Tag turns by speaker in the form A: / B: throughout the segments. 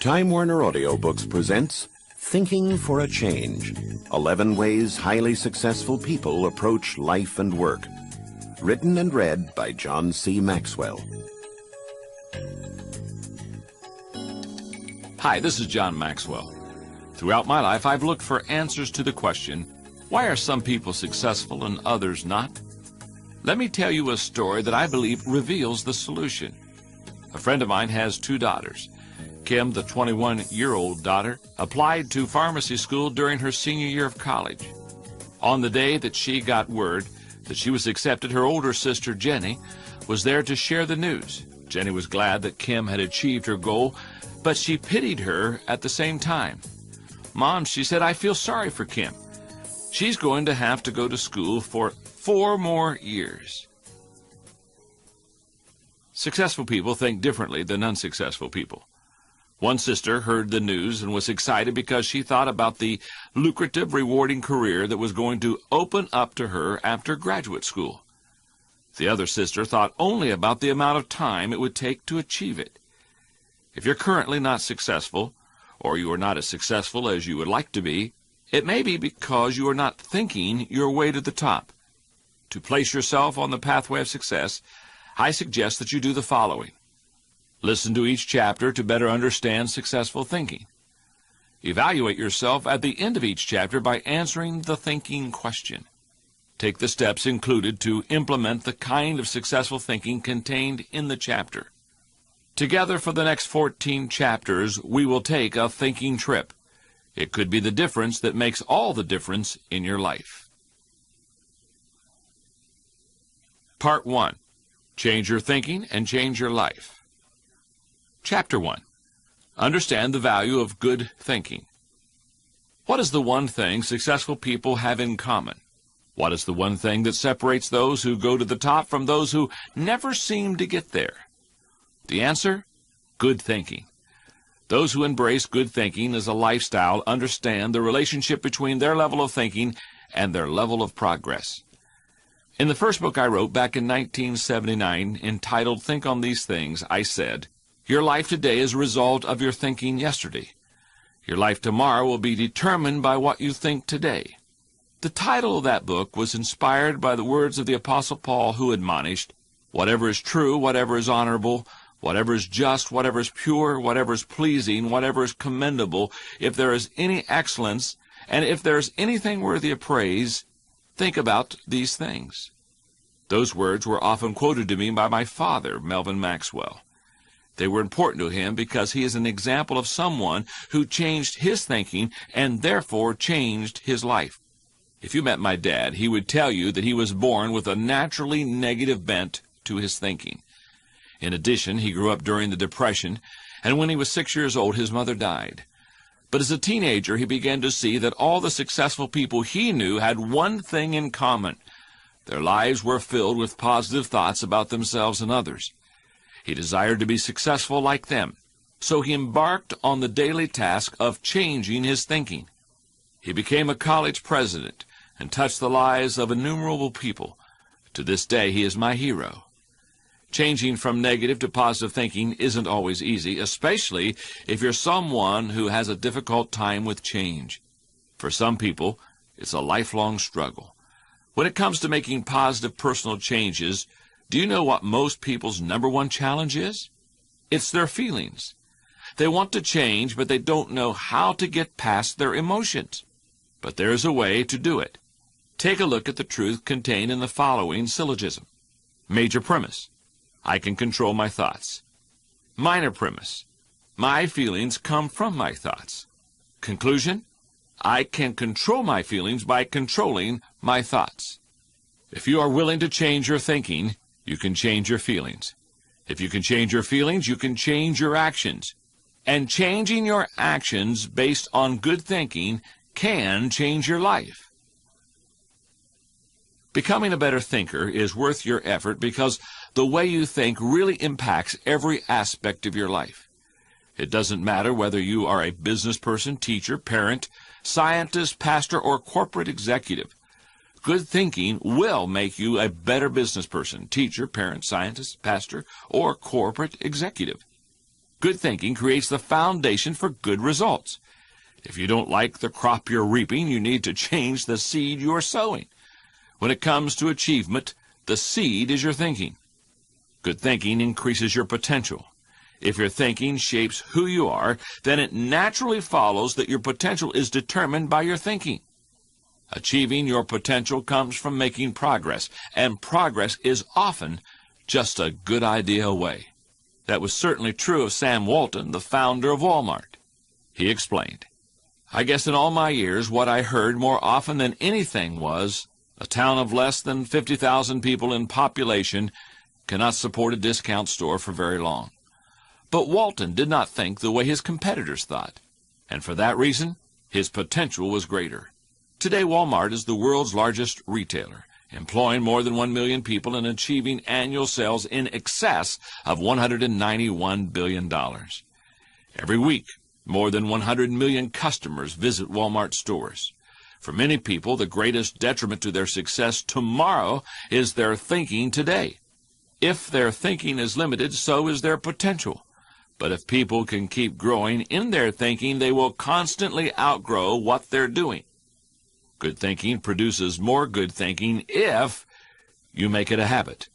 A: Time Warner Audiobooks presents Thinking for a Change, 11 Ways Highly Successful People Approach Life and Work. Written and read by Jhon C. Maxwell.
B: Hi, this is Jhon Maxwell. Throughout my life, I've looked for answers to the question, why are some people successful and others not? Let me tell you a story that I believe reveals the solution. A friend of mine has 2 daughters. Kim, the 21-year-old daughter, applied to pharmacy school during her senior year of college. On the day that she got word that she was accepted, her older sister, Jenny, was there to share the news. Jenny was glad that Kim had achieved her goal, but she pitied her at the same time. "Mom," she said, "I feel sorry for Kim. She's going to have to go to school for 4 more years." Successful people think differently than unsuccessful people. One sister heard the news and was excited because she thought about the lucrative, rewarding career that was going to open up to her after graduate school. The other sister thought only about the amount of time it would take to achieve it. If you're currently not successful, or you are not as successful as you would like to be, it may be because you are not thinking your way to the top. To place yourself on the pathway of success, I suggest that you do the following. Listen to each chapter to better understand successful thinking. Evaluate yourself at the end of each chapter by answering the thinking question. Take the steps included to implement the kind of successful thinking contained in the chapter. Together for the next 14 chapters, we will take a thinking trip. It could be the difference that makes all the difference in your life. Part 1. Change your thinking and change your life. Chapter 1. Understand the value of good thinking. What is the one thing successful people have in common? What is the one thing that separates those who go to the top from those who never seem to get there? The answer? Good thinking. Those who embrace good thinking as a lifestyle understand the relationship between their level of thinking and their level of progress. In the first book I wrote back in 1979, entitled Think on These Things, I said, "Your life today is a result of your thinking yesterday. Your life tomorrow will be determined by what you think today." The title of that book was inspired by the words of the Apostle Paul, who admonished, "Whatever is true, whatever is honorable, whatever is just, whatever is pure, whatever is pleasing, whatever is commendable, if there is any excellence, and if there is anything worthy of praise, think about these things." Those words were often quoted to me by my father, Melvin Maxwell. They were important to him because he is an example of someone who changed his thinking and therefore changed his life. If you met my dad, he would tell you that he was born with a naturally negative bent to his thinking. In addition, he grew up during the Depression, and when he was 6 years old, his mother died. But as a teenager, he began to see that all the successful people he knew had one thing in common. Their lives were filled with positive thoughts about themselves and others. He desired to be successful like them, so he embarked on the daily task of changing his thinking. He became a college president and touched the lives of innumerable people. To this day, he is my hero. Changing from negative to positive thinking isn't always easy, especially if you're someone who has a difficult time with change. For some people, it's a lifelong struggle. When it comes to making positive personal changes, do you know what most people's #1 challenge is? It's their feelings. They want to change, but they don't know how to get past their emotions. But there's a way to do it. Take a look at the truth contained in the following syllogism. Major premise: I can control my thoughts. Minor premise: my feelings come from my thoughts. Conclusion: I can control my feelings by controlling my thoughts. If you are willing to change your thinking, you can change your feelings. If you can change your feelings, you can change your actions. And changing your actions based on good thinking can change your life. Becoming a better thinker is worth your effort because the way you think really impacts every aspect of your life. It doesn't matter whether you are a business person, teacher, parent, scientist, pastor, or corporate executive. Good thinking will make you a better business person, teacher, parent, scientist, pastor, or corporate executive. Good thinking creates the foundation for good results. If you don't like the crop you're reaping, you need to change the seed you're sowing. When it comes to achievement, the seed is your thinking. Good thinking increases your potential. If your thinking shapes who you are, then it naturally follows that your potential is determined by your thinking. Achieving your potential comes from making progress, and progress is often just a good idea away. That was certainly true of Sam Walton, the founder of Walmart. He explained, "I guess in all my years what I heard more often than anything was, a town of less than 50,000 people in population cannot support a discount store for very long." But Walton did not think the way his competitors thought, and for that reason, his potential was greater. Today, Walmart is the world's largest retailer, employing more than 1 million people and achieving annual sales in excess of $191 billion. Every week, more than 100 million customers visit Walmart stores. For many people, the greatest detriment to their success tomorrow is their thinking today. If their thinking is limited, so is their potential. But if people can keep growing in their thinking, they will constantly outgrow what they're doing. Good thinking produces more good thinking if you make it a habit.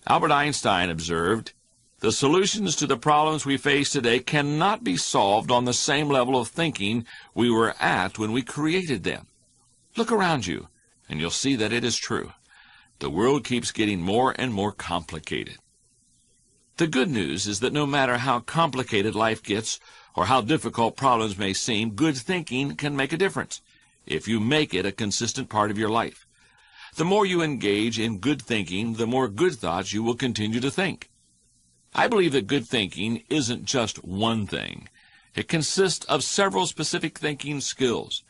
B: Albert Einstein observed, "The solutions to the problems we face today cannot be solved on the same level of thinking we were at when we created them." Look around you, and you'll see that it is true. The world keeps getting more and more complicated. The good news is that no matter how complicated life gets or how difficult problems may seem, good thinking can make a difference if you make it a consistent part of your life. The more you engage in good thinking, the more good thoughts you will continue to think. I believe that good thinking isn't just one thing. It consists of several specific thinking skills.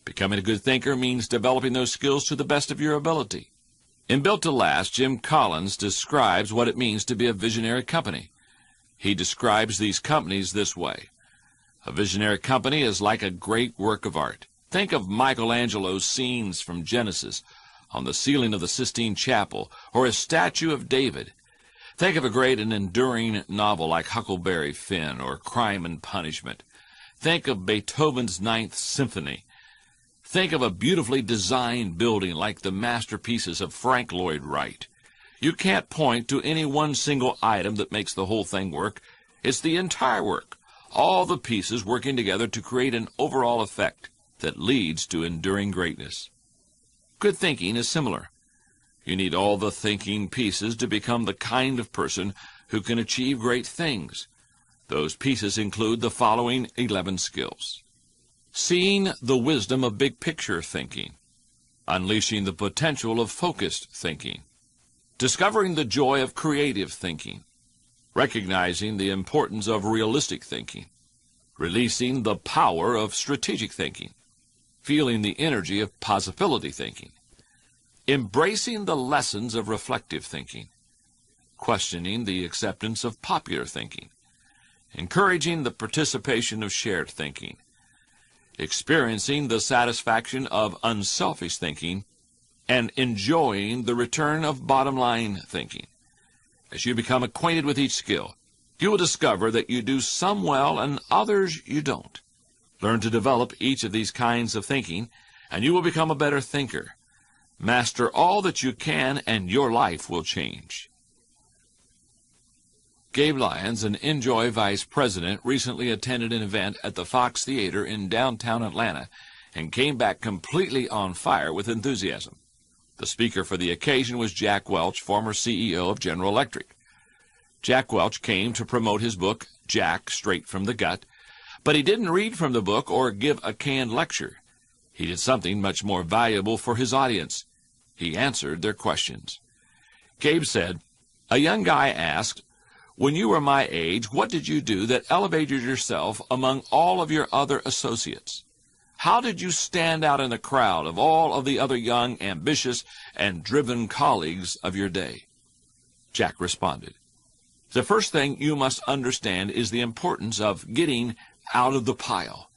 B: Becoming a good thinker means developing those skills to the best of your ability. In Built to Last, Jim Collins describes what it means to be a visionary company. He describes these companies this way. A visionary company is like a great work of art. Think of Michelangelo's scenes from Genesis on the ceiling of the Sistine Chapel, or a statue of David. Think of a great and enduring novel like Huckleberry Finn or Crime and Punishment. Think of Beethoven's Ninth Symphony. Think of a beautifully designed building like the masterpieces of Frank Lloyd Wright. You can't point to any one single item that makes the whole thing work. It's the entire work, all the pieces working together to create an overall effect that leads to enduring greatness. Good thinking is similar. You need all the thinking pieces to become the kind of person who can achieve great things. Those pieces include the following 11 skills. Seeing the wisdom of big-picture thinking. Unleashing the potential of focused thinking. Discovering the joy of creative thinking. Recognizing the importance of realistic thinking. Releasing the power of strategic thinking. Feeling the energy of possibility thinking. Embracing the lessons of reflective thinking. Questioning the acceptance of popular thinking. Encouraging the participation of shared thinking. Experiencing the satisfaction of unselfish thinking, and enjoying the return of bottom-line thinking. As you become acquainted with each skill, you will discover that you do some well and others you don't. Learn to develop each of these kinds of thinking, and you will become a better thinker. Master all that you can, and your life will change. Gabe Lyons, an Enjoy vice president, recently attended an event at the Fox Theater in downtown Atlanta and came back completely on fire with enthusiasm. The speaker for the occasion was Jack Welch, former CEO of General Electric. Jack Welch came to promote his book, Jack, Straight from the Gut, but he didn't read from the book or give a canned lecture. He did something much more valuable for his audience. He answered their questions. Gabe said, "A young guy asked, 'When you were my age, what did you do that elevated yourself among all of your other associates? How did you stand out in the crowd of all of the other young, ambitious, and driven colleagues of your day?' Jack responded, 'The first thing you must understand is the importance of getting out of the pile.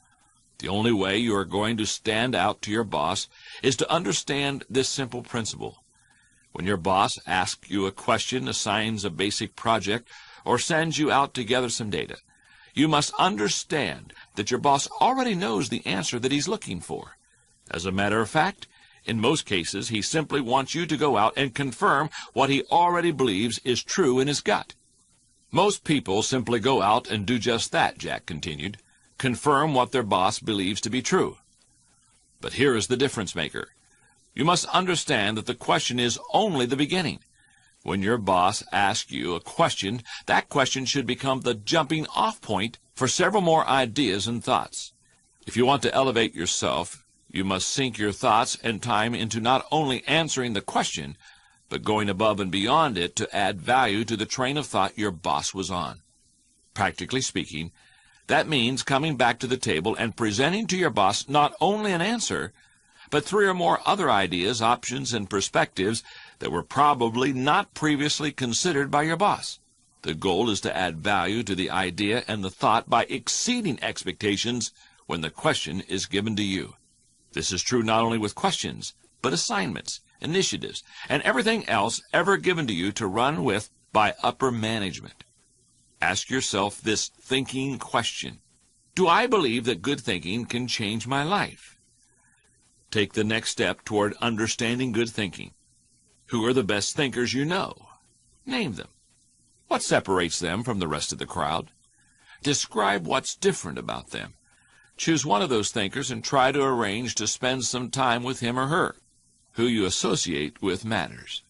B: The only way you are going to stand out to your boss is to understand this simple principle. When your boss asks you a question, assigns a basic project, or sends you out to gather some data, you must understand that your boss already knows the answer that he's looking for. As a matter of fact, in most cases, he simply wants you to go out and confirm what he already believes is true in his gut. Most people simply go out and do just that, Jack continued, confirm what their boss believes to be true. But here is the difference maker. You must understand that the question is only the beginning. When your boss asks you a question, that question should become the jumping off point for several more ideas and thoughts. If you want to elevate yourself, you must sink your thoughts and time into not only answering the question, but going above and beyond it to add value to the train of thought your boss was on. Practically speaking, that means coming back to the table and presenting to your boss not only an answer, but 3 or more other ideas, options, and perspectives that were probably not previously considered by your boss. The goal is to add value to the idea and the thought by exceeding expectations when the question is given to you. This is true not only with questions, but assignments, initiatives, and everything else ever given to you to run with by upper management. Ask yourself this thinking question: do I believe that good thinking can change my life? Take the next step toward understanding good thinking. Who are the best thinkers you know? Name them. What separates them from the rest of the crowd? Describe what's different about them. Choose one of those thinkers and try to arrange to spend some time with him or her. Who you associate with matters.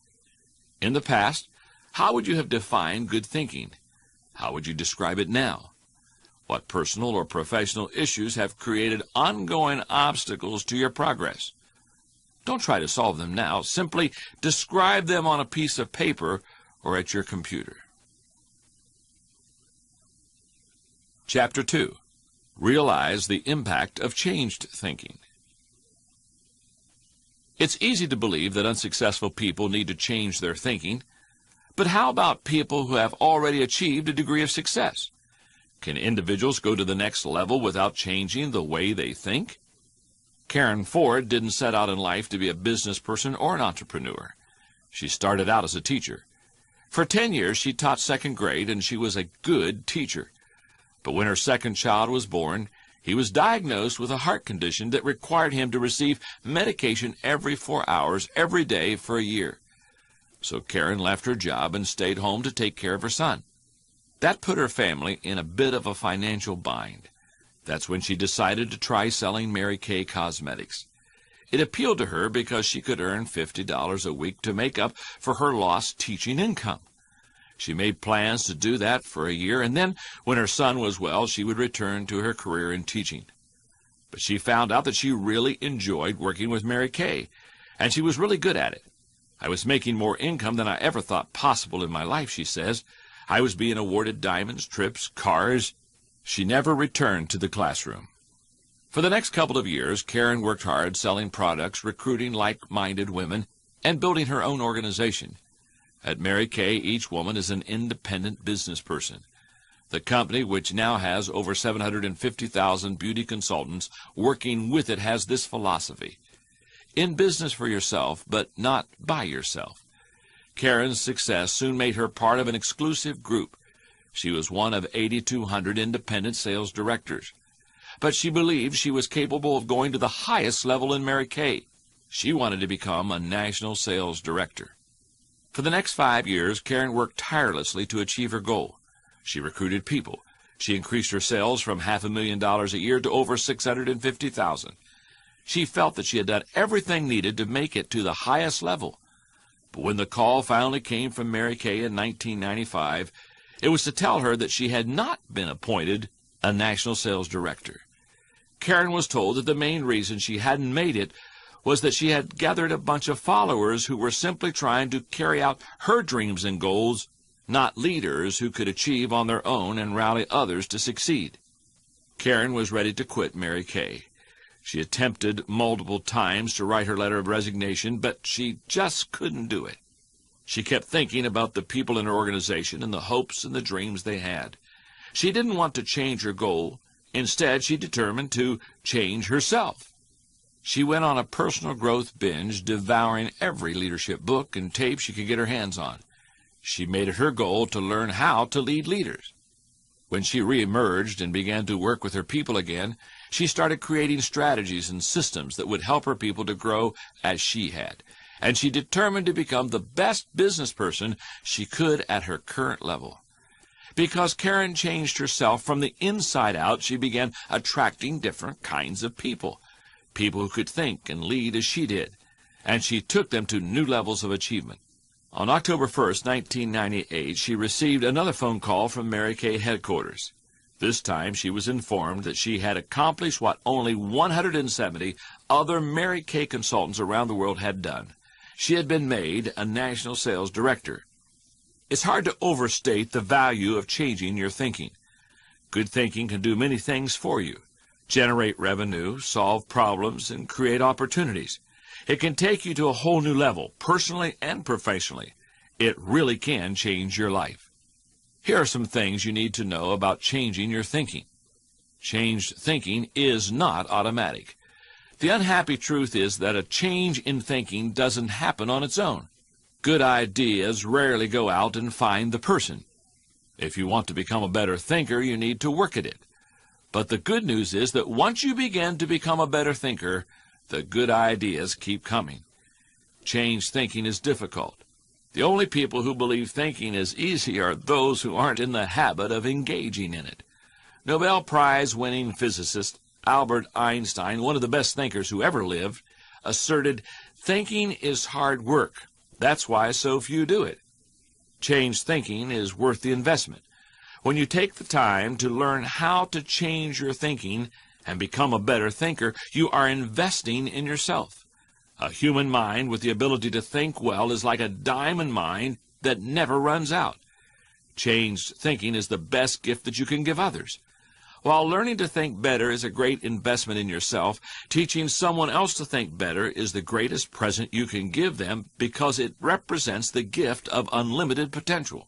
B: In the past, how would you have defined good thinking? How would you describe it now? What personal or professional issues have created ongoing obstacles to your progress? Don't try to solve them now. Simply describe them on a piece of paper or at your computer. Chapter 2. Realize the impact of changed thinking. It's easy to believe that unsuccessful people need to change their thinking, but how about people who have already achieved a degree of success? Can individuals go to the next level without changing the way they think? Karen Ford didn't set out in life to be a business person or an entrepreneur. She started out as a teacher. For 10 years, she taught second grade, and she was a good teacher. But when her second child was born, he was diagnosed with a heart condition that required him to receive medication every 4 hours every day for a year. So Karen left her job and stayed home to take care of her son. That put her family in a bit of a financial bind. That's when she decided to try selling Mary Kay cosmetics. It appealed to her because she could earn $50 a week to make up for her lost teaching income. She made plans to do that for a year, and then, when her son was well, she would return to her career in teaching. But she found out that she really enjoyed working with Mary Kay, and she was really good at it. I was making more income than I ever thought possible in my life, she says. I was being awarded diamonds, trips, cars. She never returned to the classroom. For the next couple of years, Karen worked hard selling products, recruiting like-minded women, and building her own organization. At Mary Kay, each woman is an independent business person. The company, which now has over 750,000 beauty consultants working with it, has this philosophy: in business for yourself, but not by yourself. Karen's success soon made her part of an exclusive group. She was one of 8,200 independent sales directors. But she believed she was capable of going to the highest level in Mary Kay. She wanted to become a national sales director. For the next 5 years, Karen worked tirelessly to achieve her goal. She recruited people. She increased her sales from $500,000 a year to over $650,000. She felt that she had done everything needed to make it to the highest level. But when the call finally came from Mary Kay in 1995, it was to tell her that she had not been appointed a national sales director. Karen was told that the main reason she hadn't made it was that she had gathered a bunch of followers who were simply trying to carry out her dreams and goals, not leaders who could achieve on their own and rally others to succeed. Karen was ready to quit Mary Kay. She attempted multiple times to write her letter of resignation, but she just couldn't do it. She kept thinking about the people in her organization and the hopes and the dreams they had. She didn't want to change her goal, Instead, she determined to change herself. She went on a personal growth binge, devouring every leadership book and tape she could get her hands on. She made it her goal to learn how to lead leaders. When she reemerged and began to work with her people again, she started creating strategies and systems that would help her people to grow as she had. And she determined to become the best business person she could at her current level. Because Karen changed herself from the inside out, she began attracting different kinds of people. People who could think and lead as she did. And she took them to new levels of achievement. On October 1st, 1998, she received another phone call from Mary Kay headquarters. This time, she was informed that she had accomplished what only 170 other Mary Kay consultants around the world had done. She had been made a national sales director. It's hard to overstate the value of changing your thinking. Good thinking can do many things for you. Generate revenue, solve problems, and create opportunities. It can take you to a whole new level, personally and professionally. It really can change your life. Here are some things you need to know about changing your thinking. Changed thinking is not automatic. The unhappy truth is that a change in thinking doesn't happen on its own. Good ideas rarely go out and find the person. If you want to become a better thinker, you need to work at it. But the good news is that once you begin to become a better thinker, the good ideas keep coming. Changed thinking is difficult. The only people who believe thinking is easy are those who aren't in the habit of engaging in it. Nobel Prize-winning physicist Albert Einstein, one of the best thinkers who ever lived, asserted, "Thinking is hard work. That's why so few do it." Changed thinking is worth the investment. When you take the time to learn how to change your thinking and become a better thinker, you are investing in yourself. A human mind with the ability to think well is like a diamond mine that never runs out. Changed thinking is the best gift that you can give others. While learning to think better is a great investment in yourself, teaching someone else to think better is the greatest present you can give them because it represents the gift of unlimited potential.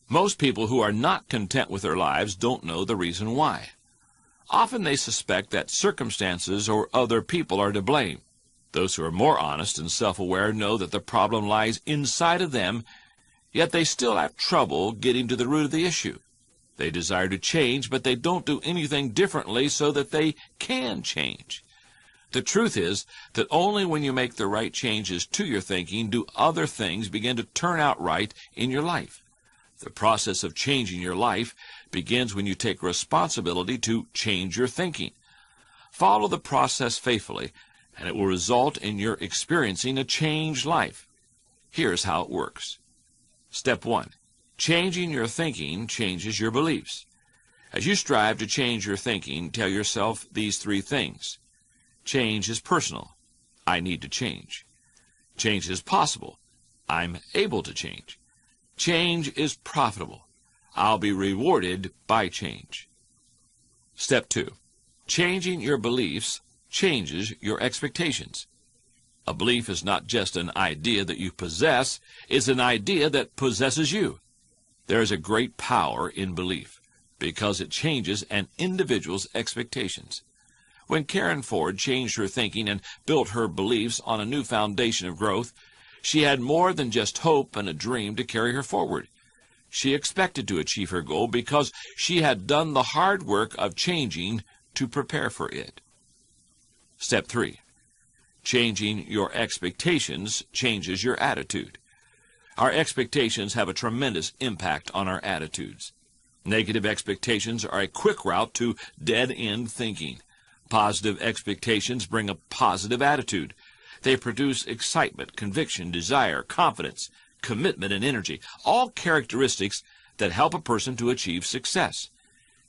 B: Most people who are not content with their lives don't know the reason why. Often they suspect that circumstances or other people are to blame. Those who are more honest and self-aware know that the problem lies inside of them, yet they still have trouble getting to the root of the issue. They desire to change, but they don't do anything differently so that they can change. The truth is that only when you make the right changes to your thinking do other things begin to turn out right in your life. The process of changing your life begins when you take responsibility to change your thinking. Follow the process faithfully, and it will result in your experiencing a changed life. Here's how it works. Step 1. Changing your thinking changes your beliefs. As you strive to change your thinking, tell yourself these 3 things. Change is personal. I need to change. Change is possible. I'm able to change. Change is profitable. I'll be rewarded by change. Step 2. Changing your beliefs changes your expectations. A belief is not just an idea that you possess, it's an idea that possesses you. There is a great power in belief because it changes an individual's expectations. When Karen Ford changed her thinking and built her beliefs on a new foundation of growth, she had more than just hope and a dream to carry her forward. She expected to achieve her goal because she had done the hard work of changing to prepare for it. Step 3. Changing your expectations changes your attitude. Our expectations have a tremendous impact on our attitudes. Negative expectations are a quick route to dead-end thinking. Positive expectations bring a positive attitude. They produce excitement, conviction, desire, confidence, commitment, and energy, all characteristics that help a person to achieve success.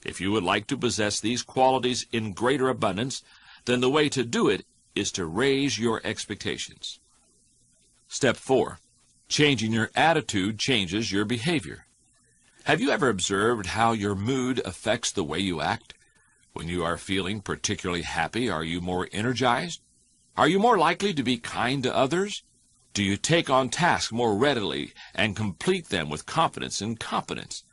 B: If you would like to possess these qualities in greater abundance, then the way to do it is to raise your expectations. Step 4. Changing your attitude changes your behavior. Have you ever observed how your mood affects the way you act? When you are feeling particularly happy, are you more energized? Are you more likely to be kind to others? Do you take on tasks more readily and complete them with confidence and competence?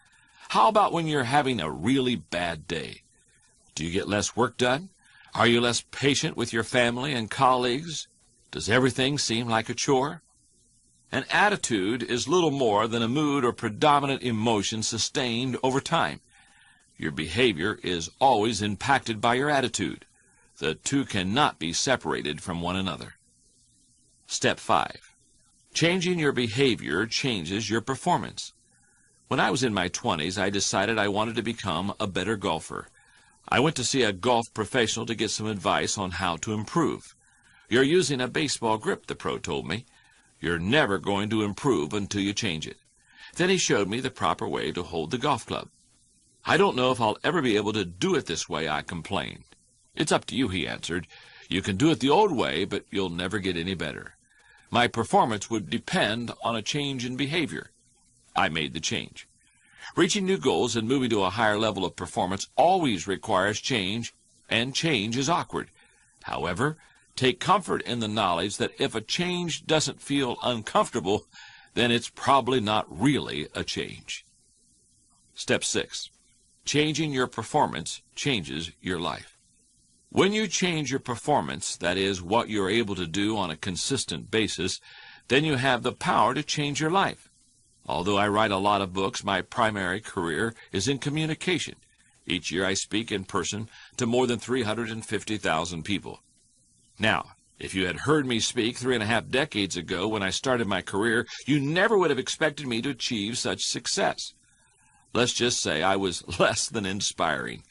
B: How about when you're having a really bad day? Do you get less work done? Are you less patient with your family and colleagues? Does everything seem like a chore? An attitude is little more than a mood or predominant emotion sustained over time. Your behavior is always impacted by your attitude. The two cannot be separated from one another. Step 5. Changing your behavior changes your performance. When I was in my 20s, I decided I wanted to become a better golfer. I went to see a golf professional to get some advice on how to improve. "You're using a baseball grip," the pro told me. "You're never going to improve until you change it." Then he showed me the proper way to hold the golf club. "I don't know if I'll ever be able to do it this way," I complained. "It's up to you," he answered. "You can do it the old way, but you'll never get any better." My performance would depend on a change in behavior. I made the change. Reaching new goals and moving to a higher level of performance always requires change, and change is awkward. However, take comfort in the knowledge that if a change doesn't feel uncomfortable, then it's probably not really a change. Step 6. Changing your performance changes your life. When you change your performance, that is, what you're able to do on a consistent basis, then you have the power to change your life. Although I write a lot of books, my primary career is in communication. Each year I speak in person to more than 350,000 people. Now, if you had heard me speak 3.5 decades ago when I started my career, you never would have expected me to achieve such success. Let's just say I was less than inspiring.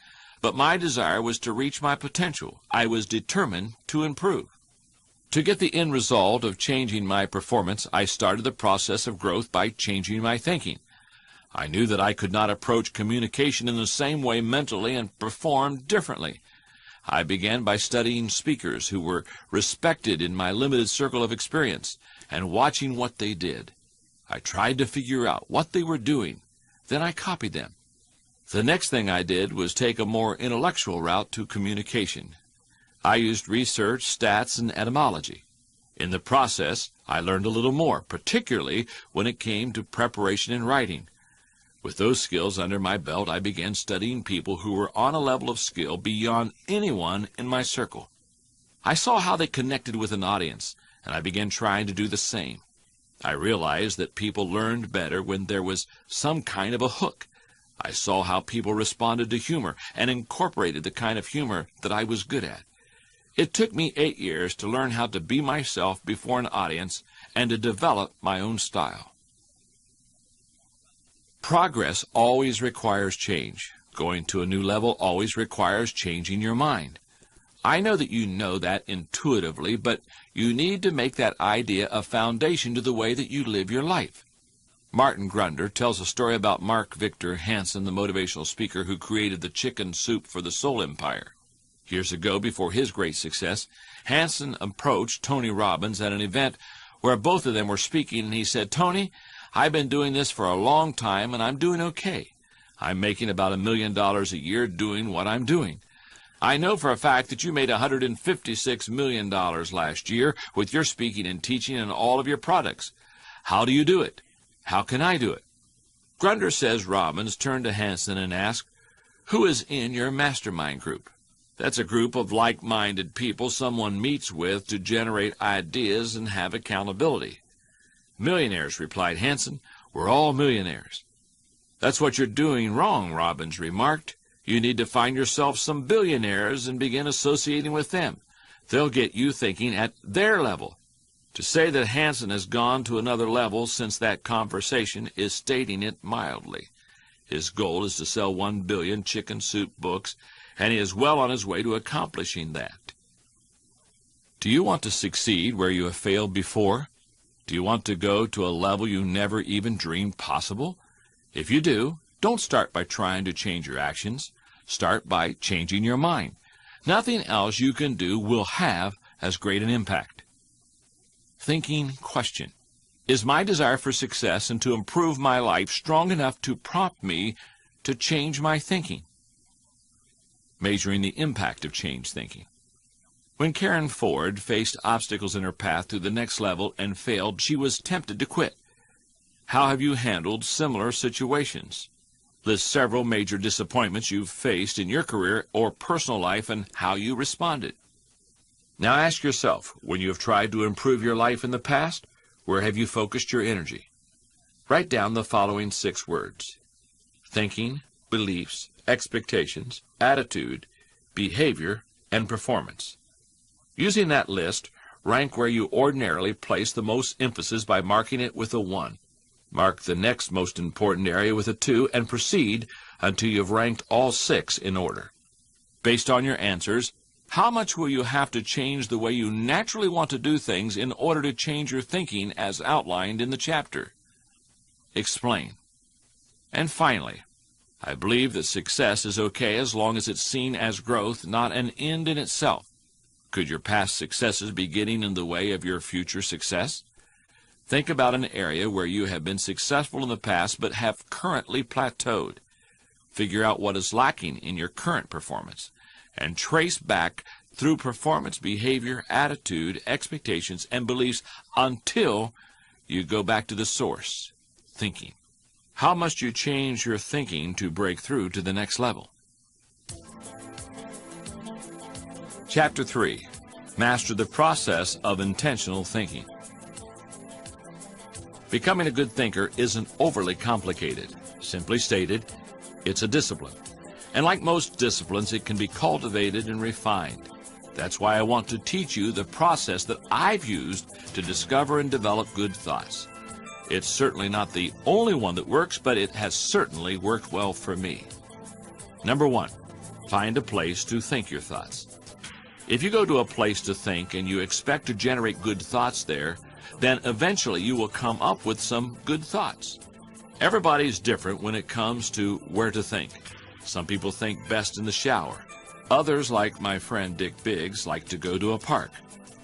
B: But my desire was to reach my potential. I was determined to improve. To get the end result of changing my performance, I started the process of growth by changing my thinking. I knew that I could not approach communication in the same way mentally and perform differently. I began by studying speakers who were respected in my limited circle of experience and watching what they did. I tried to figure out what they were doing. Then I copied them. The next thing I did was take a more intellectual route to communication. I used research, stats, and etymology. In the process, I learned a little more, particularly when it came to preparation and writing. With those skills under my belt, I began studying people who were on a level of skill beyond anyone in my circle. I saw how they connected with an audience, and I began trying to do the same. I realized that people learned better when there was some kind of a hook. I saw how people responded to humor and incorporated the kind of humor that I was good at. It took me 8 years to learn how to be myself before an audience and to develop my own style. Progress always requires change. Going to a new level always requires changing your mind. I know that you know that intuitively, but you need to make that idea a foundation to the way that you live your life. Martin Grunder tells a story about Mark Victor Hansen, the motivational speaker who created the chicken soup for the Soul Empire. Years ago, before his great success, Hansen approached Tony Robbins at an event where both of them were speaking, and he said, "Tony, I've been doing this for a long time, and I'm doing okay. I'm making about $1 million a year doing what I'm doing. I know for a fact that you made $156 million last year with your speaking and teaching and all of your products. How do you do it? How can I do it?" Grunder says Robbins turned to Hansen and asked, "Who is in your mastermind group?" That's a group of like-minded people someone meets with to generate ideas and have accountability. "Millionaires," replied Hansen. "We're all millionaires." "That's what you're doing wrong," Robbins remarked. "You need to find yourself some billionaires and begin associating with them. They'll get you thinking at their level." To say that Hansen has gone to another level since that conversation is stating it mildly. His goal is to sell 1 billion chicken soup books, and he is well on his way to accomplishing that. Do you want to succeed where you have failed before? Do you want to go to a level you never even dreamed possible? If you do, don't start by trying to change your actions. Start by changing your mind. Nothing else you can do will have as great an impact. Thinking question. Is my desire for success and to improve my life strong enough to prompt me to change my thinking? Measuring the impact of changed thinking. When Karen Ford faced obstacles in her path to the next level and failed, she was tempted to quit. How have you handled similar situations? List several major disappointments you've faced in your career or personal life and how you responded. Now ask yourself, when you have tried to improve your life in the past, where have you focused your energy? Write down the following 6 words: thinking, beliefs, expectations, attitude, behavior, and performance. Using that list, rank where you ordinarily place the most emphasis by marking it with a 1. Mark the next most important area with a 2 and proceed until you've ranked all 6 in order. Based on your answers, how much will you have to change the way you naturally want to do things in order to change your thinking as outlined in the chapter? Explain. And finally, I believe that success is okay as long as it's seen as growth, not an end in itself. Could your past successes be getting in the way of your future success? Think about an area where you have been successful in the past but have currently plateaued. Figure out what is lacking in your current performance and trace back through performance, behavior, attitude, expectations, and beliefs until you go back to the source, thinking. How must you change your thinking to break through to the next level? Chapter 3. Master the process of intentional thinking. Becoming a good thinker isn't overly complicated. Simply stated, it's a discipline. And like most disciplines, it can be cultivated and refined. That's why I want to teach you the process that I've used to discover and develop good thoughts. It's certainly not the only one that works, but it has certainly worked well for me. Number 1, find a place to think your thoughts. If you go to a place to think and you expect to generate good thoughts there, then eventually you will come up with some good thoughts. Everybody's different when it comes to where to think. Some people think best in the shower. Others, like my friend Dick Biggs, like to go to a park.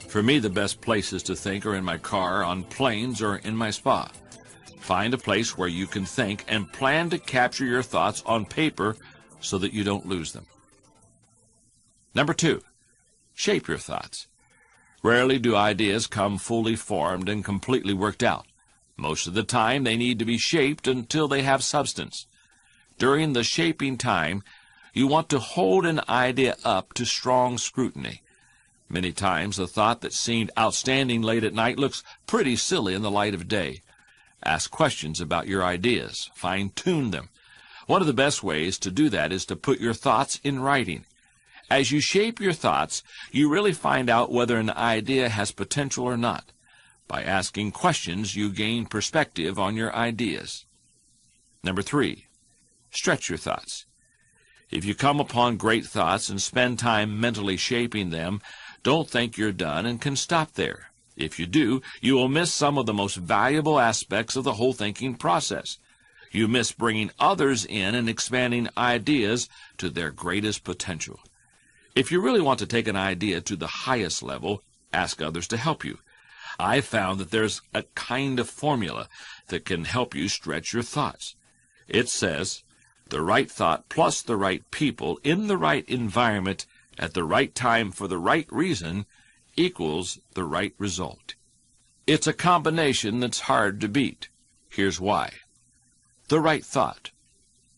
B: For me, the best places to think are in my car, on planes, or in my spa. Find a place where you can think and plan to capture your thoughts on paper so that you don't lose them. Number 2, shape your thoughts. Rarely do ideas come fully formed and completely worked out. Most of the time, they need to be shaped until they have substance. During the shaping time, you want to hold an idea up to strong scrutiny. Many times, a thought that seemed outstanding late at night looks pretty silly in the light of day. Ask questions about your ideas. Fine-tune them. One of the best ways to do that is to put your thoughts in writing. As you shape your thoughts, you really find out whether an idea has potential or not. By asking questions, you gain perspective on your ideas. Number 3, stretch your thoughts. If you come upon great thoughts and spend time mentally shaping them, don't think you're done and can stop there. If you do, you will miss some of the most valuable aspects of the whole thinking process. You miss bringing others in and expanding ideas to their greatest potential. If you really want to take an idea to the highest level, ask others to help you. I've found that there's a kind of formula that can help you stretch your thoughts. It says, the right thought plus the right people in the right environment at the right time for the right reason equals the right result. It's a combination that's hard to beat. Here's why. The right thought.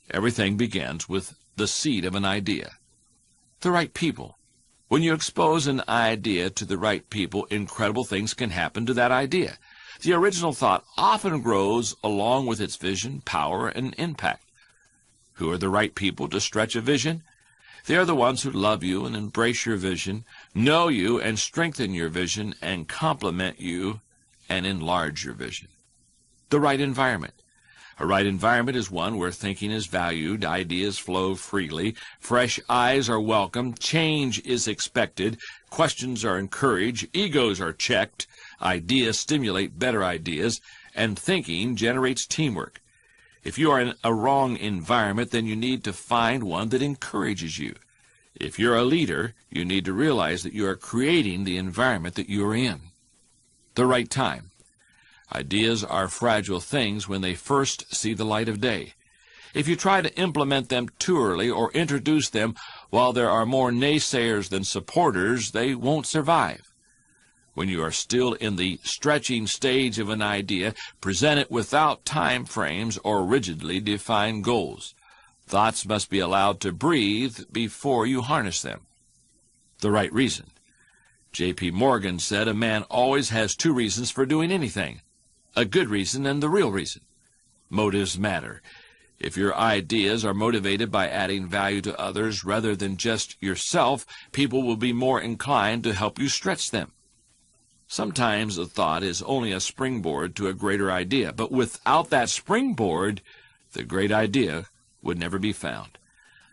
B: Everything begins with the seed of an idea. The right people. When you expose an idea to the right people, incredible things can happen to that idea. The original thought often grows along with its vision, power, and impact. Who are the right people to stretch a vision? They are the ones who love you and embrace your vision, know you and strengthen your vision, and complement you and enlarge your vision. The right environment. A right environment is one where thinking is valued, ideas flow freely, fresh eyes are welcome, change is expected, questions are encouraged, egos are checked, ideas stimulate better ideas, and thinking generates teamwork. If you are in a wrong environment, then you need to find one that encourages you. If you're a leader, you need to realize that you are creating the environment that you are in. The right time. Ideas are fragile things when they first see the light of day. If you try to implement them too early or introduce them while there are more naysayers than supporters, they won't survive. When you are still in the stretching stage of an idea, present it without time frames or rigidly defined goals. Thoughts must be allowed to breathe before you harness them. The right reason. J.P. Morgan said a man always has two reasons for doing anything, a good reason and the real reason. Motives matter. If your ideas are motivated by adding value to others rather than just yourself, people will be more inclined to help you stretch them. Sometimes a thought is only a springboard to a greater idea, but without that springboard, the great idea would never be found.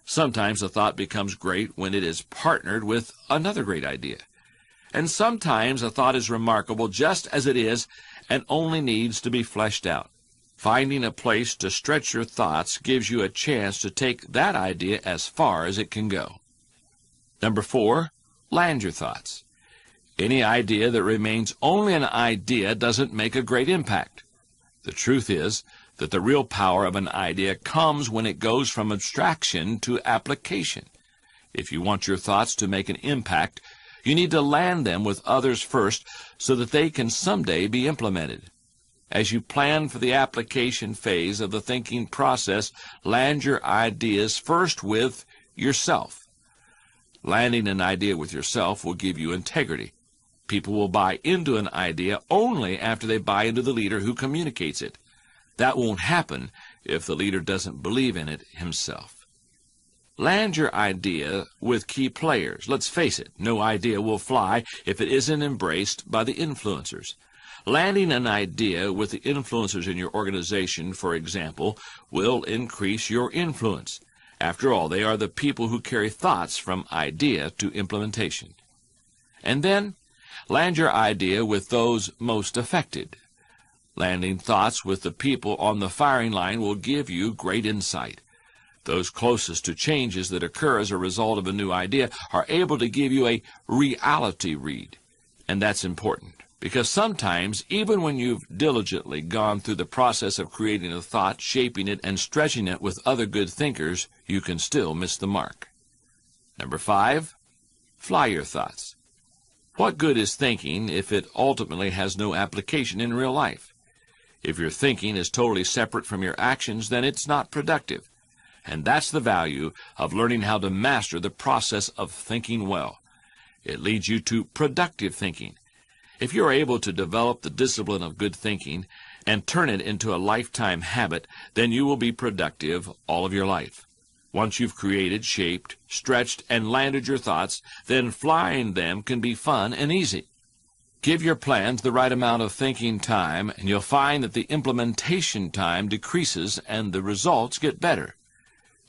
B: Sometimes a thought becomes great when it is partnered with another great idea. And sometimes a thought is remarkable just as it is and only needs to be fleshed out. Finding a place to stretch your thoughts gives you a chance to take that idea as far as it can go. Number 4, land your thoughts. Any idea that remains only an idea doesn't make a great impact. The truth is that the real power of an idea comes when it goes from abstraction to application. If you want your thoughts to make an impact, you need to land them with others first so that they can someday be implemented. As you plan for the application phase of the thinking process, land your ideas first with yourself. Landing an idea with yourself will give you integrity. People will buy into an idea only after they buy into the leader who communicates it. That won't happen if the leader doesn't believe in it himself. Land your idea with key players. Let's face it, no idea will fly if it isn't embraced by the influencers. Landing an idea with the influencers in your organization, for example, will increase your influence. After all, they are the people who carry thoughts from idea to implementation. And then, land your idea with those most affected. Landing thoughts with the people on the firing line will give you great insight. Those closest to changes that occur as a result of a new idea are able to give you a reality read. And that's important, because sometimes, even when you've diligently gone through the process of creating a thought, shaping it, and stretching it with other good thinkers, you can still miss the mark. Number 5, fly your thoughts. What good is thinking if it ultimately has no application in real life? If your thinking is totally separate from your actions, then it's not productive. And that's the value of learning how to master the process of thinking well. It leads you to productive thinking. If you're able to develop the discipline of good thinking and turn it into a lifetime habit, then you will be productive all of your life. Once you've created, shaped, stretched, and landed your thoughts, then flying them can be fun and easy. Give your plans the right amount of thinking time, and you'll find that the implementation time decreases and the results get better.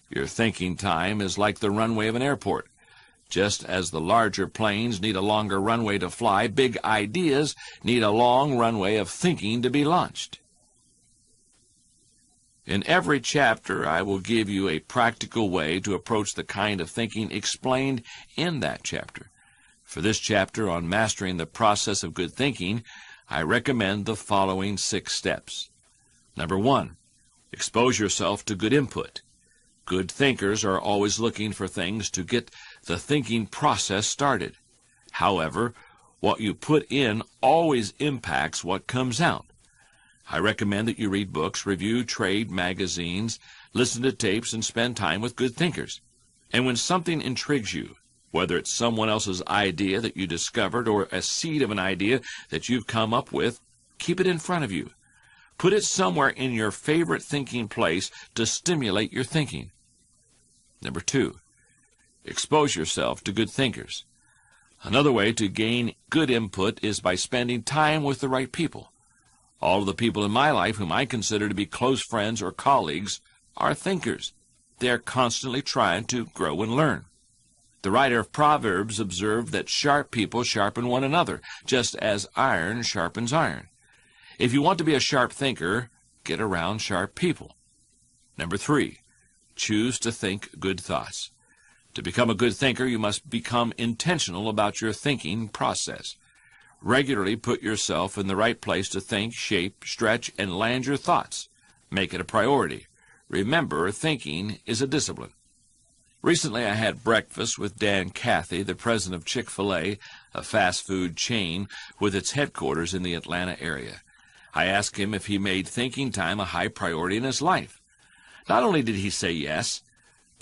B: Your thinking time is like the runway of an airport. Just as the larger planes need a longer runway to fly, big ideas need a long runway of thinking to be launched. In every chapter, I will give you a practical way to approach the kind of thinking explained in that chapter. For this chapter on mastering the process of good thinking, I recommend the following 6 steps. Number 1, expose yourself to good input. Good thinkers are always looking for things to get the thinking process started. However, what you put in always impacts what comes out. I recommend that you read books, review trade magazines, listen to tapes, and spend time with good thinkers. And when something intrigues you, whether it's someone else's idea that you discovered or a seed of an idea that you've come up with, keep it in front of you. Put it somewhere in your favorite thinking place to stimulate your thinking. Number 2, expose yourself to good thinkers. Another way to gain good input is by spending time with the right people. All of the people in my life whom I consider to be close friends or colleagues are thinkers. They are constantly trying to grow and learn. The writer of Proverbs observed that sharp people sharpen one another, just as iron sharpens iron. If you want to be a sharp thinker, get around sharp people. Number 3, choose to think good thoughts. To become a good thinker, you must become intentional about your thinking process. Regularly put yourself in the right place to think, shape, stretch, and land your thoughts. Make it a priority. Remember, thinking is a discipline. Recently, I had breakfast with Dan Cathy, the president of Chick-fil-A, a fast food chain with its headquarters in the Atlanta area. I asked him if he made thinking time a high priority in his life. Not only did he say yes,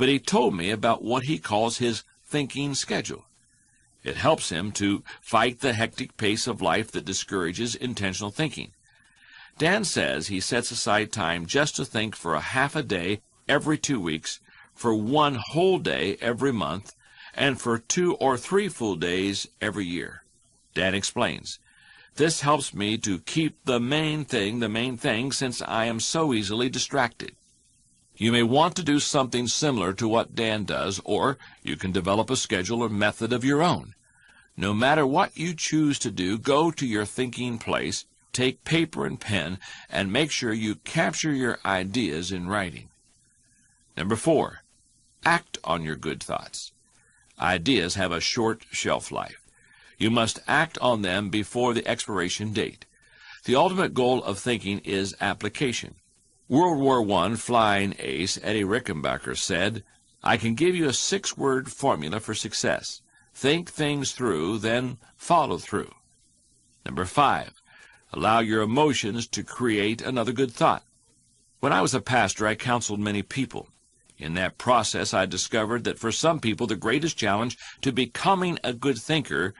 B: but he told me about what he calls his thinking schedule. It helps him to fight the hectic pace of life that discourages intentional thinking. Dan says he sets aside time just to think for a half a day every 2 weeks, for 1 whole day every month, and for 2 or 3 full days every year. Dan explains, "This helps me to keep the main thing, since I am so easily distracted." You may want to do something similar to what Dan does, or you can develop a schedule or method of your own. No matter what you choose to do, go to your thinking place, take paper and pen, and make sure you capture your ideas in writing. Number 4, act on your good thoughts. Ideas have a short shelf life. You must act on them before the expiration date. The ultimate goal of thinking is application. World War I flying ace Eddie Rickenbacker said, "I can give you a 6-word formula for success. Think things through, then follow through." Number 5, allow your emotions to create another good thought. When I was a pastor, I counseled many people. In that process, I discovered that for some people, the greatest challenge to becoming a good thinker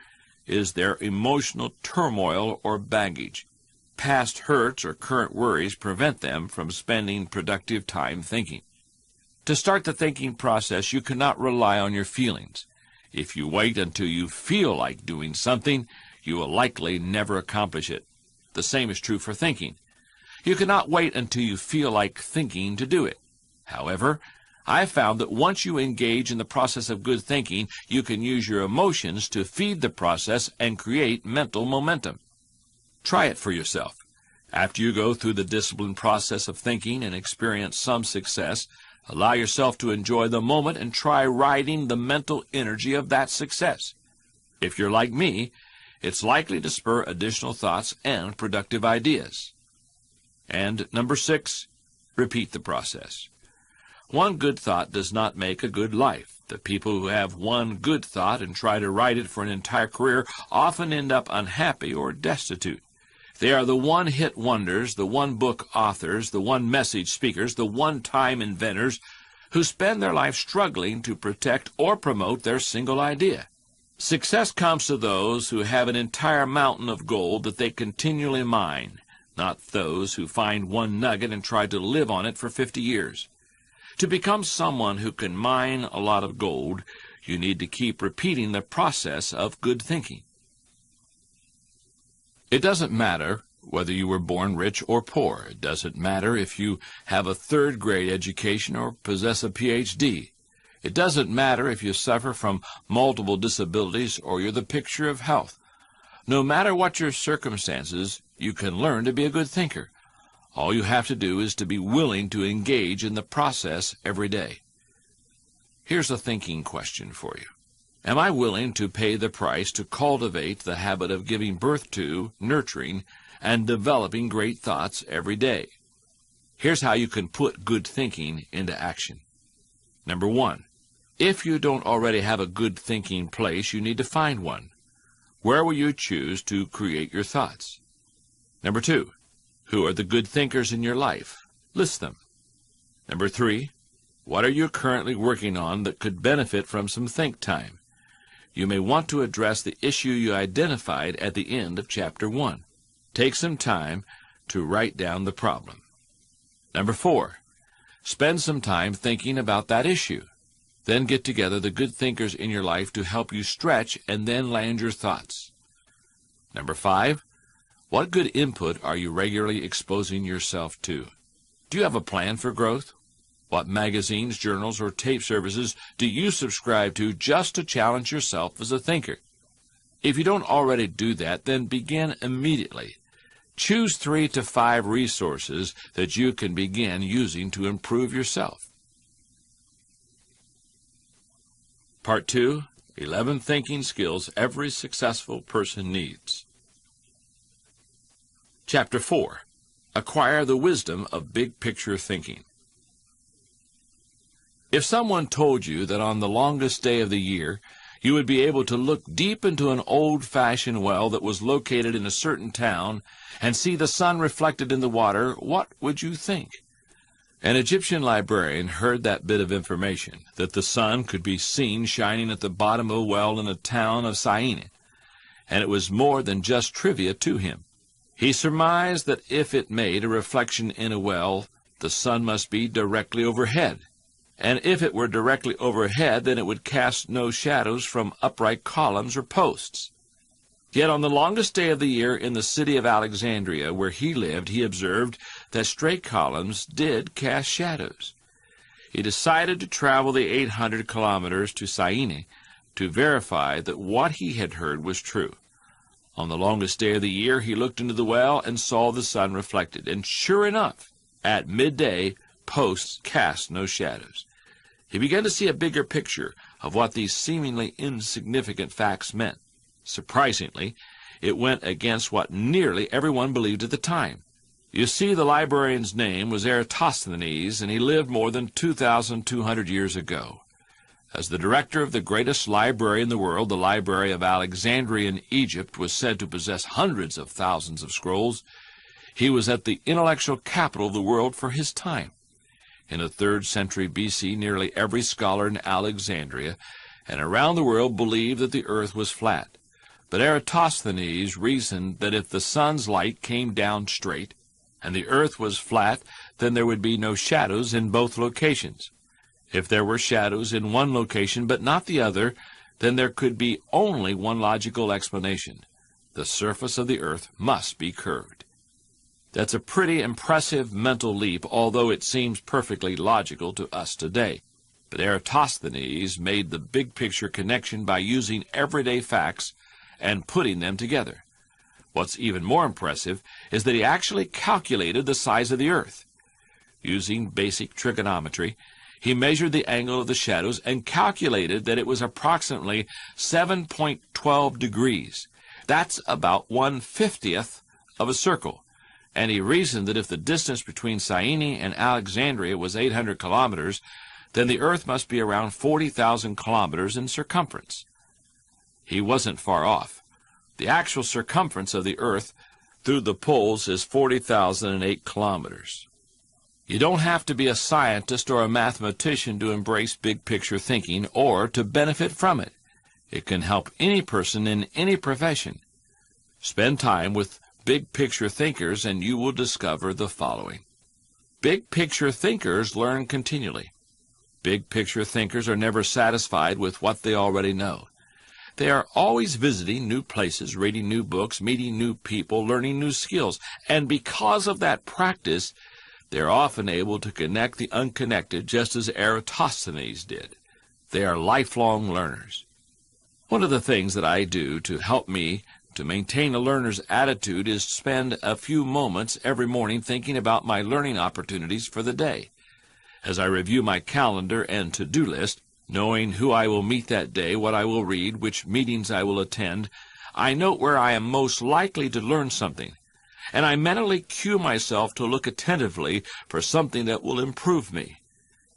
B: is their emotional turmoil or baggage. Past hurts or current worries prevent them from spending productive time thinking. To start the thinking process, you cannot rely on your feelings. If you wait until you feel like doing something, you will likely never accomplish it. The same is true for thinking. You cannot wait until you feel like thinking to do it. However, I found that once you engage in the process of good thinking, you can use your emotions to feed the process and create mental momentum. Try it for yourself. After you go through the disciplined process of thinking and experience some success, allow yourself to enjoy the moment and try riding the mental energy of that success. If you're like me, it's likely to spur additional thoughts and productive ideas. And number 6, repeat the process. One good thought does not make a good life. The people who have one good thought and try to write it for an entire career often end up unhappy or destitute. They are the one-hit wonders, the one-book authors, the one-message speakers, the one-time inventors who spend their life struggling to protect or promote their single idea. Success comes to those who have an entire mountain of gold that they continually mine, not those who find one nugget and try to live on it for 50 years. To become someone who can mine a lot of gold, you need to keep repeating the process of good thinking. It doesn't matter whether you were born rich or poor. It doesn't matter if you have a 3rd-grade education or possess a PhD. It doesn't matter if you suffer from multiple disabilities or you're the picture of health. No matter what your circumstances, you can learn to be a good thinker. All you have to do is to be willing to engage in the process every day. Here's a thinking question for you. Am I willing to pay the price to cultivate the habit of giving birth to, nurturing, and developing great thoughts every day? Here's how you can put good thinking into action. Number 1, if you don't already have a good thinking place, you need to find one. Where will you choose to create your thoughts? Number 2, who are the good thinkers in your life? List them. Number 3, what are you currently working on that could benefit from some think time? You may want to address the issue you identified at the end of Chapter 1. Take some time to write down the problem. Number 4, spend some time thinking about that issue. Then get together the good thinkers in your life to help you stretch and then land your thoughts. Number 5, what good input are you regularly exposing yourself to? Do you have a plan for growth? What magazines, journals, or tape services do you subscribe to just to challenge yourself as a thinker? If you don't already do that, then begin immediately. Choose 3 to 5 resources that you can begin using to improve yourself. Part 2, 11 Thinking Skills Every Successful Person Needs. Chapter 4, Acquire the Wisdom of Big Picture Thinking. If someone told you that on the longest day of the year, you would be able to look deep into an old-fashioned well that was located in a certain town and see the sun reflected in the water, what would you think? An Egyptian librarian heard that bit of information, that the sun could be seen shining at the bottom of a well in the town of Syene, and it was more than just trivia to him. He surmised that if it made a reflection in a well, the sun must be directly overhead, and if it were directly overhead, then it would cast no shadows from upright columns or posts. Yet on the longest day of the year in the city of Alexandria, where he lived, he observed that straight columns did cast shadows. He decided to travel the 800 kilometers to Syene to verify that what he had heard was true. On the longest day of the year, he looked into the well and saw the sun reflected, and sure enough, at midday, posts cast no shadows. He began to see a bigger picture of what these seemingly insignificant facts meant. Surprisingly, it went against what nearly everyone believed at the time. You see, the librarian's name was Eratosthenes, and he lived more than 2,200 years ago. As the director of the greatest library in the world, the Library of Alexandria in Egypt was said to possess hundreds of thousands of scrolls. He was at the intellectual capital of the world for his time. In the 3rd century B.C., nearly every scholar in Alexandria and around the world believed that the earth was flat. But Eratosthenes reasoned that if the sun's light came down straight and the earth was flat, then there would be no shadows in both locations. If there were shadows in one location but not the other, then there could be only one logical explanation. The surface of the earth must be curved. That's a pretty impressive mental leap, although it seems perfectly logical to us today. But Eratosthenes made the big picture connection by using everyday facts and putting them together. What's even more impressive is that he actually calculated the size of the earth. Using basic trigonometry, he measured the angle of the shadows and calculated that it was approximately 7.12 degrees. That's about 1/50th of a circle. And he reasoned that if the distance between Syene and Alexandria was 800 kilometers, then the earth must be around 40,000 kilometers in circumference. He wasn't far off. The actual circumference of the earth through the poles is 40,008 kilometers. You don't have to be a scientist or a mathematician to embrace big-picture thinking or to benefit from it. It can help any person in any profession. Spend time with big-picture thinkers and you will discover the following. Big-picture thinkers learn continually. Big-picture thinkers are never satisfied with what they already know. They are always visiting new places, reading new books, meeting new people, learning new skills, and because of that practice, they are often able to connect the unconnected just as Eratosthenes did. They are lifelong learners. One of the things that I do to help me to maintain a learner's attitude is spend a few moments every morning thinking about my learning opportunities for the day. As I review my calendar and to-do list, knowing who I will meet that day, what I will read, which meetings I will attend, I note where I am most likely to learn something, and I mentally cue myself to look attentively for something that will improve me.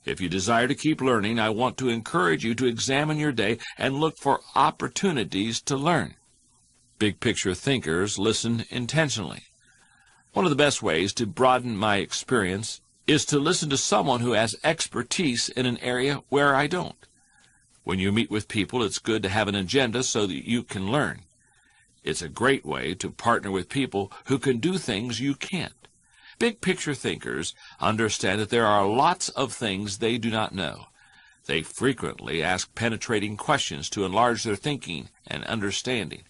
B: If you desire to keep learning, I want to encourage you to examine your day and look for opportunities to learn. Big-picture thinkers listen intentionally. One of the best ways to broaden my experience is to listen to someone who has expertise in an area where I don't. When you meet with people, it's good to have an agenda so that you can learn. It's a great way to partner with people who can do things you can't. Big-picture thinkers understand that there are lots of things they do not know. They frequently ask penetrating questions to enlarge their thinking and understanding.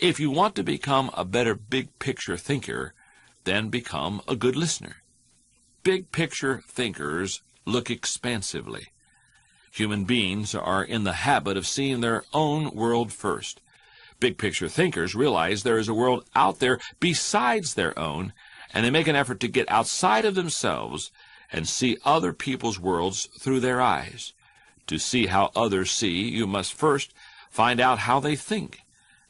B: If you want to become a better big-picture thinker, then become a good listener. Big-picture thinkers look expansively. Human beings are in the habit of seeing their own world first. Big-picture thinkers realize there is a world out there besides their own, and they make an effort to get outside of themselves and see other people's worlds through their eyes. To see how others see, you must first find out how they think.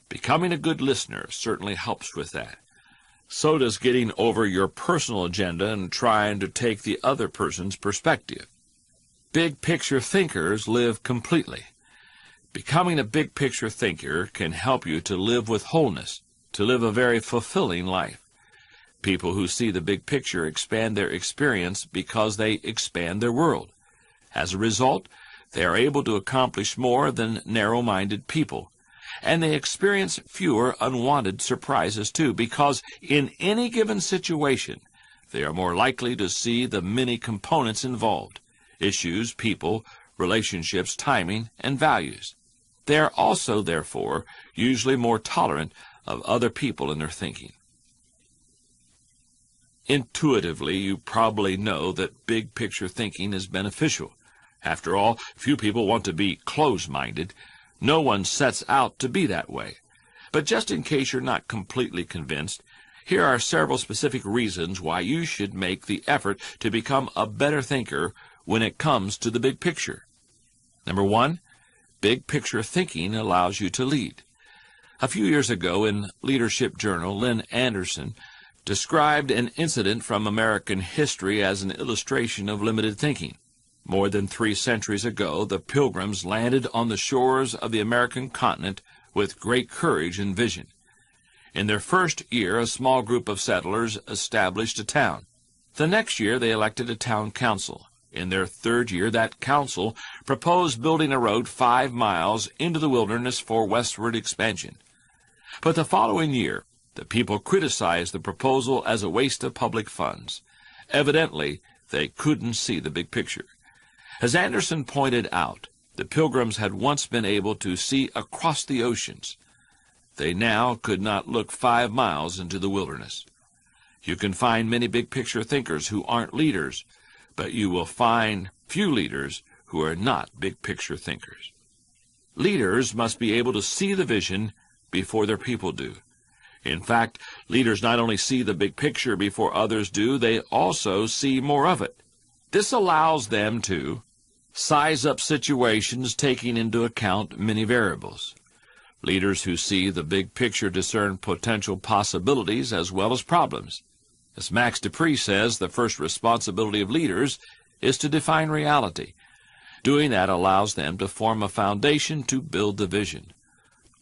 B: Becoming a good listener certainly helps with that. So does getting over your personal agenda and trying to take the other person's perspective. Big-picture thinkers live completely. Becoming a big-picture thinker can help you to live with wholeness, to live a very fulfilling life. People who see the big picture expand their experience because they expand their world. As a result, they are able to accomplish more than narrow-minded people. And they experience fewer unwanted surprises, too, because in any given situation, they are more likely to see the many components involved: issues, people, relationships, timing, and values. They are also, therefore, usually more tolerant of other people in their thinking. Intuitively, you probably know that big picture thinking is beneficial. After all, few people want to be close-minded. No one sets out to be that way. But just in case you're not completely convinced, here are several specific reasons why you should make the effort to become a better thinker when it comes to the big picture. Number one, big picture thinking allows you to lead. A few years ago in Leadership Journal, Lynn Anderson described an incident from American history as an illustration of limited thinking. More than 3 centuries ago, the Pilgrims landed on the shores of the American continent with great courage and vision. In their first year, a small group of settlers established a town. The next year, they elected a town council. In their third year, that council proposed building a road 5 miles into the wilderness for westward expansion. But the following year, the people criticized the proposal as a waste of public funds. Evidently, they couldn't see the big picture. As Anderson pointed out, the Pilgrims had once been able to see across the oceans. They now could not look 5 miles into the wilderness. You can find many big-picture thinkers who aren't leaders, but you will find few leaders who are not big-picture thinkers. Leaders must be able to see the vision before their people do. In fact, leaders not only see the big picture before others do, they also see more of it. This allows them to size up situations taking into account many variables. Leaders who see the big picture discern potential possibilities as well as problems. As Max Dupree says, the first responsibility of leaders is to define reality. Doing that allows them to form a foundation to build the vision.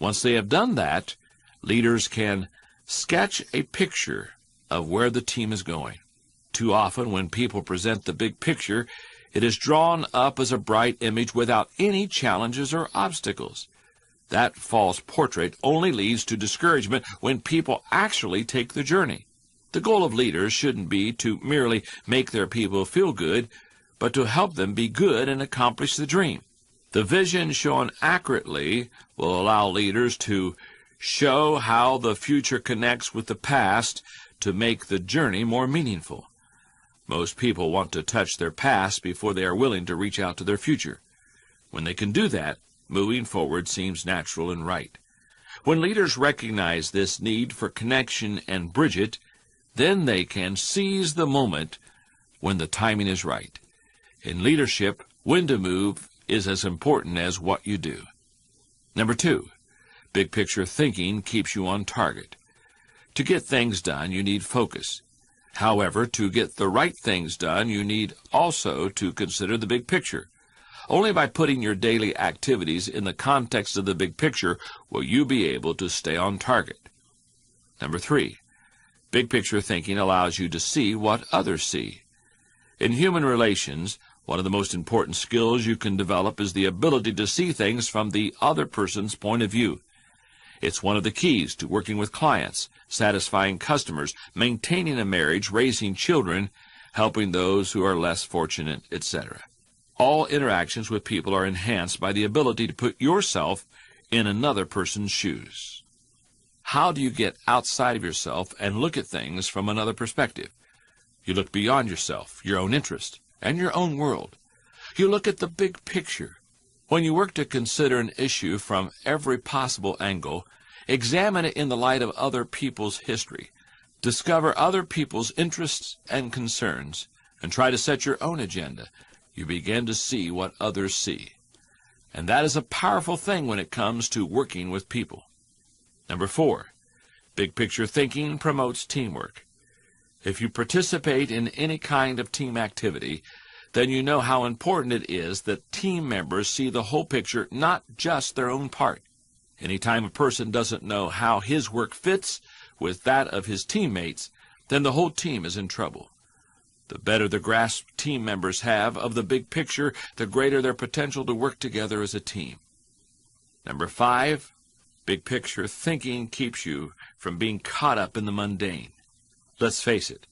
B: Once they have done that, leaders can sketch a picture of where the team is going. Too often, when people present the big picture, it is drawn up as a bright image without any challenges or obstacles. That false portrait only leads to discouragement when people actually take the journey. The goal of leaders shouldn't be to merely make their people feel good, but to help them be good and accomplish the dream. The vision shown accurately will allow leaders to show how the future connects with the past to make the journey more meaningful. Most people want to touch their past before they are willing to reach out to their future. When they can do that, moving forward seems natural and right. When leaders recognize this need for connection and bridge it, then they can seize the moment when the timing is right. In leadership, when to move is as important as what you do. Number 2, big picture thinking keeps you on target. To get things done, you need focus. However, to get the right things done, you need also to consider the big picture. Only by putting your daily activities in the context of the big picture will you be able to stay on target. Number 3, big picture thinking allows you to see what others see. In human relations, one of the most important skills you can develop is the ability to see things from the other person's point of view. It's one of the keys to working with clients, satisfying customers, maintaining a marriage, raising children, helping those who are less fortunate, etc. All interactions with people are enhanced by the ability to put yourself in another person's shoes. How do you get outside of yourself and look at things from another perspective? You look beyond yourself, your own interest, and your own world. You look at the big picture. When you work to consider an issue from every possible angle, examine it in the light of other people's history, discover other people's interests and concerns, and try to set your own agenda, you begin to see what others see. And that is a powerful thing when it comes to working with people. Number 4, big picture thinking promotes teamwork. If you participate in any kind of team activity, then you know how important it is that team members see the whole picture, not just their own part. Anytime a person doesn't know how his work fits with that of his teammates, then the whole team is in trouble. The better the grasp team members have of the big picture, the greater their potential to work together as a team. Number 5, big picture thinking keeps you from being caught up in the mundane. Let's face it,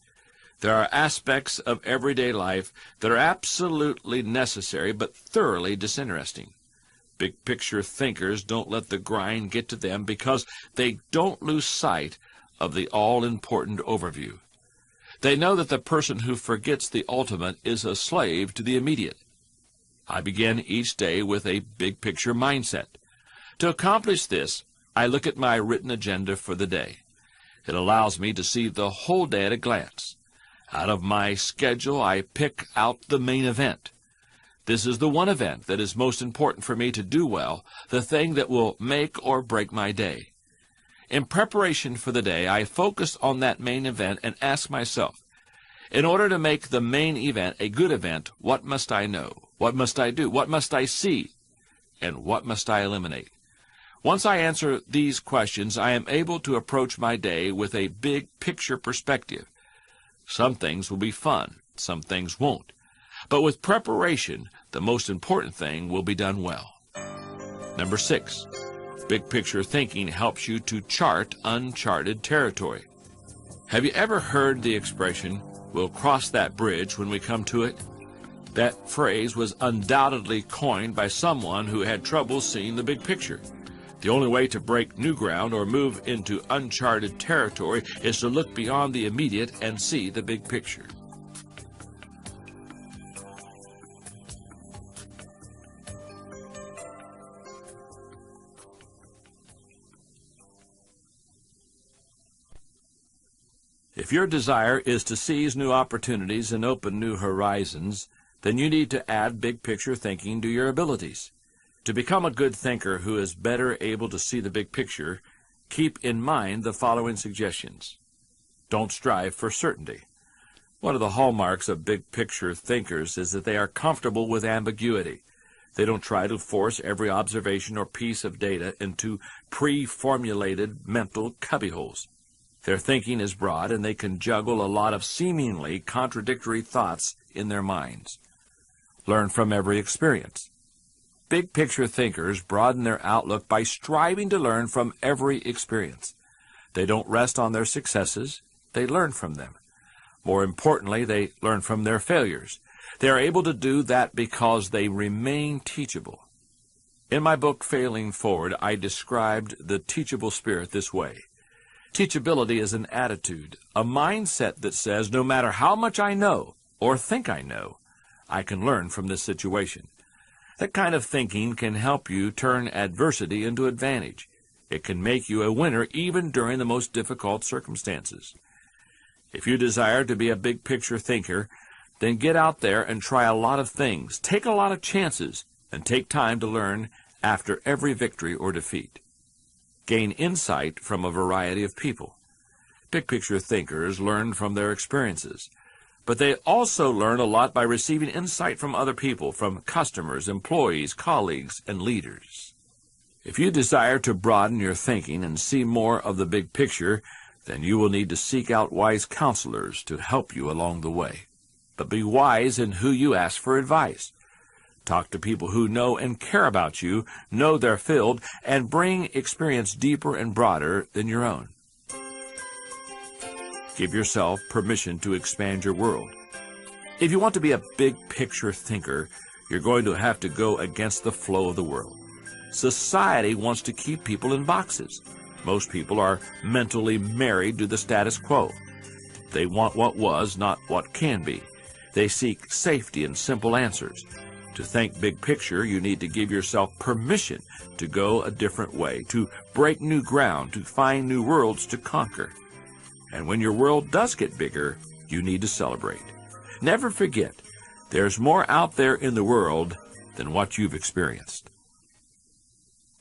B: there are aspects of everyday life that are absolutely necessary but thoroughly disinteresting. Big picture thinkers don't let the grind get to them because they don't lose sight of the all-important overview. They know that the person who forgets the ultimate is a slave to the immediate. I begin each day with a big picture mindset. To accomplish this, I look at my written agenda for the day. It allows me to see the whole day at a glance. Out of my schedule, I pick out the main event. This is the one event that is most important for me to do well, the thing that will make or break my day. In preparation for the day, I focus on that main event and ask myself, in order to make the main event a good event, what must I know? What must I do? What must I see? And what must I eliminate? Once I answer these questions, I am able to approach my day with a big picture perspective. Some things will be fun, some things won't. But with preparation, the most important thing will be done well. Number 6. Big picture thinking helps you to chart uncharted territory. Have you ever heard the expression, "We'll cross that bridge when we come to it"? That phrase was undoubtedly coined by someone who had trouble seeing the big picture. The only way to break new ground or move into uncharted territory is to look beyond the immediate and see the big picture. If your desire is to seize new opportunities and open new horizons, then you need to add big picture thinking to your abilities. To become a good thinker who is better able to see the big picture, keep in mind the following suggestions. Don't strive for certainty. One of the hallmarks of big picture thinkers is that they are comfortable with ambiguity. They don't try to force every observation or piece of data into pre-formulated mental cubbyholes. Their thinking is broad, and they can juggle a lot of seemingly contradictory thoughts in their minds. Learn from every experience. Big picture thinkers broaden their outlook by striving to learn from every experience. They don't rest on their successes, they learn from them. More importantly, they learn from their failures. They are able to do that because they remain teachable. In my book, Failing Forward, I described the teachable spirit this way. Teachability is an attitude, a mindset that says, no matter how much I know or think I know, I can learn from this situation. That kind of thinking can help you turn adversity into advantage. It can make you a winner even during the most difficult circumstances. If you desire to be a big picture thinker, then get out there and try a lot of things, take a lot of chances, and take time to learn after every victory or defeat. Gain insight from a variety of people. Big picture thinkers learn from their experiences, but they also learn a lot by receiving insight from other people, from customers, employees, colleagues, and leaders. If you desire to broaden your thinking and see more of the big picture, then you will need to seek out wise counselors to help you along the way. But be wise in who you ask for advice. Talk to people who know and care about you, know their field, and bring experience deeper and broader than your own. Give yourself permission to expand your world. If you want to be a big picture thinker, you're going to have to go against the flow of the world. Society wants to keep people in boxes. Most people are mentally married to the status quo. They want what was, not what can be. They seek safety and simple answers. To think big picture, you need to give yourself permission to go a different way, to break new ground, to find new worlds to conquer. And when your world does get bigger, you need to celebrate. Never forget, there's more out there in the world than what you've experienced.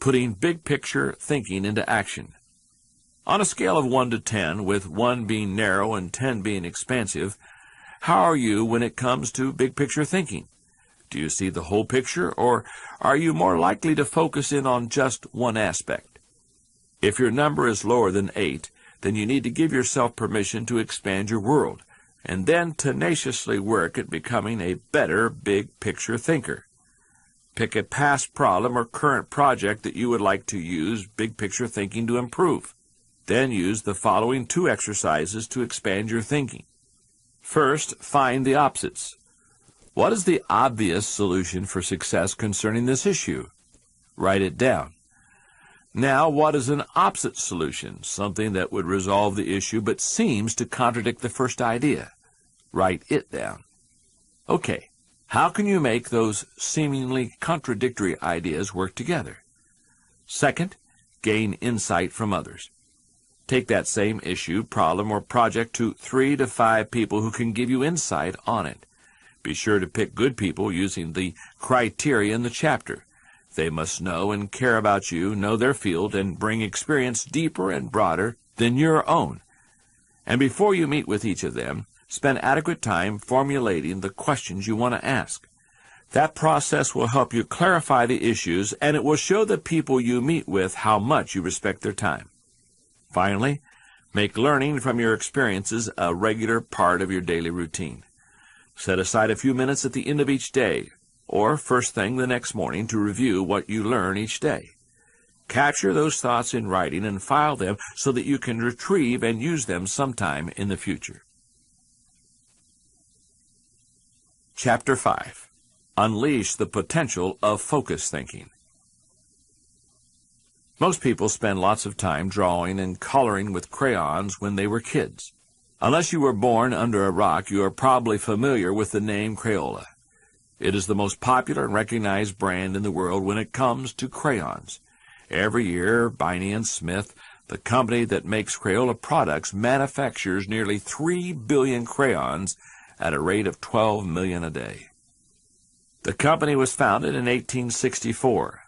B: Putting big picture thinking into action. On a scale of 1 to 10, with 1 being narrow and 10 being expansive, how are you when it comes to big picture thinking? Do you see the whole picture, or are you more likely to focus in on just one aspect? If your number is lower than 8, then you need to give yourself permission to expand your world, and then tenaciously work at becoming a better big-picture thinker. Pick a past problem or current project that you would like to use big-picture thinking to improve. Then use the following 2 exercises to expand your thinking. First, find the opposites. What is the obvious solution for success concerning this issue? Write it down. Now, what is an opposite solution, something that would resolve the issue but seems to contradict the first idea? Write it down. Okay, how can you make those seemingly contradictory ideas work together? Second, gain insight from others. Take that same issue, problem, or project to 3 to 5 people who can give you insight on it. Be sure to pick good people using the criteria in the chapter. They must know and care about you, know their field, and bring experience deeper and broader than your own. And before you meet with each of them, spend adequate time formulating the questions you want to ask. That process will help you clarify the issues, and it will show the people you meet with how much you respect their time. Finally, make learning from your experiences a regular part of your daily routine. Set aside a few minutes at the end of each day, or first thing the next morning, to review what you learn each day. Capture those thoughts in writing and file them so that you can retrieve and use them sometime in the future. Chapter 5. Unleash the potential of focus thinking. Most people spend lots of time drawing and coloring with crayons when they were kids. Unless you were born under a rock, you are probably familiar with the name Crayola. It is the most popular and recognized brand in the world when it comes to crayons. Every year, Biney & Smith, the company that makes Crayola products, manufactures nearly 3 billion crayons at a rate of 12 million a day. The company was founded in 1864.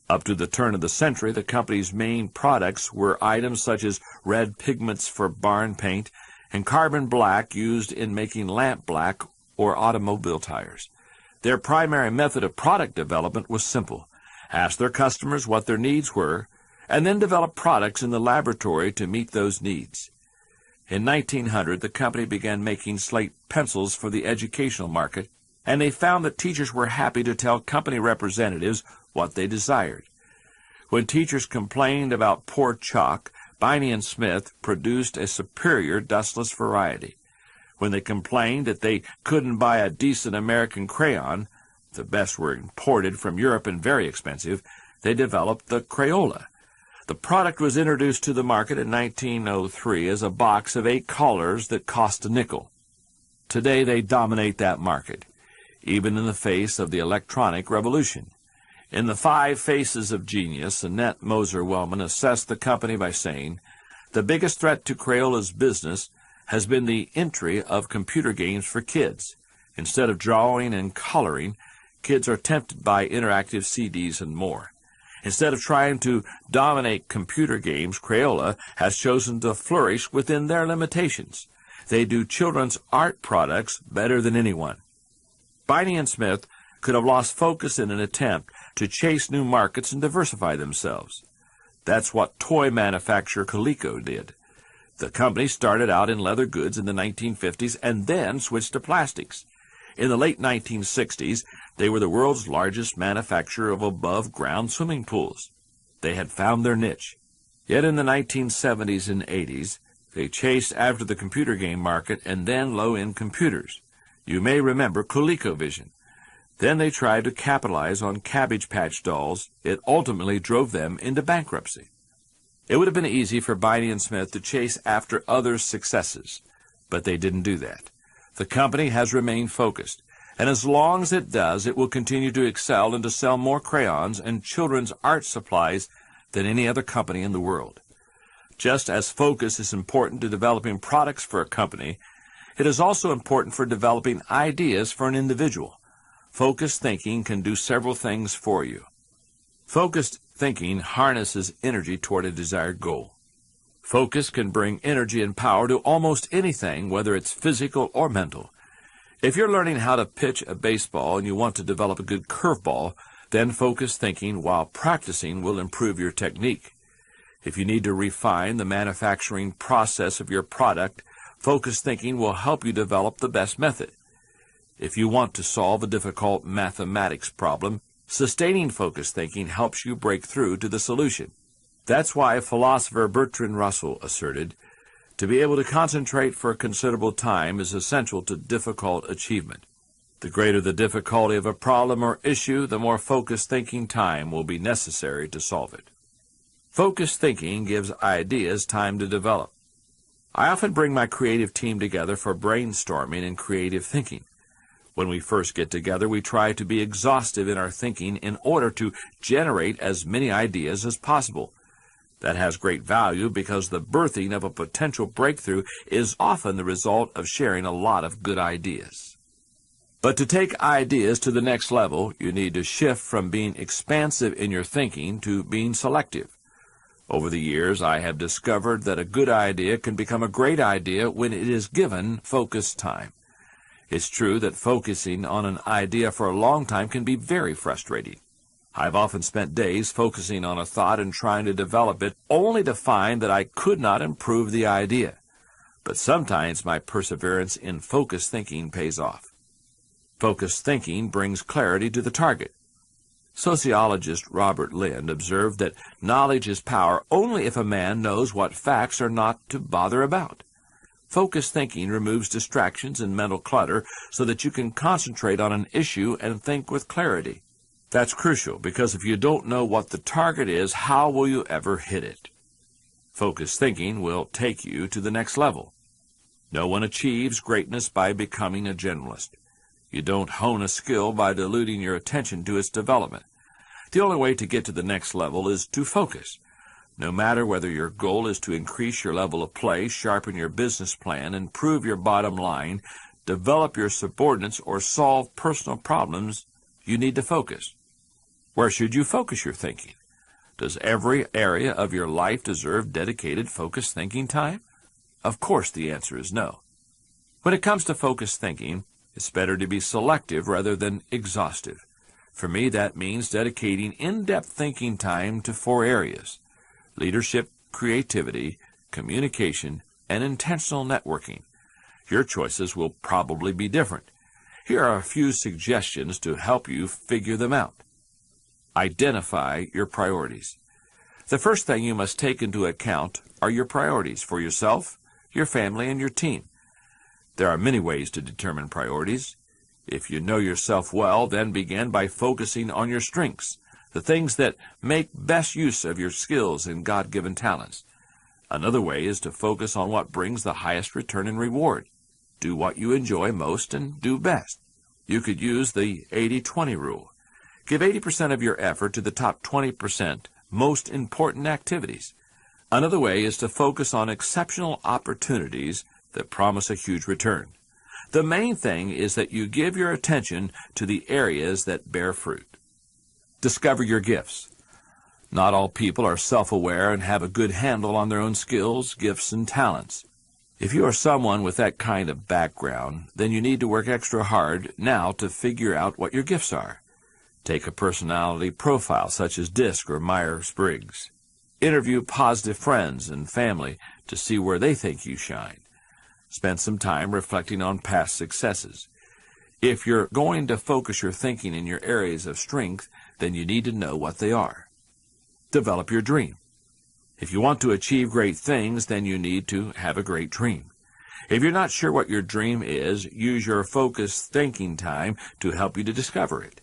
B: Up to the turn of the century, the company's main products were items such as red pigments for barn paint and carbon black used in making lamp black or automobile tires. Their primary method of product development was simple. Ask their customers what their needs were, and then develop products in the laboratory to meet those needs. In 1900, the company began making slate pencils for the educational market, and they found that teachers were happy to tell company representatives what they desired. When teachers complained about poor chalk, Biney & Smith produced a superior dustless variety. When they complained that they couldn't buy a decent American crayon, the best were imported from Europe and very expensive, they developed the Crayola. The product was introduced to the market in 1903 as a box of 8 colors that cost a nickel. Today they dominate that market, even in the face of the electronic revolution. In The 5 Faces of Genius, Annette Moser-Wellman assessed the company by saying, "The biggest threat to Crayola's business has been the entry of computer games for kids. Instead of drawing and coloring, kids are tempted by interactive CDs and more. Instead of trying to dominate computer games, Crayola has chosen to flourish within their limitations. They do children's art products better than anyone." Biney & Smith could have lost focus in an attempt to chase new markets and diversify themselves. That's what toy manufacturer Coleco did. The company started out in leather goods in the 1950s and then switched to plastics. In the late 1960s, they were the world's largest manufacturer of above-ground swimming pools. They had found their niche. Yet in the 1970s and 80s, they chased after the computer game market and then low-end computers. You may remember ColecoVision. Then they tried to capitalize on Cabbage Patch dolls. It ultimately drove them into bankruptcy. It would have been easy for Biney & Smith to chase after others' successes, but they didn't do that. The company has remained focused, and as long as it does, it will continue to excel and to sell more crayons and children's art supplies than any other company in the world. Just as focus is important to developing products for a company, it is also important for developing ideas for an individual. Focused thinking can do several things for you. Focused thinking harnesses energy toward a desired goal. Focus can bring energy and power to almost anything, whether it's physical or mental. If you're learning how to pitch a baseball and you want to develop a good curveball, then focused thinking while practicing will improve your technique. If you need to refine the manufacturing process of your product, focused thinking will help you develop the best method. If you want to solve a difficult mathematics problem, sustaining focused thinking helps you break through to the solution. That's why philosopher Bertrand Russell asserted, to be able to concentrate for a considerable time is essential to difficult achievement. The greater the difficulty of a problem or issue, the more focused thinking time will be necessary to solve it. Focused thinking gives ideas time to develop. I often bring my creative team together for brainstorming and creative thinking. When we first get together, we try to be exhaustive in our thinking in order to generate as many ideas as possible. That has great value because the birthing of a potential breakthrough is often the result of sharing a lot of good ideas. But to take ideas to the next level, you need to shift from being expansive in your thinking to being selective. Over the years, I have discovered that a good idea can become a great idea when it is given focused time. It's true that focusing on an idea for a long time can be very frustrating. I've often spent days focusing on a thought and trying to develop it, only to find that I could not improve the idea. But sometimes my perseverance in focused thinking pays off. Focused thinking brings clarity to the target. Sociologist Robert Lind observed that knowledge is power only if a man knows what facts are not to bother about. Focused thinking removes distractions and mental clutter so that you can concentrate on an issue and think with clarity. That's crucial because if you don't know what the target is, how will you ever hit it? Focused thinking will take you to the next level. No one achieves greatness by becoming a generalist. You don't hone a skill by diluting your attention to its development. The only way to get to the next level is to focus. No matter whether your goal is to increase your level of play, sharpen your business plan, improve your bottom line, develop your subordinates, or solve personal problems, you need to focus. Where should you focus your thinking? Does every area of your life deserve dedicated focused thinking time? Of course the answer is no. When it comes to focused thinking, it's better to be selective rather than exhaustive. For me, that means dedicating in-depth thinking time to 4 areas: leadership, creativity, communication, and intentional networking. Your choices will probably be different. Here are a few suggestions to help you figure them out. Identify your priorities. The first thing you must take into account are your priorities for yourself, your family, and your team. There are many ways to determine priorities. If you know yourself well, then begin by focusing on your strengths, the things that make best use of your skills and God-given talents. Another way is to focus on what brings the highest return and reward. Do what you enjoy most and do best. You could use the 80-20 rule. Give 80% of your effort to the top 20% most important activities. Another way is to focus on exceptional opportunities that promise a huge return. The main thing is that you give your attention to the areas that bear fruit. Discover your gifts. Not all people are self-aware and have a good handle on their own skills, gifts, and talents. If you are someone with that kind of background, then you need to work extra hard now to figure out what your gifts are. Take a personality profile such as DISC or Myers-Briggs. Interview positive friends and family to see where they think you shine. Spend some time reflecting on past successes. If you're going to focus your thinking in your areas of strength, then you need to know what they are. Develop your dream. If you want to achieve great things, then you need to have a great dream. If you're not sure what your dream is, use your focused thinking time to help you to discover it.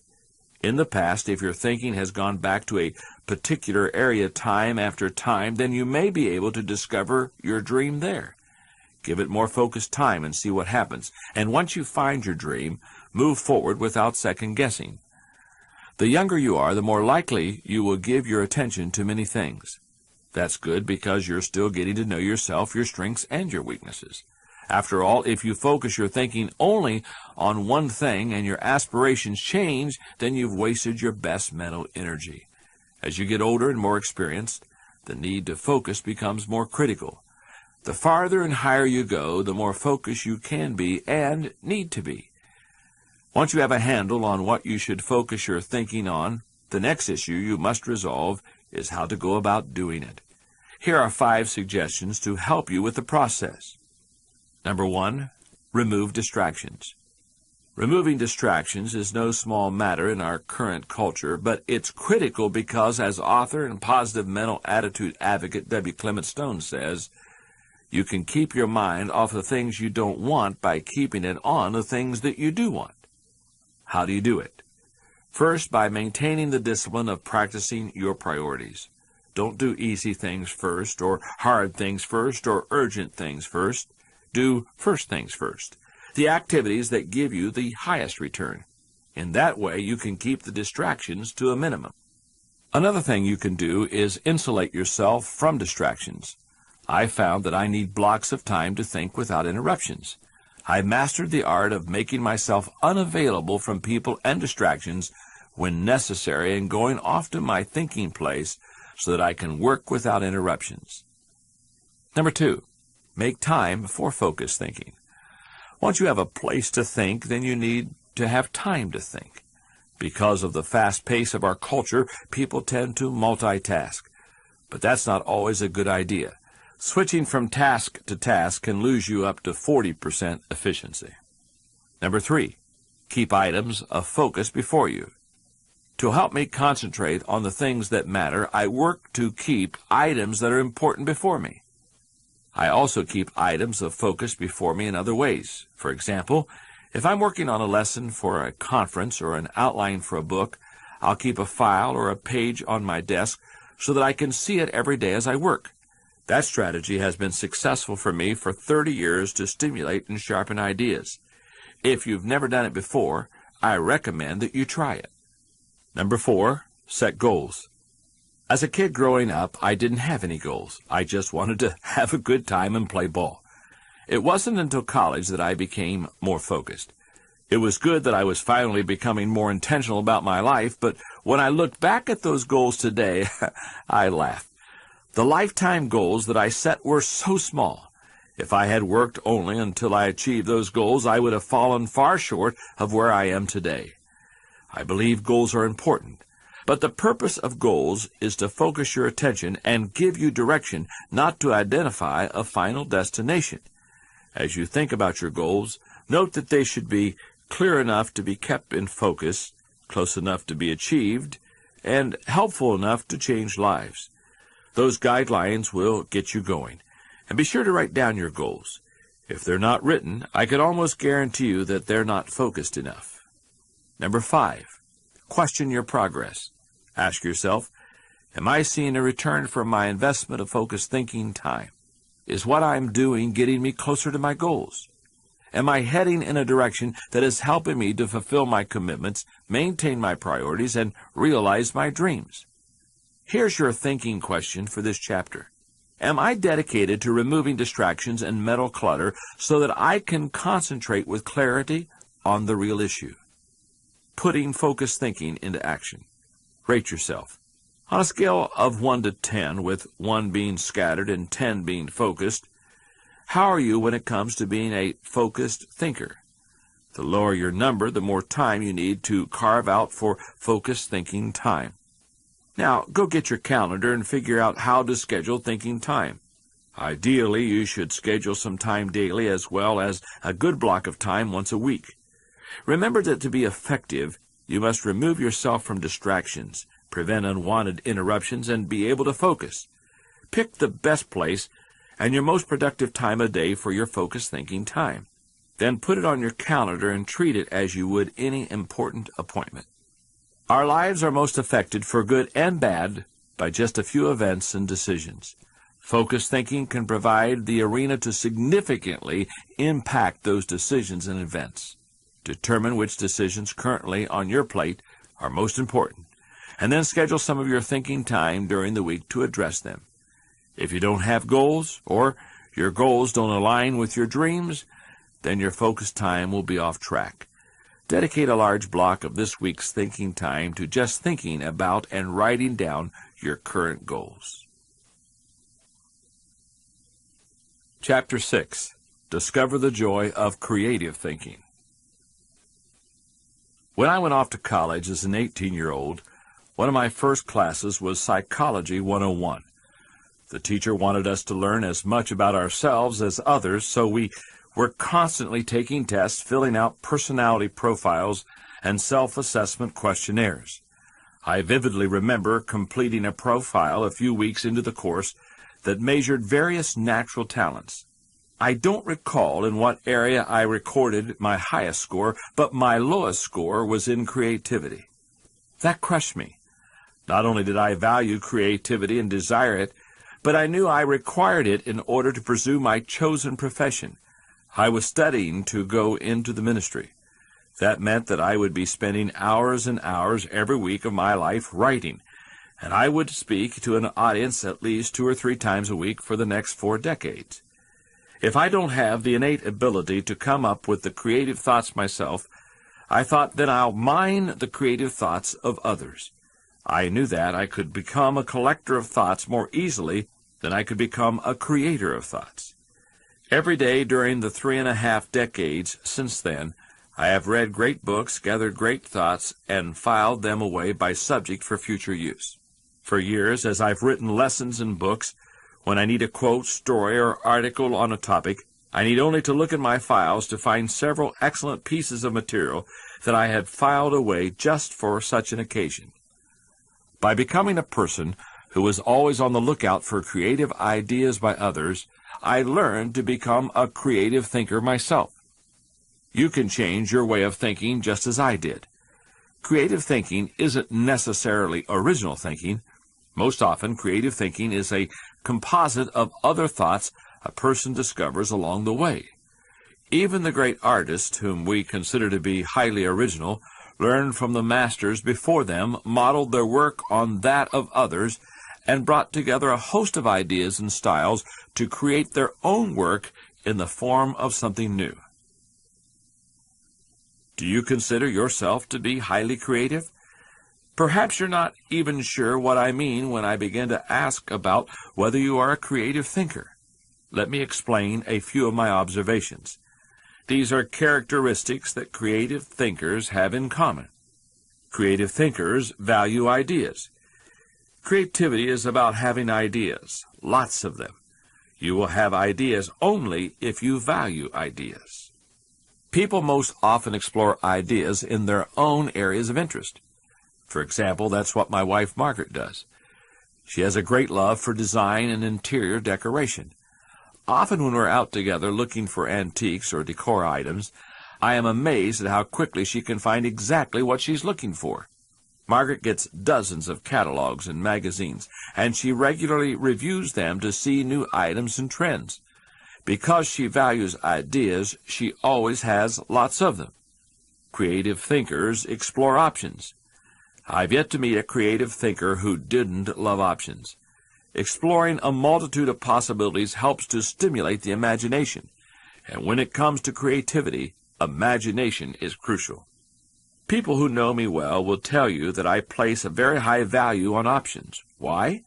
B: In the past, if your thinking has gone back to a particular area time after time, then you may be able to discover your dream there. Give it more focused time and see what happens. And once you find your dream, move forward without second-guessing. The younger you are, the more likely you will give your attention to many things. That's good because you're still getting to know yourself, your strengths, and your weaknesses. After all, if you focus your thinking only on one thing and your aspirations change, then you've wasted your best mental energy. As you get older and more experienced, the need to focus becomes more critical. The farther and higher you go, the more focused you can be and need to be. Once you have a handle on what you should focus your thinking on, the next issue you must resolve is how to go about doing it. Here are 5 suggestions to help you with the process. Number 1, remove distractions. Removing distractions is no small matter in our current culture, but it's critical because, as author and positive mental attitude advocate W. Clement Stone says, you can keep your mind off the things you don't want by keeping it on the things that you do want. How do you do it? First, by maintaining the discipline of practicing your priorities. Don't do easy things first, or hard things first, or urgent things first. Do first things first, the activities that give you the highest return. In that way, you can keep the distractions to a minimum. Another thing you can do is insulate yourself from distractions. I found that I need blocks of time to think without interruptions. I've mastered the art of making myself unavailable from people and distractions when necessary and going off to my thinking place so that I can work without interruptions. Number 2, make time for focused thinking. Once you have a place to think, then you need to have time to think. Because of the fast pace of our culture, people tend to multitask. But that's not always a good idea. Switching from task to task can lose you up to 40% efficiency. Number 3, keep items of focus before you. To help me concentrate on the things that matter, I work to keep items that are important before me. I also keep items of focus before me in other ways. For example, if I'm working on a lesson for a conference or an outline for a book, I'll keep a file or a page on my desk so that I can see it every day as I work. That strategy has been successful for me for 30 years to stimulate and sharpen ideas. If you've never done it before, I recommend that you try it. Number 4, set goals. As a kid growing up, I didn't have any goals. I just wanted to have a good time and play ball. It wasn't until college that I became more focused. It was good that I was finally becoming more intentional about my life, but when I look back at those goals today, I laugh. The lifetime goals that I set were so small. If I had worked only until I achieved those goals, I would have fallen far short of where I am today. I believe goals are important. But the purpose of goals is to focus your attention and give you direction, not to identify a final destination. As you think about your goals, note that they should be clear enough to be kept in focus, close enough to be achieved, and helpful enough to change lives. Those guidelines will get you going. And be sure to write down your goals. If they're not written, I can almost guarantee you that they're not focused enough. Number 5, question your progress. Ask yourself, am I seeing a return from my investment of focused thinking time? Is what I'm doing getting me closer to my goals? Am I heading in a direction that is helping me to fulfill my commitments, maintain my priorities, and realize my dreams? Here's your thinking question for this chapter. Am I dedicated to removing distractions and mental clutter so that I can concentrate with clarity on the real issue? Putting focused thinking into action. Rate yourself. On a scale of 1 to 10, with 1 being scattered and 10 being focused, how are you when it comes to being a focused thinker? The lower your number, the more time you need to carve out for focused thinking time. Now, go get your calendar and figure out how to schedule thinking time. Ideally, you should schedule some time daily as well as a good block of time once a week. Remember that to be effective, you must remove yourself from distractions, prevent unwanted interruptions, and be able to focus. Pick the best place and your most productive time of day for your focused thinking time. Then put it on your calendar and treat it as you would any important appointment. Our lives are most affected, for good and bad, by just a few events and decisions. Focused thinking can provide the arena to significantly impact those decisions and events. Determine which decisions currently on your plate are most important, and then schedule some of your thinking time during the week to address them. If you don't have goals, or your goals don't align with your dreams, then your focused time will be off track. Dedicate a large block of this week's thinking time to just thinking about and writing down your current goals. Chapter 6. Discover the Joy of Creative Thinking. When I went off to college as an 18-year-old, one of my first classes was Psychology 101. The teacher wanted us to learn as much about ourselves as others, so we were constantly taking tests, filling out personality profiles, and self-assessment questionnaires. I vividly remember completing a profile a few weeks into the course that measured various natural talents. I don't recall in what area I recorded my highest score, but my lowest score was in creativity. That crushed me. Not only did I value creativity and desire it, but I knew I required it in order to pursue my chosen profession. I was studying to go into the ministry. That meant that I would be spending hours and hours every week of my life writing, and I would speak to an audience at least 2 or 3 times a week for the next 4 decades. If I don't have the innate ability to come up with the creative thoughts myself, I thought, then I'll mine the creative thoughts of others. I knew that I could become a collector of thoughts more easily than I could become a creator of thoughts. Every day during the 3.5 decades since then, I have read great books, gathered great thoughts, and filed them away by subject for future use. For years, as I've written lessons and books, when I need a quote, story, or article on a topic, I need only to look in my files to find several excellent pieces of material that I had filed away just for such an occasion. By becoming a person who was always on the lookout for creative ideas by others, I learned to become a creative thinker myself. You can change your way of thinking just as I did. Creative thinking isn't necessarily original thinking. Most often, creative thinking is a composite of other thoughts a person discovers along the way. Even the great artists, whom we consider to be highly original, learned from the masters before them, modeled their work on that of others, and brought together a host of ideas and styles to create their own work in the form of something new. Do you consider yourself to be highly creative? Perhaps you're not even sure what I mean when I begin to ask about whether you are a creative thinker. Let me explain a few of my observations. These are characteristics that creative thinkers have in common. Creative thinkers value ideas. Creativity is about having ideas, lots of them. You will have ideas only if you value ideas. People most often explore ideas in their own areas of interest. For example, that's what my wife Margaret does. She has a great love for design and interior decoration. Often when we're out together looking for antiques or decor items, I am amazed at how quickly she can find exactly what she's looking for. Margaret gets dozens of catalogs and magazines, and she regularly reviews them to see new items and trends. Because she values ideas, she always has lots of them. Creative thinkers explore options. I've yet to meet a creative thinker who didn't love options. Exploring a multitude of possibilities helps to stimulate the imagination, and when it comes to creativity, imagination is crucial. People who know me well will tell you that I place a very high value on options. Why?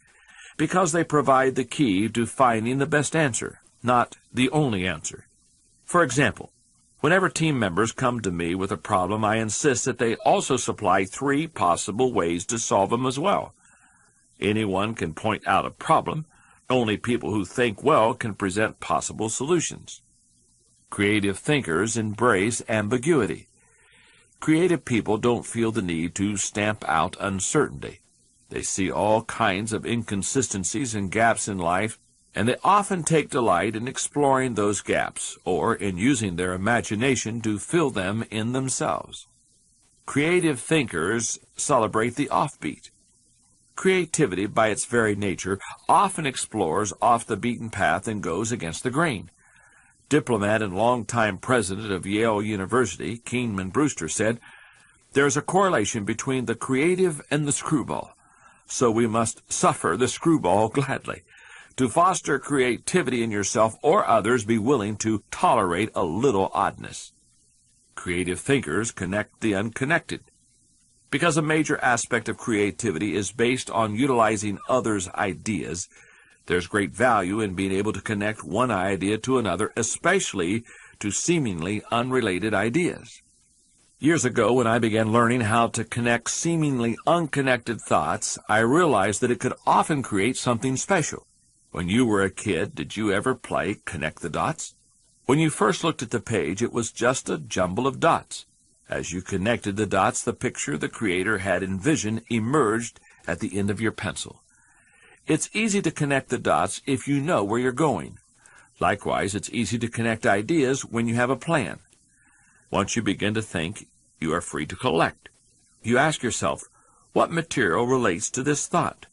B: Because they provide the key to finding the best answer, not the only answer. For example, whenever team members come to me with a problem, I insist that they also supply 3 possible ways to solve them as well. Anyone can point out a problem. Only people who think well can present possible solutions. Creative thinkers embrace ambiguity. Creative people don't feel the need to stamp out uncertainty. They see all kinds of inconsistencies and gaps in life, and they often take delight in exploring those gaps, or in using their imagination to fill them in themselves. Creative thinkers celebrate the offbeat. Creativity, by its very nature, often explores off the beaten path and goes against the grain. Diplomat and longtime president of Yale University, Keenman Brewster, said, "There's a correlation between the creative and the screwball, so we must suffer the screwball gladly. To foster creativity in yourself or others, be willing to tolerate a little oddness." Creative thinkers connect the unconnected. Because a major aspect of creativity is based on utilizing others' ideas, there's great value in being able to connect one idea to another, especially to seemingly unrelated ideas. Years ago, when I began learning how to connect seemingly unconnected thoughts, I realized that it could often create something special. When you were a kid, did you ever play Connect the Dots? When you first looked at the page, it was just a jumble of dots. As you connected the dots, the picture the creator had envisioned emerged at the end of your pencil. It's easy to connect the dots if you know where you're going. Likewise, it's easy to connect ideas when you have a plan. Once you begin to think, you are free to collect. You ask yourself, what material relates to this thought?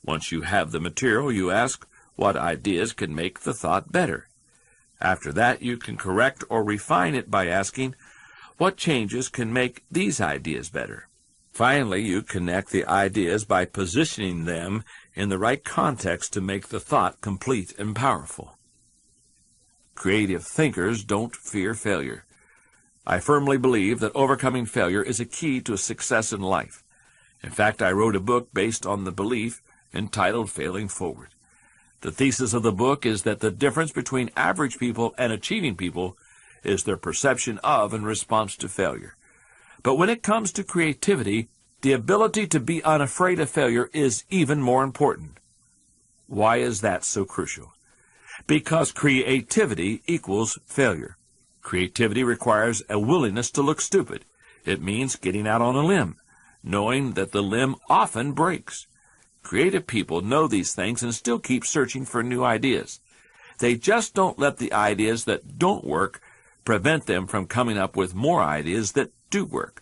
B: Once you have the material, you ask, what ideas can make the thought better? After that, you can correct or refine it by asking, what changes can make these ideas better? Finally, you connect the ideas by positioning them in the right context to make the thought complete and powerful. Creative thinkers don't fear failure. I firmly believe that overcoming failure is a key to success in life. In fact, I wrote a book based on the belief entitled Failing Forward. The thesis of the book is that the difference between average people and achieving people is their perception of and response to failure. But when it comes to creativity, the ability to be unafraid of failure is even more important. Why is that so crucial? Because creativity equals failure. Creativity requires a willingness to look stupid. It means getting out on a limb, knowing that the limb often breaks. Creative people know these things and still keep searching for new ideas. They just don't let the ideas that don't work prevent them from coming up with more ideas that do work.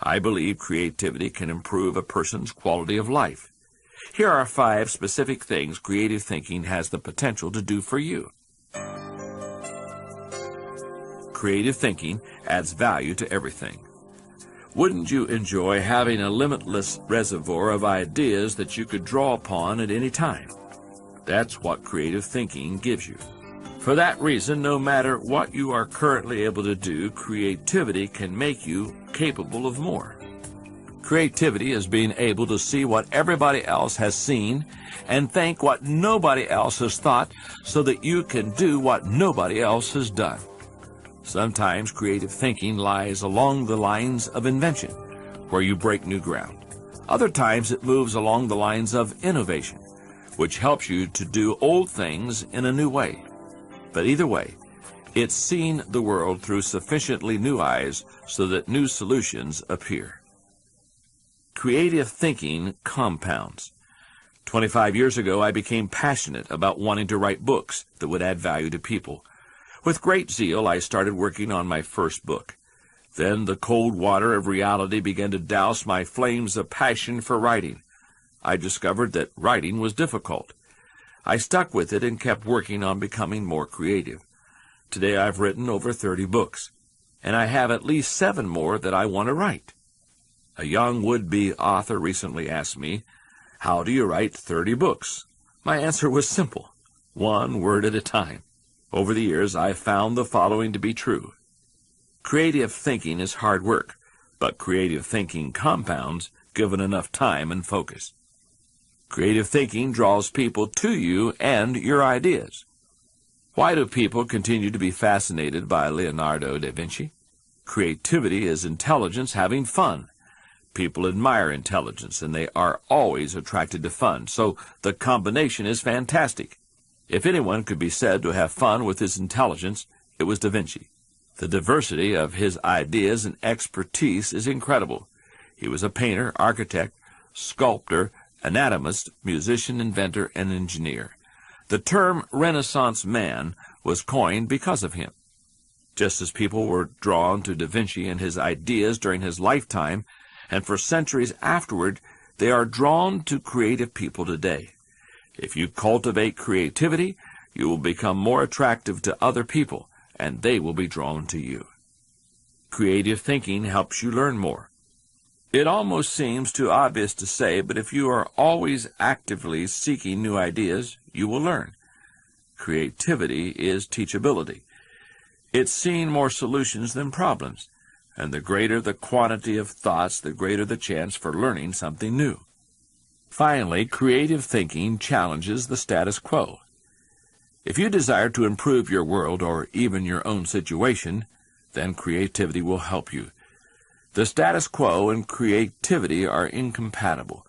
B: I believe creativity can improve a person's quality of life. Here are 5 specific things creative thinking has the potential to do for you. Creative thinking adds value to everything. Wouldn't you enjoy having a limitless reservoir of ideas that you could draw upon at any time? That's what creative thinking gives you. For that reason, no matter what you are currently able to do, creativity can make you capable of more. Creativity is being able to see what everybody else has seen and think what nobody else has thought so that you can do what nobody else has done. Sometimes creative thinking lies along the lines of invention, where you break new ground. Other times it moves along the lines of innovation, which helps you to do old things in a new way. But either way, it's seeing the world through sufficiently new eyes so that new solutions appear. Creative thinking compounds. 25 years ago, I became passionate about wanting to write books that would add value to people. With great zeal, I started working on my first book. Then the cold water of reality began to douse my flames of passion for writing. I discovered that writing was difficult. I stuck with it and kept working on becoming more creative. Today I've written over 30 books, and I have at least 7 more that I want to write. A young would-be author recently asked me, "How do you write 30 books?" My answer was simple: 1 word at a time. Over the years, I've found the following to be true. Creative thinking is hard work, but creative thinking compounds given enough time and focus. Creative thinking draws people to you and your ideas. Why do people continue to be fascinated by Leonardo da Vinci? Creativity is intelligence having fun. People admire intelligence, and they are always attracted to fun, so the combination is fantastic. If anyone could be said to have fun with his intelligence, it was Da Vinci. The diversity of his ideas and expertise is incredible. He was a painter, architect, sculptor, anatomist, musician, inventor, and engineer. The term Renaissance man was coined because of him. Just as people were drawn to Da Vinci and his ideas during his lifetime, and for centuries afterward, they are drawn to creative people today. If you cultivate creativity, you will become more attractive to other people, and they will be drawn to you. Creative thinking helps you learn more. It almost seems too obvious to say, but if you are always actively seeking new ideas, you will learn. Creativity is teachability. It's seeing more solutions than problems, and the greater the quantity of thoughts, the greater the chance for learning something new. Finally, creative thinking challenges the status quo. If you desire to improve your world or even your own situation, then creativity will help you. The status quo and creativity are incompatible.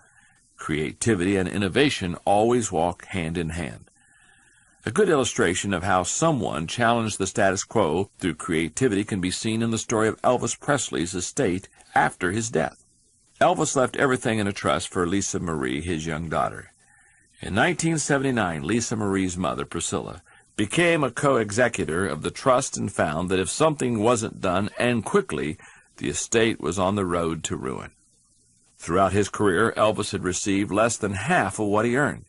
B: Creativity and innovation always walk hand in hand. A good illustration of how someone challenged the status quo through creativity can be seen in the story of Elvis Presley's estate after his death. Elvis left everything in a trust for Lisa Marie, his young daughter. In 1979, Lisa Marie's mother, Priscilla, became a co-executor of the trust and found that if something wasn't done, and quickly, the estate was on the road to ruin. Throughout his career, Elvis had received less than half of what he earned.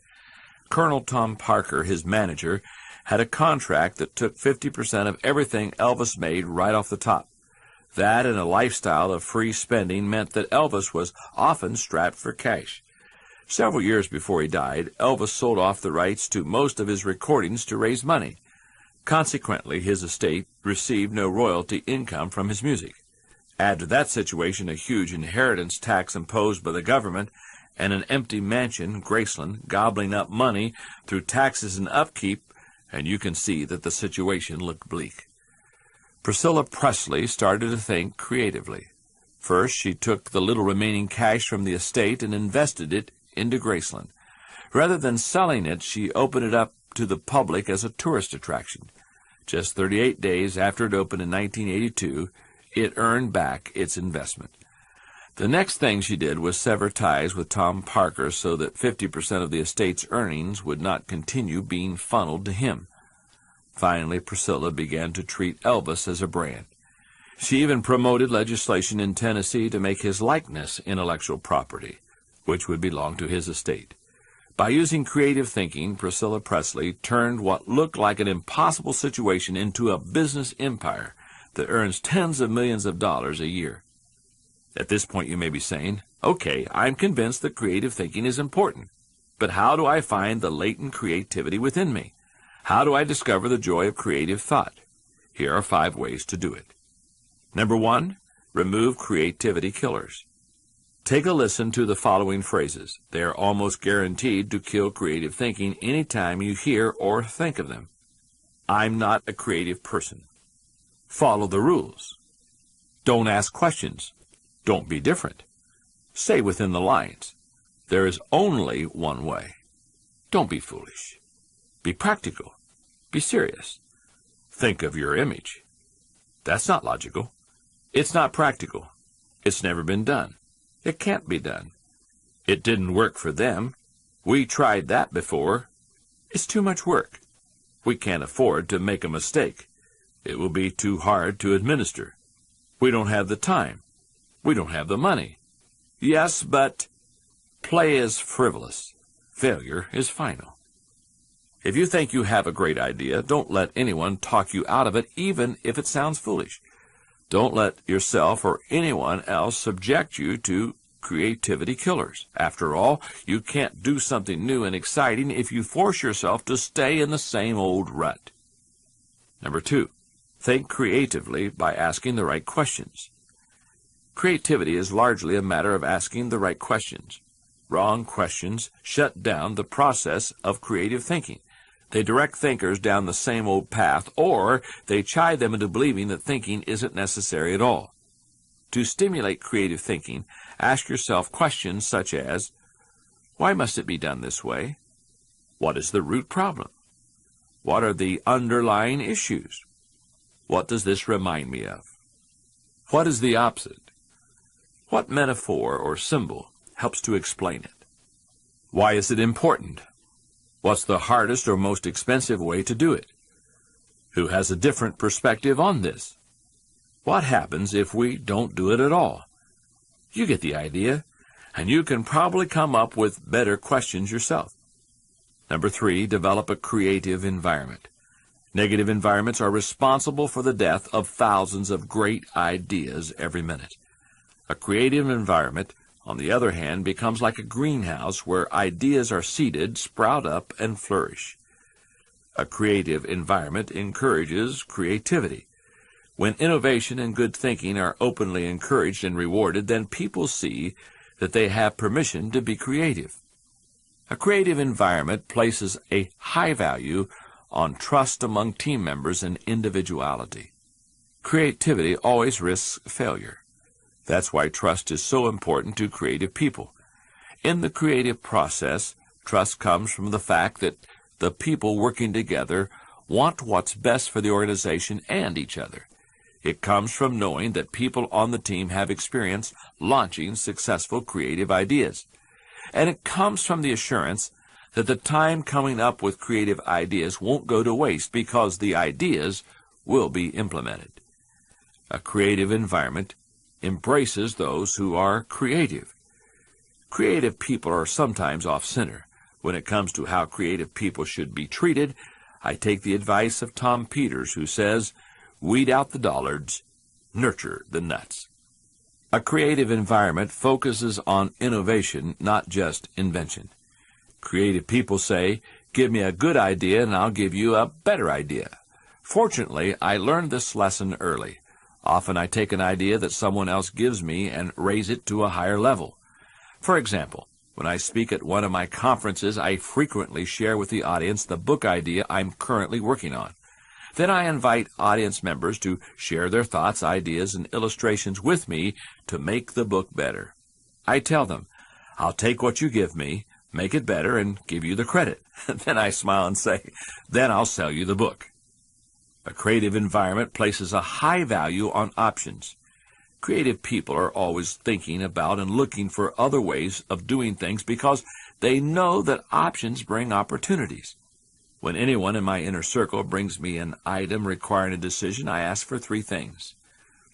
B: Colonel Tom Parker, his manager, had a contract that took 50% of everything Elvis made right off the top. That and a lifestyle of free spending meant that Elvis was often strapped for cash. Several years before he died, Elvis sold off the rights to most of his recordings to raise money. Consequently, his estate received no royalty income from his music. Add to that situation a huge inheritance tax imposed by the government and an empty mansion, Graceland, gobbling up money through taxes and upkeep, and you can see that the situation looked bleak. Priscilla Presley started to think creatively. First, she took the little remaining cash from the estate and invested it into Graceland. Rather than selling it, she opened it up to the public as a tourist attraction. Just 38 days after it opened in 1982, it earned back its investment. The next thing she did was sever ties with Tom Parker so that 50% of the estate's earnings would not continue being funneled to him. Finally, Priscilla began to treat Elvis as a brand. She even promoted legislation in Tennessee to make his likeness intellectual property, which would belong to his estate. By using creative thinking, Priscilla Presley turned what looked like an impossible situation into a business empire that earns tens of millions of dollars a year. At this point you may be saying, okay, I'm convinced that creative thinking is important, but how do I find the latent creativity within me? How do I discover the joy of creative thought? Here are 5 ways to do it. Number 1, remove creativity killers. Take a listen to the following phrases. They are almost guaranteed to kill creative thinking anytime you hear or think of them. I'm not a creative person. Follow the rules. Don't ask questions. Don't be different. Say within the lines. There is only one way. Don't be foolish. Be practical. Be serious. Think of your image. That's not logical. It's not practical. It's never been done. It can't be done. It didn't work for them. We tried that before. It's too much work. We can't afford to make a mistake. It will be too hard to administer. We don't have the time. We don't have the money. Yes, but play is frivolous. Failure is final. If you think you have a great idea, don't let anyone talk you out of it, even if it sounds foolish. Don't let yourself or anyone else subject you to creativity killers. After all, you can't do something new and exciting if you force yourself to stay in the same old rut. Number 2, think creatively by asking the right questions. Creativity is largely a matter of asking the right questions. Wrong questions shut down the process of creative thinking. They direct thinkers down the same old path, or they chide them into believing that thinking isn't necessary at all. To stimulate creative thinking, ask yourself questions such as, why must it be done this way? What is the root problem? What are the underlying issues? What does this remind me of? What is the opposite? What metaphor or symbol helps to explain it? Why is it important? What's the hardest or most expensive way to do it? Who has a different perspective on this? What happens if we don't do it at all? You get the idea, and you can probably come up with better questions yourself. Number 3, develop a creative environment. Negative environments are responsible for the death of thousands of great ideas every minute. A creative environment, on the other hand, becomes like a greenhouse where ideas are seeded, sprout up, and flourish. A creative environment encourages creativity. When innovation and good thinking are openly encouraged and rewarded, then people see that they have permission to be creative. A creative environment places a high value on trust among team members and individuality. Creativity always risks failure. That's why trust is so important to creative people. In the creative process, trust comes from the fact that the people working together want what's best for the organization and each other. It comes from knowing that people on the team have experience launching successful creative ideas. And it comes from the assurance that the time coming up with creative ideas won't go to waste because the ideas will be implemented. A creative environment embraces those who are creative. Creative people are sometimes off-center. When it comes to how creative people should be treated, I take the advice of Tom Peters, who says, "Weed out the dullards, nurture the nuts." A creative environment focuses on innovation, not just invention. Creative people say, "Give me a good idea and I'll give you a better idea." Fortunately, I learned this lesson early. Often I take an idea that someone else gives me and raise it to a higher level. For example, when I speak at one of my conferences, I frequently share with the audience the book idea I'm currently working on. Then I invite audience members to share their thoughts, ideas, and illustrations with me to make the book better. I tell them, "I'll take what you give me, make it better, and give you the credit." Then I smile and say, "Then I'll sell you the book." A creative environment places a high value on options. Creative people are always thinking about and looking for other ways of doing things because they know that options bring opportunities. When anyone in my inner circle brings me an item requiring a decision, I ask for three things: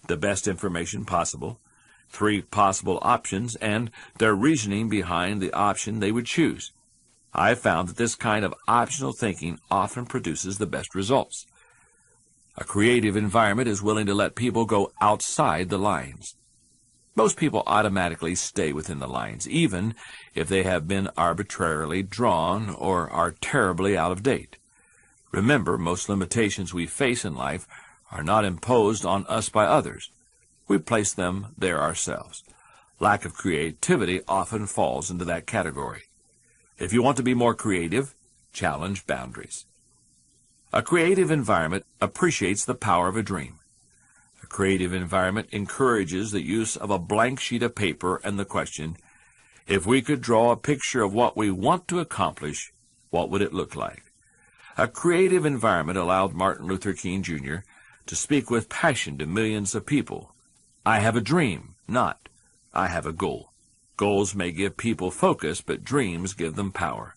B: the best information possible, 3 possible options, and their reasoning behind the option they would choose. I found that this kind of optional thinking often produces the best results. A creative environment is willing to let people go outside the lines. Most people automatically stay within the lines, even if they have been arbitrarily drawn or are terribly out of date. Remember, most limitations we face in life are not imposed on us by others. We place them there ourselves. Lack of creativity often falls into that category. If you want to be more creative, challenge boundaries. A creative environment appreciates the power of a dream. A creative environment encourages the use of a blank sheet of paper and the question, if we could draw a picture of what we want to accomplish, what would it look like? A creative environment allowed Martin Luther King Jr. to speak with passion to millions of people. I have a dream, not I have a goal. Goals may give people focus, but dreams give them power.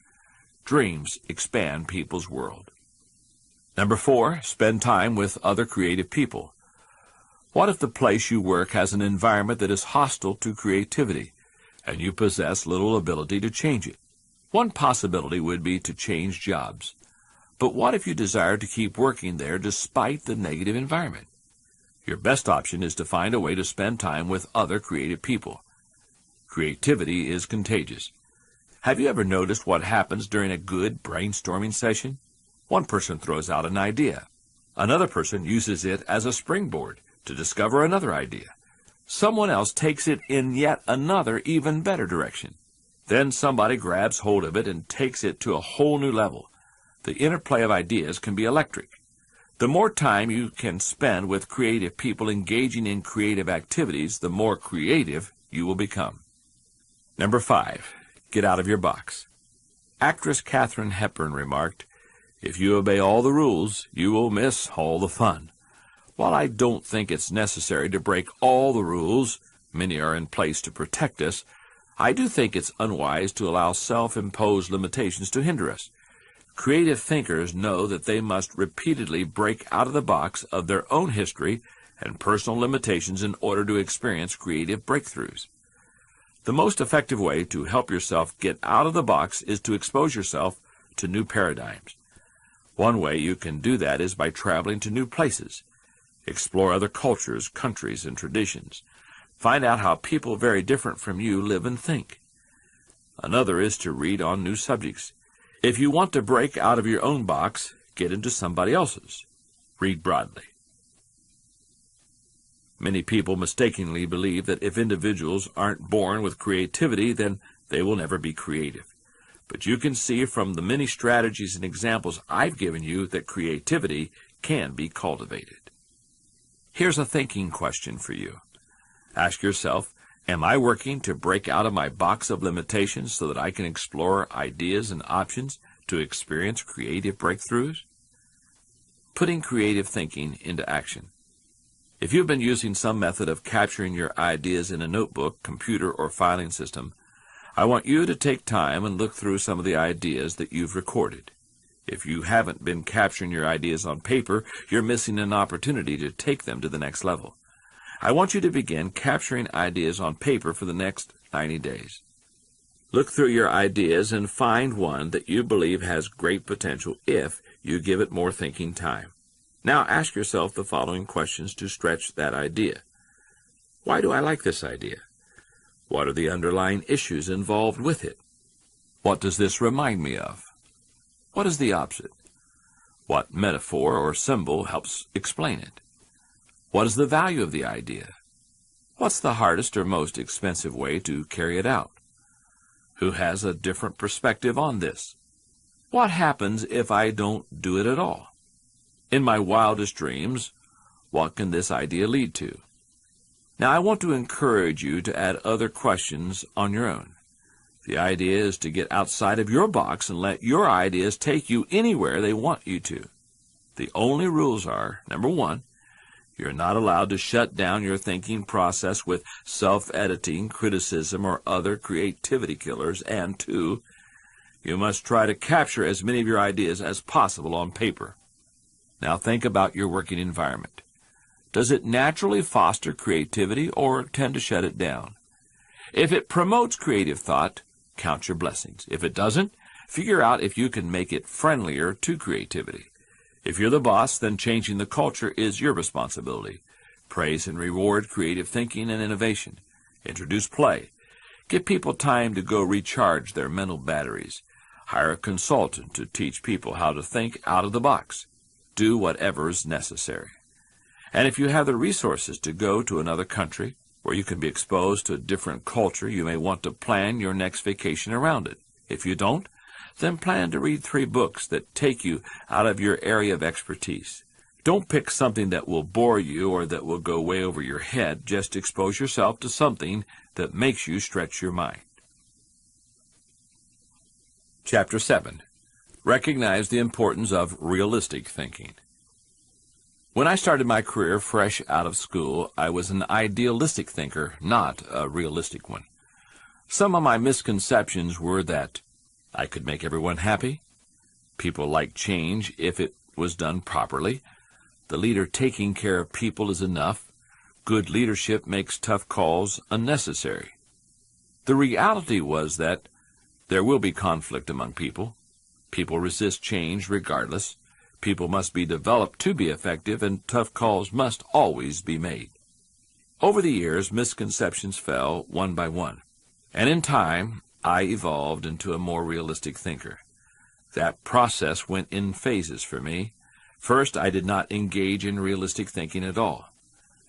B: Dreams expand people's world. Number 4, spend time with other creative people. What if the place you work has an environment that is hostile to creativity, and you possess little ability to change it? One possibility would be to change jobs. But what if you desire to keep working there despite the negative environment? Your best option is to find a way to spend time with other creative people. Creativity is contagious. Have you ever noticed what happens during a good brainstorming session? One person throws out an idea. Another person uses it as a springboard to discover another idea. Someone else takes it in yet another, even better direction. Then somebody grabs hold of it and takes it to a whole new level. The interplay of ideas can be electric. The more time you can spend with creative people engaging in creative activities, the more creative you will become. Number 5, get out of your box. Actress Katharine Hepburn remarked, "If you obey all the rules, you will miss all the fun." While I don't think it's necessary to break all the rules, many are in place to protect us, I do think it's unwise to allow self-imposed limitations to hinder us. Creative thinkers know that they must repeatedly break out of the box of their own history and personal limitations in order to experience creative breakthroughs. The most effective way to help yourself get out of the box is to expose yourself to new paradigms. One way you can do that is by traveling to new places. Explore other cultures, countries, and traditions. Find out how people very different from you live and think. Another is to read on new subjects. If you want to break out of your own box, get into somebody else's. Read broadly. Many people mistakenly believe that if individuals aren't born with creativity, then they will never be creative. But you can see from the many strategies and examples I've given you that creativity can be cultivated. Here's a thinking question for you. Ask yourself, Am I working to break out of my box of limitations so that I can explore ideas and options to experience creative breakthroughs? Putting creative thinking into action. If you've been using some method of capturing your ideas in a notebook, computer, or filing system, I want you to take time and look through some of the ideas that you've recorded. If you haven't been capturing your ideas on paper, you're missing an opportunity to take them to the next level. I want you to begin capturing ideas on paper for the next 90 days. Look through your ideas and find one that you believe has great potential if you give it more thinking time. Now ask yourself the following questions to stretch that idea. Why do I like this idea? What are the underlying issues involved with it? What does this remind me of? What is the opposite? What metaphor or symbol helps explain it? What is the value of the idea? What's the hardest or most expensive way to carry it out? Who has a different perspective on this? What happens if I don't do it at all? In my wildest dreams, what can this idea lead to? Now, I want to encourage you to add other questions on your own. The idea is to get outside of your box and let your ideas take you anywhere they want you to. The only rules are, number one, you're not allowed to shut down your thinking process with self-editing, criticism, or other creativity killers. And two, you must try to capture as many of your ideas as possible on paper. Now think about your working environment. Does it naturally foster creativity or tend to shut it down? If it promotes creative thought, count your blessings. If it doesn't, figure out if you can make it friendlier to creativity. If you're the boss, then changing the culture is your responsibility. Praise and reward creative thinking and innovation. Introduce play. Give people time to go recharge their mental batteries. Hire a consultant to teach people how to think out of the box. Do whatever is necessary. And if you have the resources to go to another country where you can be exposed to a different culture, you may want to plan your next vacation around it. If you don't, then plan to read 3 books that take you out of your area of expertise. Don't pick something that will bore you or that will go way over your head. Just expose yourself to something that makes you stretch your mind. Chapter 7. Recognize the importance of realistic thinking. When I started my career fresh out of school, I was an idealistic thinker, not a realistic one. Some of my misconceptions were that I could make everyone happy. People like change if it was done properly. The leader taking care of people is enough. Good leadership makes tough calls unnecessary. The reality was that there will be conflict among people. People resist change regardless. People must be developed to be effective, and tough calls must always be made. Over the years, misconceptions fell one by one, and in time, I evolved into a more realistic thinker. That process went in phases for me. First, I did not engage in realistic thinking at all.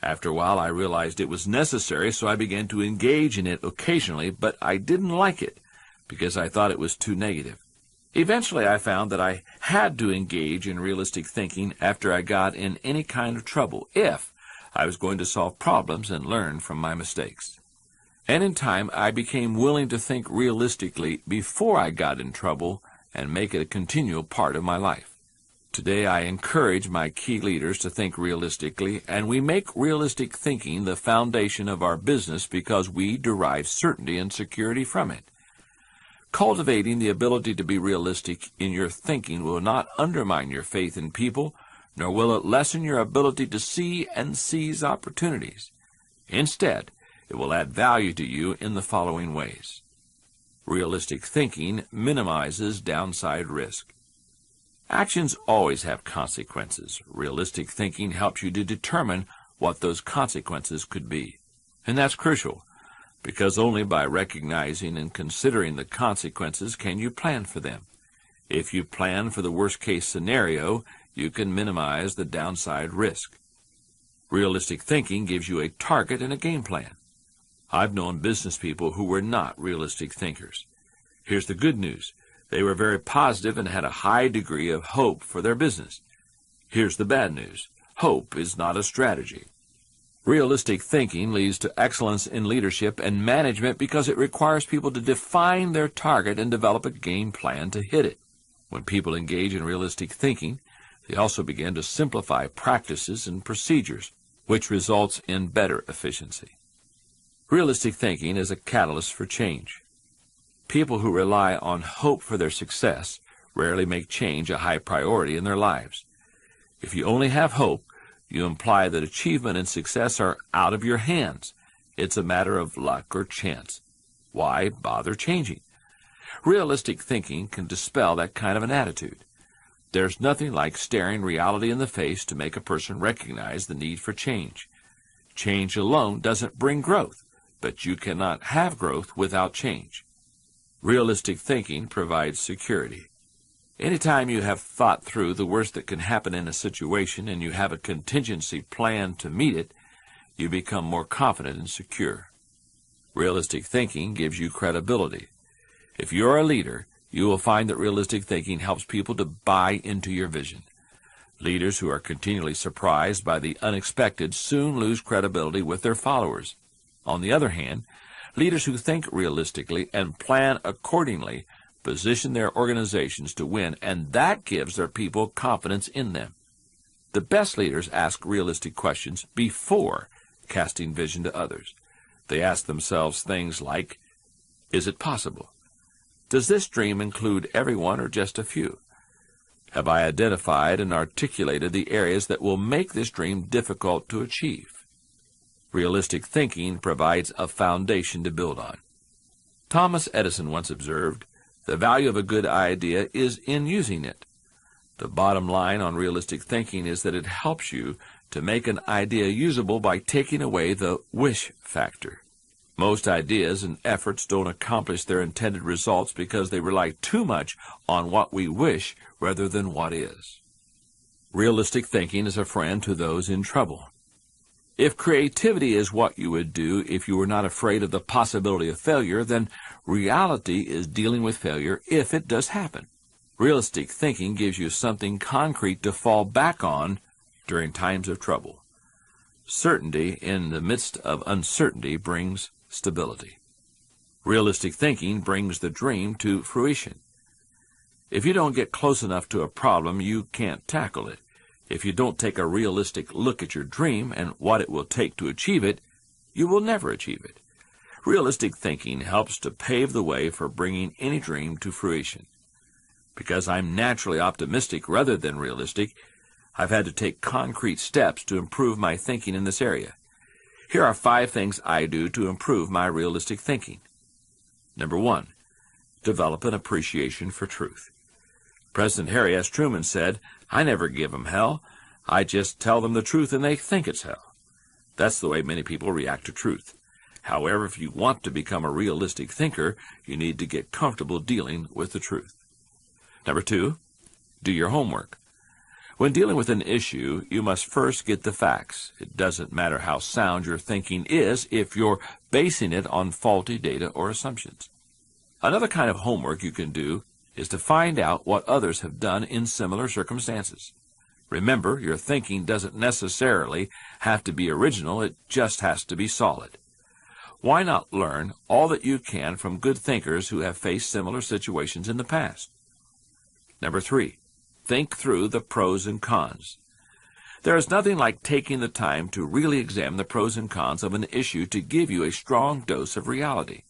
B: After a while, I realized it was necessary, so I began to engage in it occasionally, but I didn't like it because I thought it was too negative. Eventually, I found that I had to engage in realistic thinking after I got in any kind of trouble, if I was going to solve problems and learn from my mistakes. And in time, I became willing to think realistically before I got in trouble and make it a continual part of my life. Today, I encourage my key leaders to think realistically, and we make realistic thinking the foundation of our business because we derive certainty and security from it. Cultivating the ability to be realistic in your thinking will not undermine your faith in people, nor will it lessen your ability to see and seize opportunities. Instead, it will add value to you in the following ways. Realistic thinking minimizes downside risk. Actions always have consequences. Realistic thinking helps you to determine what those consequences could be. And that's crucial, because only by recognizing and considering the consequences can you plan for them. If you plan for the worst-case scenario, you can minimize the downside risk. Realistic thinking gives you a target and a game plan. I've known business people who were not realistic thinkers. Here's the good news. They were very positive and had a high degree of hope for their business. Here's the bad news. Hope is not a strategy. Realistic thinking leads to excellence in leadership and management because it requires people to define their target and develop a game plan to hit it. When people engage in realistic thinking, they also begin to simplify practices and procedures, which results in better efficiency. Realistic thinking is a catalyst for change. People who rely on hope for their success rarely make change a high priority in their lives. If you only have hope, you imply that achievement and success are out of your hands. It's a matter of luck or chance. Why bother changing? Realistic thinking can dispel that kind of an attitude. There's nothing like staring reality in the face to make a person recognize the need for change. Change alone doesn't bring growth, but you cannot have growth without change. Realistic thinking provides security. Anytime you have thought through the worst that can happen in a situation and you have a contingency plan to meet it, you become more confident and secure. Realistic thinking gives you credibility. If you're a leader, you will find that realistic thinking helps people to buy into your vision. Leaders who are continually surprised by the unexpected soon lose credibility with their followers. On the other hand, leaders who think realistically and plan accordingly position their organizations to win, and that gives their people confidence in them. The best leaders ask realistic questions before casting vision to others. They ask themselves things like, is it possible? Does this dream include everyone or just a few? Have I identified and articulated the areas that will make this dream difficult to achieve? Realistic thinking provides a foundation to build on. Thomas Edison once observed, the value of a good idea is in using it. The bottom line on realistic thinking is that it helps you to make an idea usable by taking away the wish factor. Most ideas and efforts don't accomplish their intended results because they rely too much on what we wish rather than what is. Realistic thinking is a friend to those in trouble. If creativity is what you would do if you were not afraid of the possibility of failure, then reality is dealing with failure if it does happen. Realistic thinking gives you something concrete to fall back on during times of trouble. Certainty in the midst of uncertainty brings stability. Realistic thinking brings the dream to fruition. If you don't get close enough to a problem, you can't tackle it. If you don't take a realistic look at your dream and what it will take to achieve it, you will never achieve it. Realistic thinking helps to pave the way for bringing any dream to fruition. Because I'm naturally optimistic rather than realistic, I've had to take concrete steps to improve my thinking in this area. Here are 5 things I do to improve my realistic thinking. Number 1, develop an appreciation for truth. President Harry S. Truman said, I never give them hell. I just tell them the truth and they think it's hell. That's the way many people react to truth. However, if you want to become a realistic thinker, you need to get comfortable dealing with the truth. Number 2, do your homework. When dealing with an issue, you must first get the facts. It doesn't matter how sound your thinking is if you're basing it on faulty data or assumptions. Another kind of homework you can do is to find out what others have done in similar circumstances. Remember, your thinking doesn't necessarily have to be original, it just has to be solid. Why not learn all that you can from good thinkers who have faced similar situations in the past? Number 3, think through the pros and cons. There is nothing like taking the time to really examine the pros and cons of an issue to give you a strong dose of reality.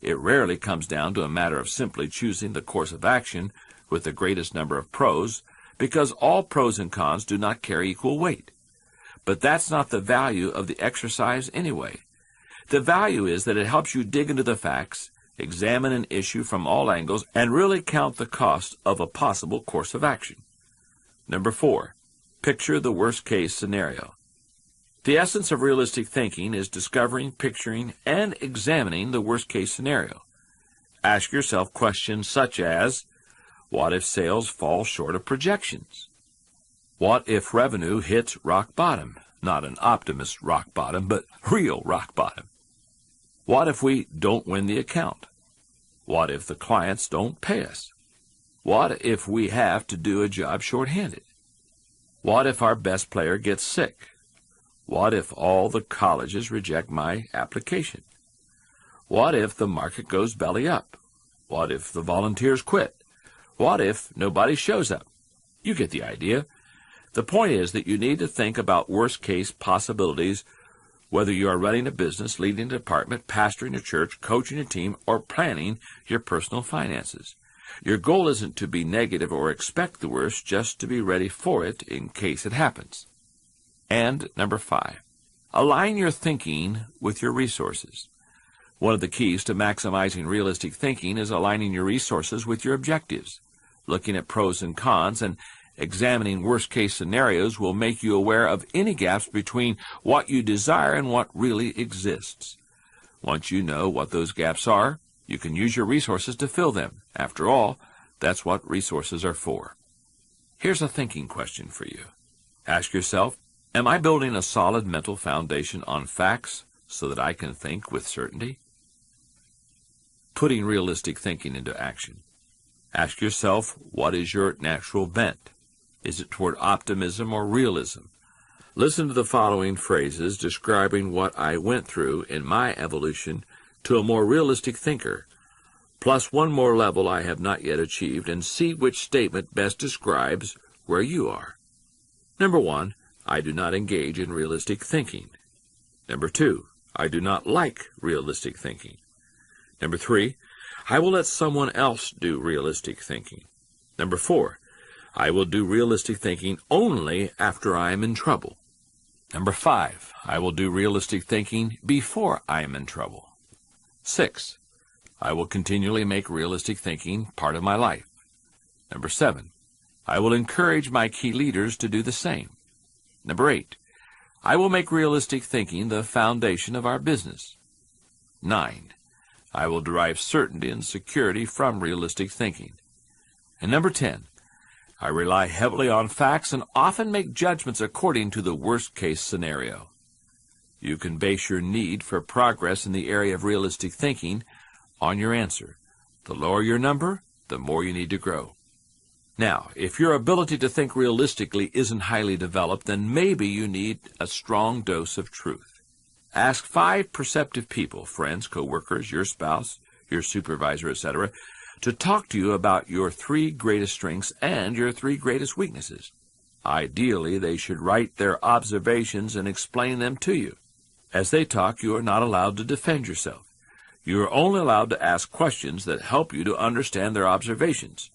B: It rarely comes down to a matter of simply choosing the course of action with the greatest number of pros, because all pros and cons do not carry equal weight. But that's not the value of the exercise anyway. The value is that it helps you dig into the facts, examine an issue from all angles, and really count the cost of a possible course of action. Number 4, picture the worst-case scenario. The essence of realistic thinking is discovering, picturing, and examining the worst-case scenario. Ask yourself questions such as, what if sales fall short of projections? What if revenue hits rock bottom? Not an optimist rock bottom, but real rock bottom. What if we don't win the account? What if the clients don't pay us? What if we have to do a job shorthanded? What if our best player gets sick? What if all the colleges reject my application? What if the market goes belly up? What if the volunteers quit? What if nobody shows up? You get the idea. The point is that you need to think about worst-case possibilities, whether you are running a business, leading a department, pastoring a church, coaching a team, or planning your personal finances. Your goal isn't to be negative or expect the worst, just to be ready for it in case it happens. And number 5, align your thinking with your resources. One of the keys to maximizing realistic thinking is aligning your resources with your objectives. Looking at pros and cons and examining worst-case scenarios will make you aware of any gaps between what you desire and what really exists. Once you know what those gaps are, you can use your resources to fill them. After all, that's what resources are for. Here's a thinking question for you. Ask yourself, am I building a solid mental foundation on facts so that I can think with certainty? Putting realistic thinking into action. Ask yourself, what is your natural bent? Is it toward optimism or realism? Listen to the following phrases describing what I went through in my evolution to a more realistic thinker, plus one more level I have not yet achieved, and see which statement best describes where you are. Number 1, I do not engage in realistic thinking. Number 2, I do not like realistic thinking. Number 3, I will let someone else do realistic thinking. Number 4, I will do realistic thinking only after I am in trouble. Number 5, I will do realistic thinking before I am in trouble. 6, I will continually make realistic thinking part of my life. Number 7, I will encourage my key leaders to do the same. Number 8, I will make realistic thinking the foundation of our business. 9, I will derive certainty and security from realistic thinking. And number 10, I rely heavily on facts and often make judgments according to the worst-case scenario. You can base your need for progress in the area of realistic thinking on your answer. The lower your number, the more you need to grow. Now, if your ability to think realistically isn't highly developed, then maybe you need a strong dose of truth. Ask 5 perceptive people, friends, co-workers, your spouse, your supervisor, etc., to talk to you about your 3 greatest strengths and your 3 greatest weaknesses. Ideally, they should write their observations and explain them to you. As they talk, you are not allowed to defend yourself. You are only allowed to ask questions that help you to understand their observations.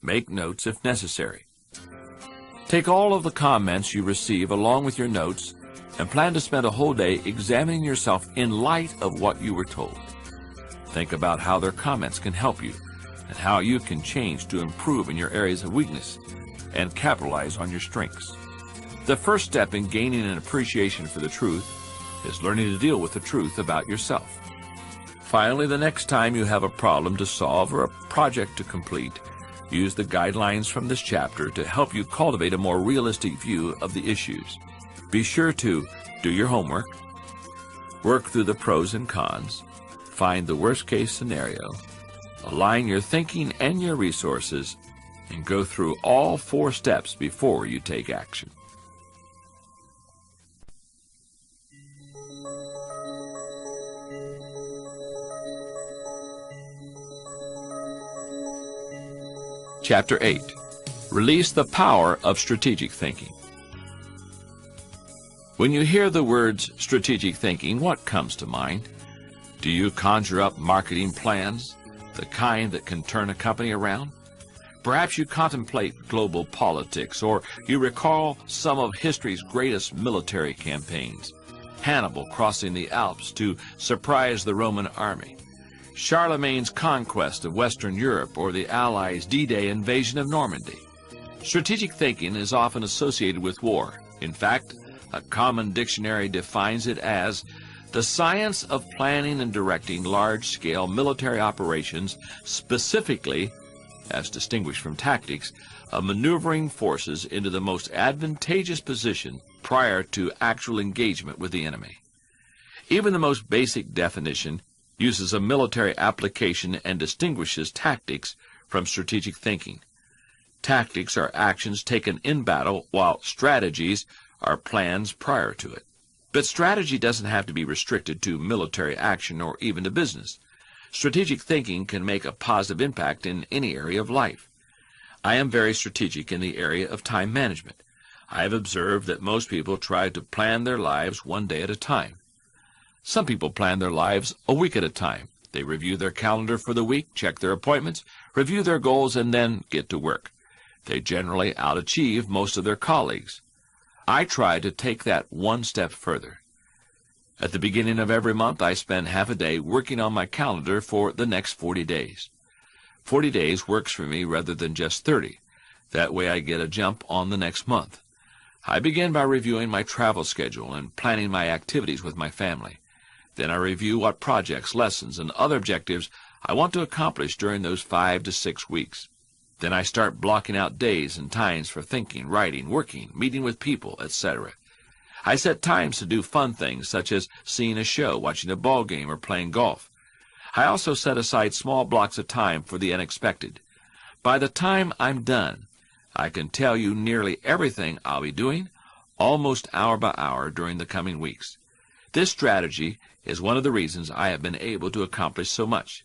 B: Make notes if necessary. Take all of the comments you receive along with your notes and plan to spend a whole day examining yourself in light of what you were told. Think about how their comments can help you and how you can change to improve in your areas of weakness and capitalize on your strengths. The first step in gaining an appreciation for the truth is learning to deal with the truth about yourself. Finally, the next time you have a problem to solve or a project to complete, use the guidelines from this chapter to help you cultivate a more realistic view of the issues. Be sure to do your homework, work through the pros and cons, find the worst-case scenario, align your thinking and your resources, and go through all 4 steps before you take action. Chapter 8. Release the power of strategic thinking. When you hear the words strategic thinking, what comes to mind? Do you conjure up marketing plans, the kind that can turn a company around? Perhaps you contemplate global politics, or you recall some of history's greatest military campaigns. Hannibal crossing the Alps to surprise the Roman army, Charlemagne's conquest of Western Europe, or the Allies' D-Day invasion of Normandy. Strategic thinking is often associated with war. In fact, a common dictionary defines it as the science of planning and directing large-scale military operations, specifically, as distinguished from tactics, of maneuvering forces into the most advantageous position prior to actual engagement with the enemy. Even the most basic definition uses a military application and distinguishes tactics from strategic thinking. Tactics are actions taken in battle, while strategies are plans prior to it. But strategy doesn't have to be restricted to military action or even to business. Strategic thinking can make a positive impact in any area of life. I am very strategic in the area of time management. I have observed that most people try to plan their lives one day at a time. Some people plan their lives a week at a time. They review their calendar for the week, check their appointments, review their goals, and then get to work. They generally outachieve most of their colleagues. I try to take that one step further. At the beginning of every month, I spend half a day working on my calendar for the next 40 days. 40 days works for me rather than just 30. That way I get a jump on the next month. I begin by reviewing my travel schedule and planning my activities with my family. Then I review what projects, lessons, and other objectives I want to accomplish during those 5 to 6 weeks. Then I start blocking out days and times for thinking, writing, working, meeting with people, etc. I set times to do fun things such as seeing a show, watching a ball game, or playing golf. I also set aside small blocks of time for the unexpected. By the time I'm done, I can tell you nearly everything I'll be doing, almost hour by hour during the coming weeks. This strategy is one of the reasons I have been able to accomplish so much.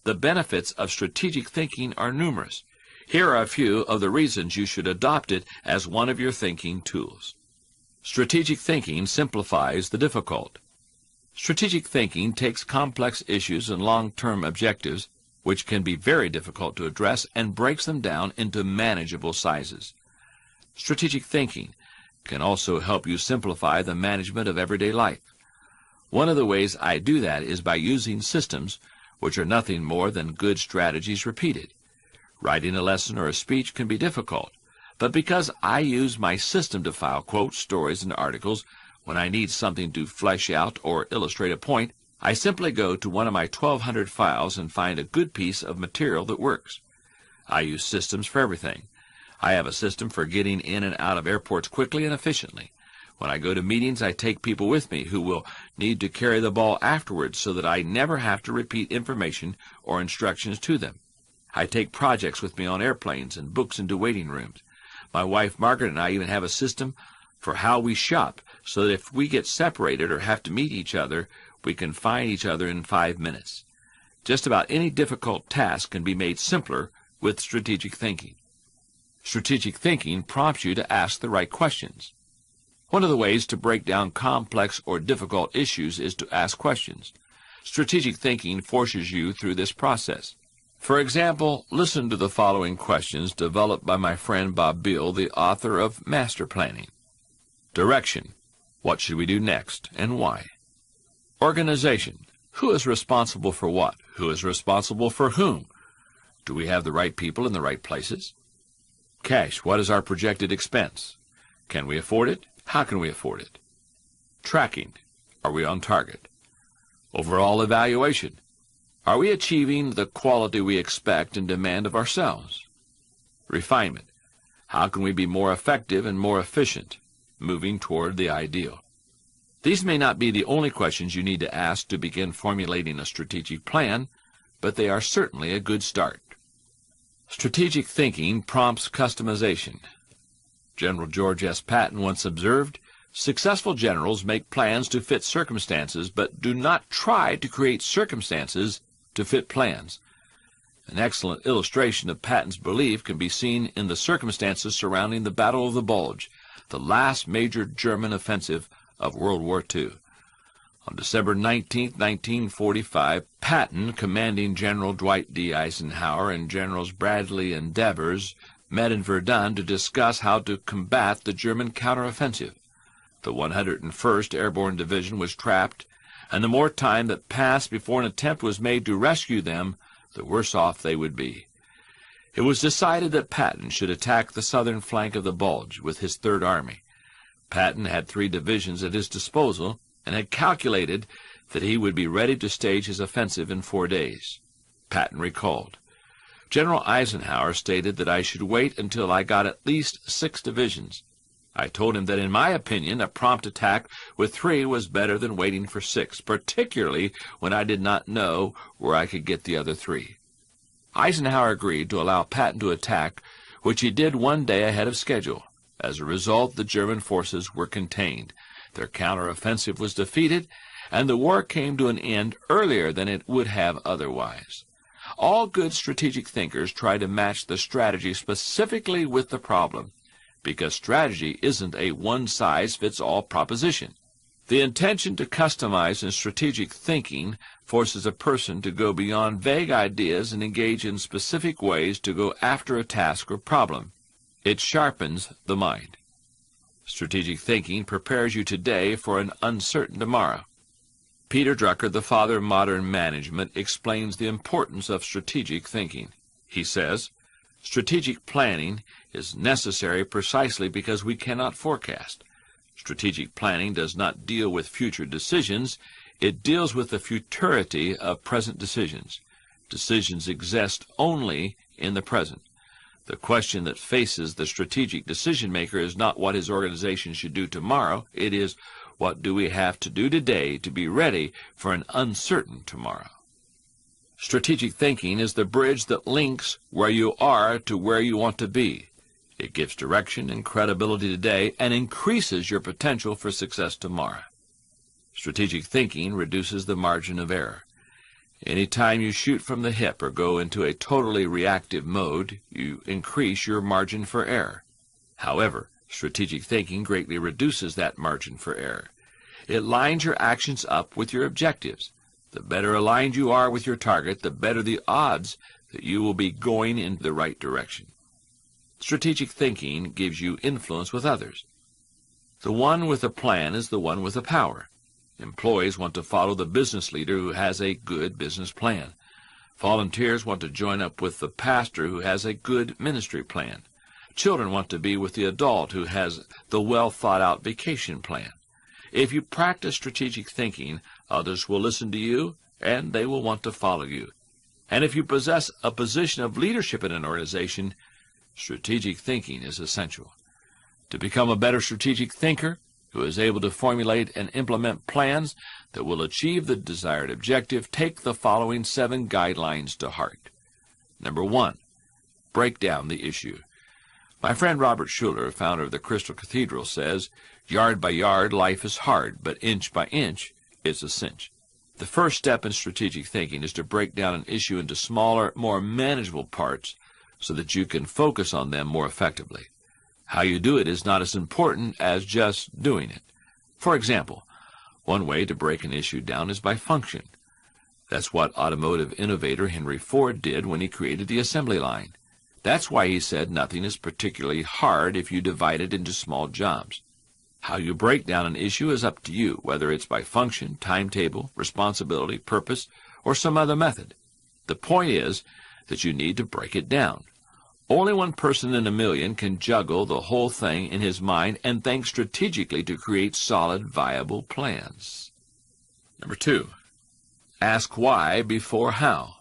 B: The benefits of strategic thinking are numerous. Here are a few of the reasons you should adopt it as one of your thinking tools. Strategic thinking simplifies the difficult. Strategic thinking takes complex issues and long-term objectives, which can be very difficult to address, and breaks them down into manageable sizes. Strategic thinking can also help you simplify the management of everyday life. One of the ways I do that is by using systems, which are nothing more than good strategies repeated. Writing a lesson or a speech can be difficult, but because I use my system to file quotes, stories, and articles when I need something to flesh out or illustrate a point, I simply go to one of my 1,200 files and find a good piece of material that works. I use systems for everything. I have a system for getting in and out of airports quickly and efficiently. When I go to meetings, I take people with me who will need to carry the ball afterwards so that I never have to repeat information or instructions to them. I take projects with me on airplanes and books into waiting rooms. My wife Margaret and I even have a system for how we shop, so that if we get separated or have to meet each other, we can find each other in 5 minutes. Just about any difficult task can be made simpler with strategic thinking. Strategic thinking prompts you to ask the right questions. One of the ways to break down complex or difficult issues is to ask questions. Strategic thinking forces you through this process. For example, listen to the following questions developed by my friend Bob Beal, the author of Master Planning. Direction. What should we do next, and why? Organization. Who is responsible for what? Who is responsible for whom? Do we have the right people in the right places? Cash. What is our projected expense? Can we afford it? How can we afford it? Tracking. Are we on target? Overall evaluation. Are we achieving the quality we expect and demand of ourselves? Refinement. How can we be more effective and more efficient, moving toward the ideal? These may not be the only questions you need to ask to begin formulating a strategic plan, but they are certainly a good start. Strategic thinking prompts customization. General George S. Patton once observed, "Successful generals make plans to fit circumstances, but do not try to create circumstances to fit plans." An excellent illustration of Patton's belief can be seen in the circumstances surrounding the Battle of the Bulge, the last major German offensive of World War II. On December 19, 1945, Patton, commanding General Dwight D. Eisenhower, and Generals Bradley and Devers met in Verdun to discuss how to combat the German counteroffensive. The 101st Airborne Division was trapped, and the more time that passed before an attempt was made to rescue them, the worse off they would be. It was decided that Patton should attack the southern flank of the Bulge with his Third Army. Patton had 3 divisions at his disposal and had calculated that he would be ready to stage his offensive in 4 days. Patton recalled, "General Eisenhower stated that I should wait until I got at least 6 divisions. I told him that in my opinion a prompt attack with 3 was better than waiting for 6, particularly when I did not know where I could get the other 3. Eisenhower agreed to allow Patton to attack, which he did 1 day ahead of schedule. As a result, the German forces were contained. Their counteroffensive was defeated, and the war came to an end earlier than it would have otherwise. All good strategic thinkers try to match the strategy specifically with the problem, because strategy isn't a one-size-fits-all proposition. The intention to customize in strategic thinking forces a person to go beyond vague ideas and engage in specific ways to go after a task or problem. It sharpens the mind. Strategic thinking prepares you today for an uncertain tomorrow. Peter Drucker, the father of modern management, explains the importance of strategic thinking. He says, "Strategic planning is necessary precisely because we cannot forecast. Strategic planning does not deal with future decisions. It deals with the futurity of present decisions. Decisions exist only in the present. The question that faces the strategic decision-maker is not what his organization should do tomorrow. It is, what do we have to do today to be ready for an uncertain tomorrow?" Strategic thinking is the bridge that links where you are to where you want to be. It gives direction and credibility today and increases your potential for success tomorrow. Strategic thinking reduces the margin of error. Any time you shoot from the hip or go into a totally reactive mode, you increase your margin for error. However, strategic thinking greatly reduces that margin for error. It lines your actions up with your objectives. The better aligned you are with your target, the better the odds that you will be going in the right direction. Strategic thinking gives you influence with others. The one with a plan is the one with the power. Employees want to follow the business leader who has a good business plan. Volunteers want to join up with the pastor who has a good ministry plan. Children want to be with the adult who has the well-thought-out vacation plan. If you practice strategic thinking, others will listen to you, and they will want to follow you. And if you possess a position of leadership in an organization, strategic thinking is essential. To become a better strategic thinker, who is able to formulate and implement plans that will achieve the desired objective, take the following 7 guidelines to heart. Number 1, break down the issue. My friend Robert Schuller, founder of the Crystal Cathedral, says, "Yard by yard, life is hard, but inch by inch, it's a cinch." The first step in strategic thinking is to break down an issue into smaller, more manageable parts so that you can focus on them more effectively. How you do it is not as important as just doing it. For example, one way to break an issue down is by function. That's what automotive innovator Henry Ford did when he created the assembly line. That's why he said nothing is particularly hard if you divide it into small jobs. How you break down an issue is up to you, whether it's by function, timetable, responsibility, purpose, or some other method. The point is that you need to break it down. Only one person in a million can juggle the whole thing in his mind and think strategically to create solid, viable plans. Number 2, ask why before how.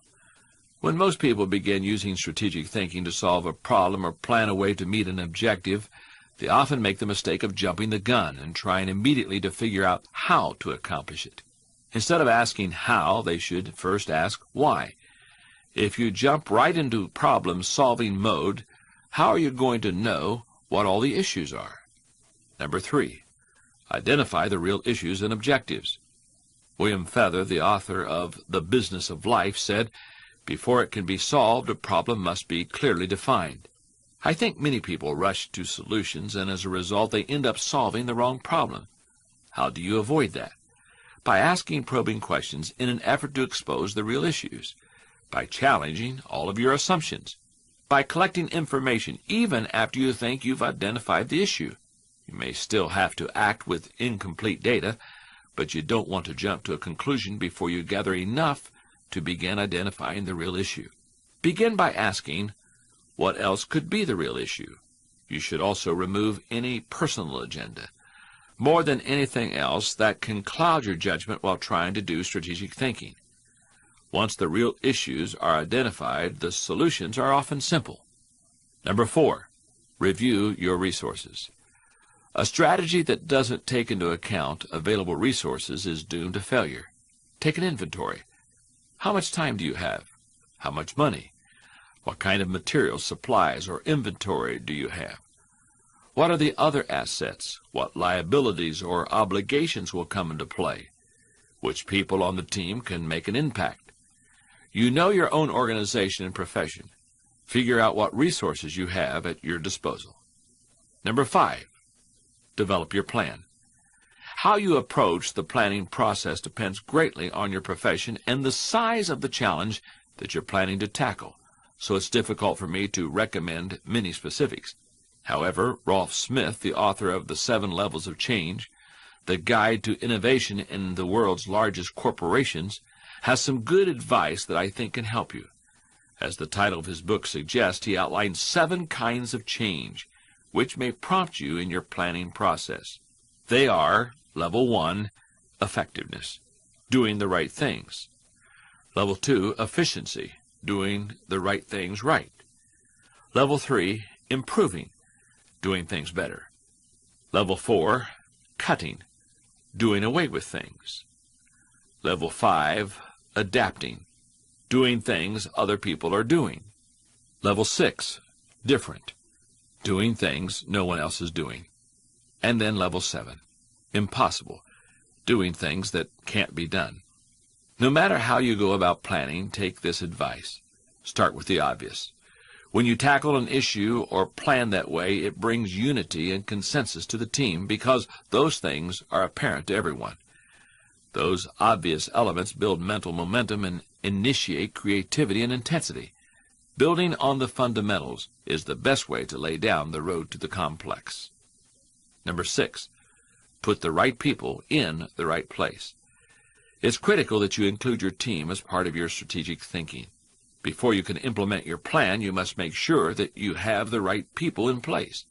B: When most people begin using strategic thinking to solve a problem or plan a way to meet an objective, they often make the mistake of jumping the gun and trying immediately to figure out how to accomplish it. Instead of asking how, they should first ask why. If you jump right into problem-solving mode, how are you going to know what all the issues are? Number 3, identify the real issues and objectives. William Feather, the author of The Business of Life, said, "Before it can be solved, a problem must be clearly defined." I think many people rush to solutions, and as a result, they end up solving the wrong problem. How do you avoid that? By asking probing questions in an effort to expose the real issues. By challenging all of your assumptions, by collecting information even after you think you've identified the issue. You may still have to act with incomplete data, but you don't want to jump to a conclusion before you gather enough to begin identifying the real issue. Begin by asking, what else could be the real issue? You should also remove any personal agenda. More than anything else, that can cloud your judgment while trying to do strategic thinking. Once the real issues are identified, the solutions are often simple. Number 4, review your resources. A strategy that doesn't take into account available resources is doomed to failure. Take an inventory. How much time do you have? How much money? What kind of materials, supplies, or inventory do you have? What are the other assets? What liabilities or obligations will come into play? Which people on the team can make an impact? You know your own organization and profession. Figure out what resources you have at your disposal. Number 5, develop your plan. How you approach the planning process depends greatly on your profession and the size of the challenge that you're planning to tackle, so it's difficult for me to recommend many specifics. However, Rolf Smith, the author of The 7 Levels of Change, the Guide to Innovation in the World's Largest Corporations, has some good advice that I think can help you. As the title of his book suggests, he outlines 7 kinds of change, which may prompt you in your planning process. They are: Level 1, effectiveness, doing the right things. Level 2, efficiency, doing the right things right. Level 3, improving, doing things better. Level 4, cutting, doing away with things. Level 5, adapting, doing things other people are doing. Level 6, different, doing things no one else is doing. And then Level 7, impossible, doing things that can't be done. No matter how you go about planning, take this advice. Start with the obvious. When you tackle an issue or plan that way, it brings unity and consensus to the team because those things are apparent to everyone. Those obvious elements build mental momentum and initiate creativity and intensity. Building on the fundamentals is the best way to lay down the road to the complex. Number 6, put the right people in the right place. It's critical that you include your team as part of your strategic thinking. Before you can implement your plan, you must make sure that you have the right people in place.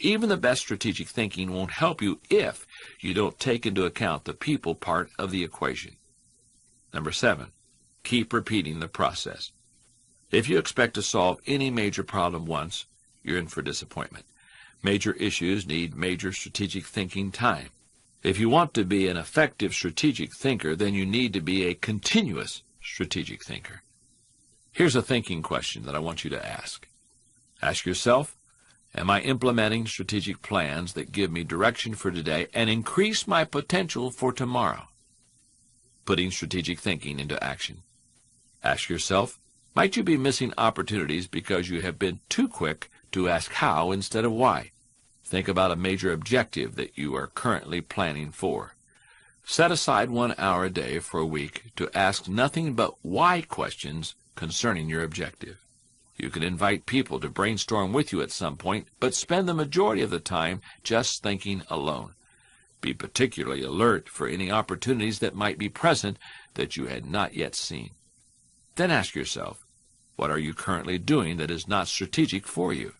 B: Even the best strategic thinking won't help you if you don't take into account the people part of the equation. Number 7, keep repeating the process. If you expect to solve any major problem once, you're in for disappointment. Major issues need major strategic thinking time. If you want to be an effective strategic thinker, then you need to be a continuous strategic thinker. Here's a thinking question that I want you to ask. Ask yourself, am I implementing strategic plans that give me direction for today and increase my potential for tomorrow? Putting strategic thinking into action. Ask yourself, might you be missing opportunities because you have been too quick to ask how instead of why? Think about a major objective that you are currently planning for. Set aside 1 hour a day for a week to ask nothing but why questions concerning your objective. You can invite people to brainstorm with you at some point, but spend the majority of the time just thinking alone. Be particularly alert for any opportunities that might be present that you had not yet seen. Then ask yourself, what are you currently doing that is not strategic for you?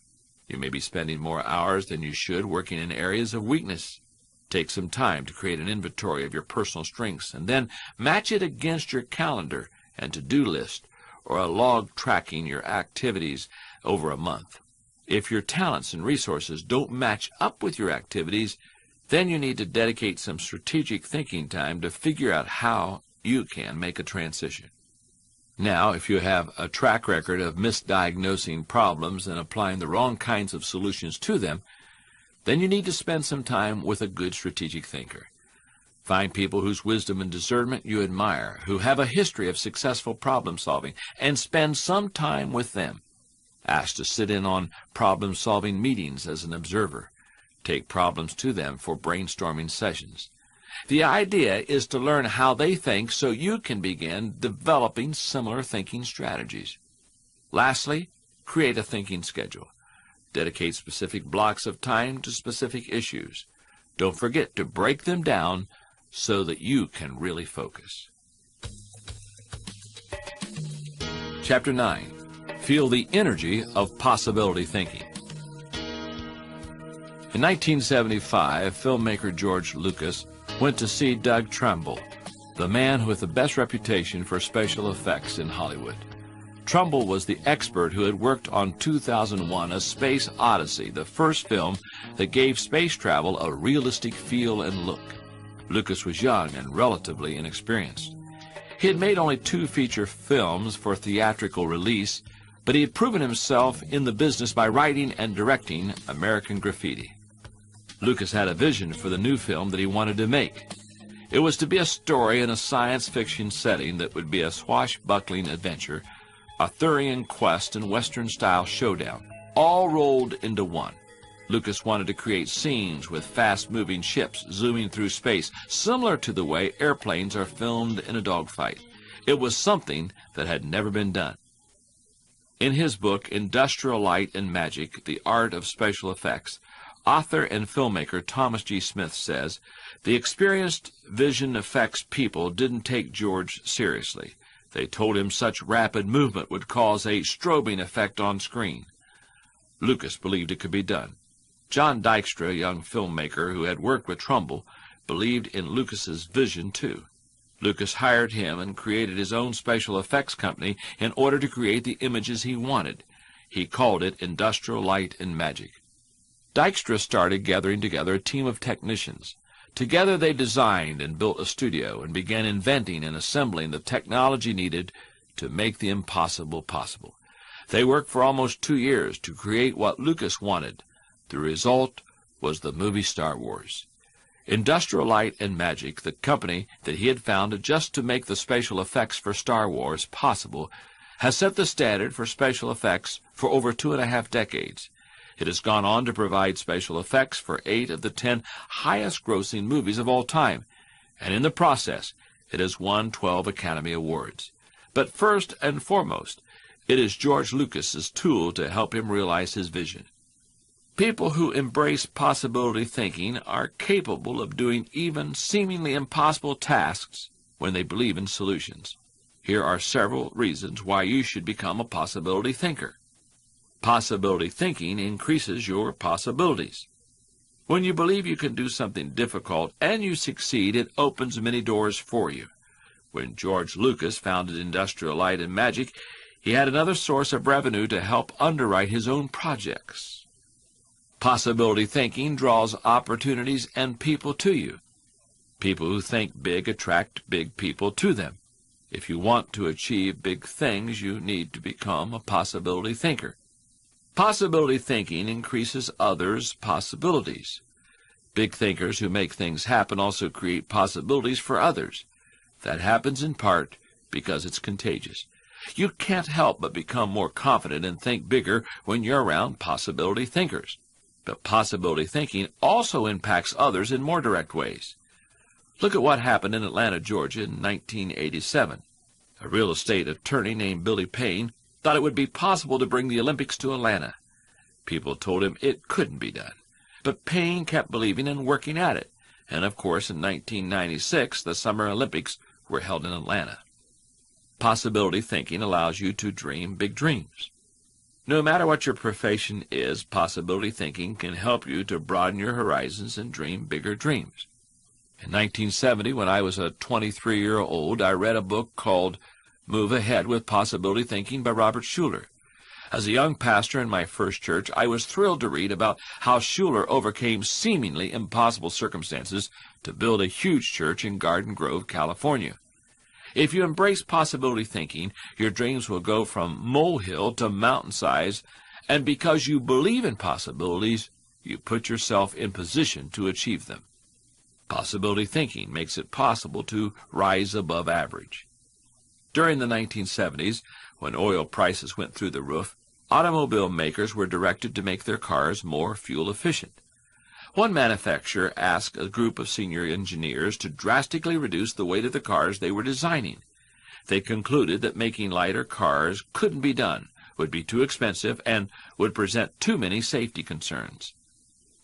B: You may be spending more hours than you should working in areas of weakness. Take some time to create an inventory of your personal strengths and then match it against your calendar and to-do list or a log tracking your activities over a month. If your talents and resources don't match up with your activities, then you need to dedicate some strategic thinking time to figure out how you can make a transition. Now, if you have a track record of misdiagnosing problems and applying the wrong kinds of solutions to them, then you need to spend some time with a good strategic thinker. Find people whose wisdom and discernment you admire, who have a history of successful problem solving, and spend some time with them. Ask to sit in on problem-solving meetings as an observer. Take problems to them for brainstorming sessions. The idea is to learn how they think so you can begin developing similar thinking strategies. Lastly, create a thinking schedule. Dedicate specific blocks of time to specific issues. Don't forget to break them down so that you can really focus. Chapter 9. Feel the energy of possibility thinking. In 1975, filmmaker George Lucas went to see Doug Trumbull, the man with the best reputation for special effects in Hollywood. Trumbull was the expert who had worked on 2001: A Space Odyssey, the first film that gave space travel a realistic feel and look. Lucas was young and relatively inexperienced. He had made only 2 feature films for theatrical release, but he had proven himself in the business by writing and directing American Graffiti. Lucas had a vision for the new film that he wanted to make. It was to be a story in a science fiction setting that would be a swashbuckling adventure, Arthurian quest and Western-style showdown, all rolled into one. Lucas wanted to create scenes with fast-moving ships zooming through space, similar to the way airplanes are filmed in a dogfight. It was something that had never been done. In his book, Industrial Light and Magic, The Art of Special Effects, author and filmmaker Thomas G. Smith says, "The experienced vision effects people didn't take George seriously. They told him such rapid movement would cause a strobing effect on screen." Lucas believed it could be done. John Dykstra, a young filmmaker who had worked with Trumbull, believed in Lucas's vision too. Lucas hired him and created his own special effects company in order to create the images he wanted. He called it Industrial Light and Magic. Dykstra started gathering together a team of technicians. Together they designed and built a studio and began inventing and assembling the technology needed to make the impossible possible. They worked for almost 2 years to create what Lucas wanted. The result was the movie Star Wars. Industrial Light and Magic, the company that he had founded just to make the special effects for Star Wars possible, has set the standard for special effects for over 2.5 decades. It has gone on to provide special effects for 8 of the 10 highest-grossing movies of all time, and in the process, it has won 12 Academy Awards. But first and foremost, it is George Lucas's tool to help him realize his vision. People who embrace possibility thinking are capable of doing even seemingly impossible tasks when they believe in solutions. Here are several reasons why you should become a possibility thinker. Possibility thinking increases your possibilities. When you believe you can do something difficult and you succeed, it opens many doors for you. When George Lucas founded Industrial Light and Magic, he had another source of revenue to help underwrite his own projects. Possibility thinking draws opportunities and people to you. People who think big attract big people to them. If you want to achieve big things, you need to become a possibility thinker. Possibility thinking increases others' possibilities. Big thinkers who make things happen also create possibilities for others. That happens in part because it's contagious. You can't help but become more confident and think bigger when you're around possibility thinkers. But possibility thinking also impacts others in more direct ways. Look at what happened in Atlanta, Georgia in 1987. A real estate attorney named Billy Payne thought it would be possible to bring the Olympics to Atlanta. People told him it couldn't be done. But Payne kept believing and working at it. And of course, in 1996, the Summer Olympics were held in Atlanta. Possibility thinking allows you to dream big dreams. No matter what your profession is, possibility thinking can help you to broaden your horizons and dream bigger dreams. In 1970, when I was a 23-year-old, I read a book called Move Ahead with Possibility Thinking by Robert Schuller. As a young pastor in my first church, I was thrilled to read about how Schuller overcame seemingly impossible circumstances to build a huge church in Garden Grove, California. If you embrace possibility thinking, your dreams will go from molehill to mountain size, and because you believe in possibilities, you put yourself in position to achieve them. Possibility thinking makes it possible to rise above average. During the 1970s, when oil prices went through the roof, automobile makers were directed to make their cars more fuel efficient. One manufacturer asked a group of senior engineers to drastically reduce the weight of the cars they were designing. They concluded that making lighter cars couldn't be done, would be too expensive, and would present too many safety concerns.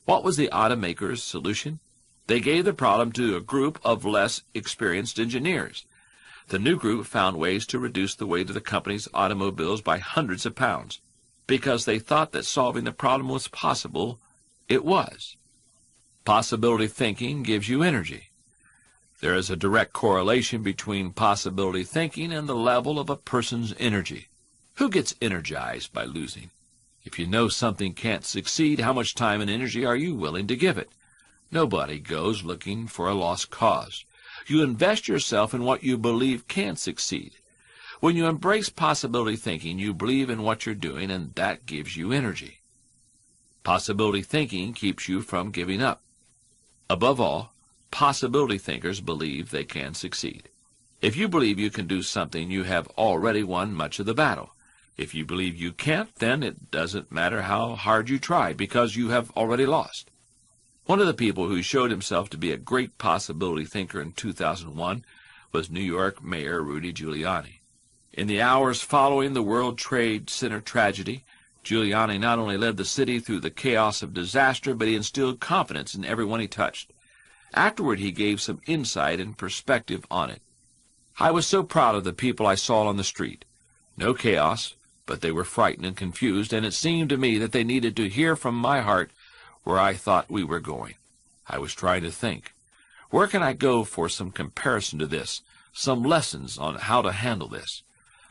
B: What was the automaker's solution? They gave the problem to a group of less experienced engineers. The new group found ways to reduce the weight of the company's automobiles by hundreds of pounds. Because they thought that solving the problem was possible, it was. Possibility thinking gives you energy. There is a direct correlation between possibility thinking and the level of a person's energy. Who gets energized by losing? If you know something can't succeed, how much time and energy are you willing to give it? Nobody goes looking for a lost cause. You invest yourself in what you believe can succeed. When you embrace possibility thinking, you believe in what you're doing, and that gives you energy. Possibility thinking keeps you from giving up. Above all, possibility thinkers believe they can succeed. If you believe you can do something, you have already won much of the battle. If you believe you can't, then it doesn't matter how hard you try, because you have already lost. One of the people who showed himself to be a great possibility thinker in 2001 was New York Mayor Rudy Giuliani. In the hours following the World Trade Center tragedy, Giuliani not only led the city through the chaos of disaster, but he instilled confidence in everyone he touched. Afterward, he gave some insight and perspective on it. I was so proud of the people I saw on the street. No chaos, but they were frightened and confused, and it seemed to me that they needed to hear from my heart where I thought we were going. I was trying to think, where can I go for some comparison to this, some lessons on how to handle this?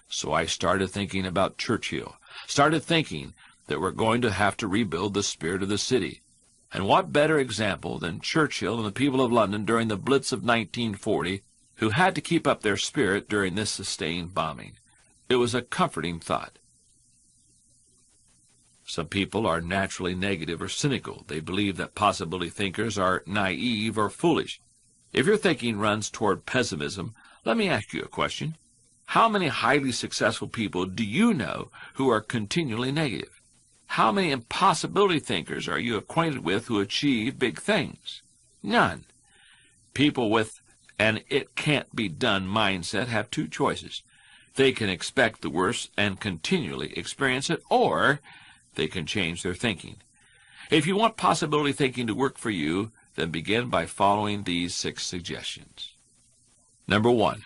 B: So I started thinking about Churchill, started thinking that we're going to have to rebuild the spirit of the city. And what better example than Churchill and the people of London during the Blitz of 1940, who had to keep up their spirit during this sustained bombing. It was a comforting thought. Some people are naturally negative or cynical. They believe that possibility thinkers are naive or foolish. If your thinking runs toward pessimism, let me ask you a question. How many highly successful people do you know who are continually negative? How many impossibility thinkers are you acquainted with who achieve big things? None. People with an it-can't-be-done mindset have two choices. They can expect the worst and continually experience it, or they can change their thinking. If you want possibility thinking to work for you, then begin by following these 6 suggestions. Number 1,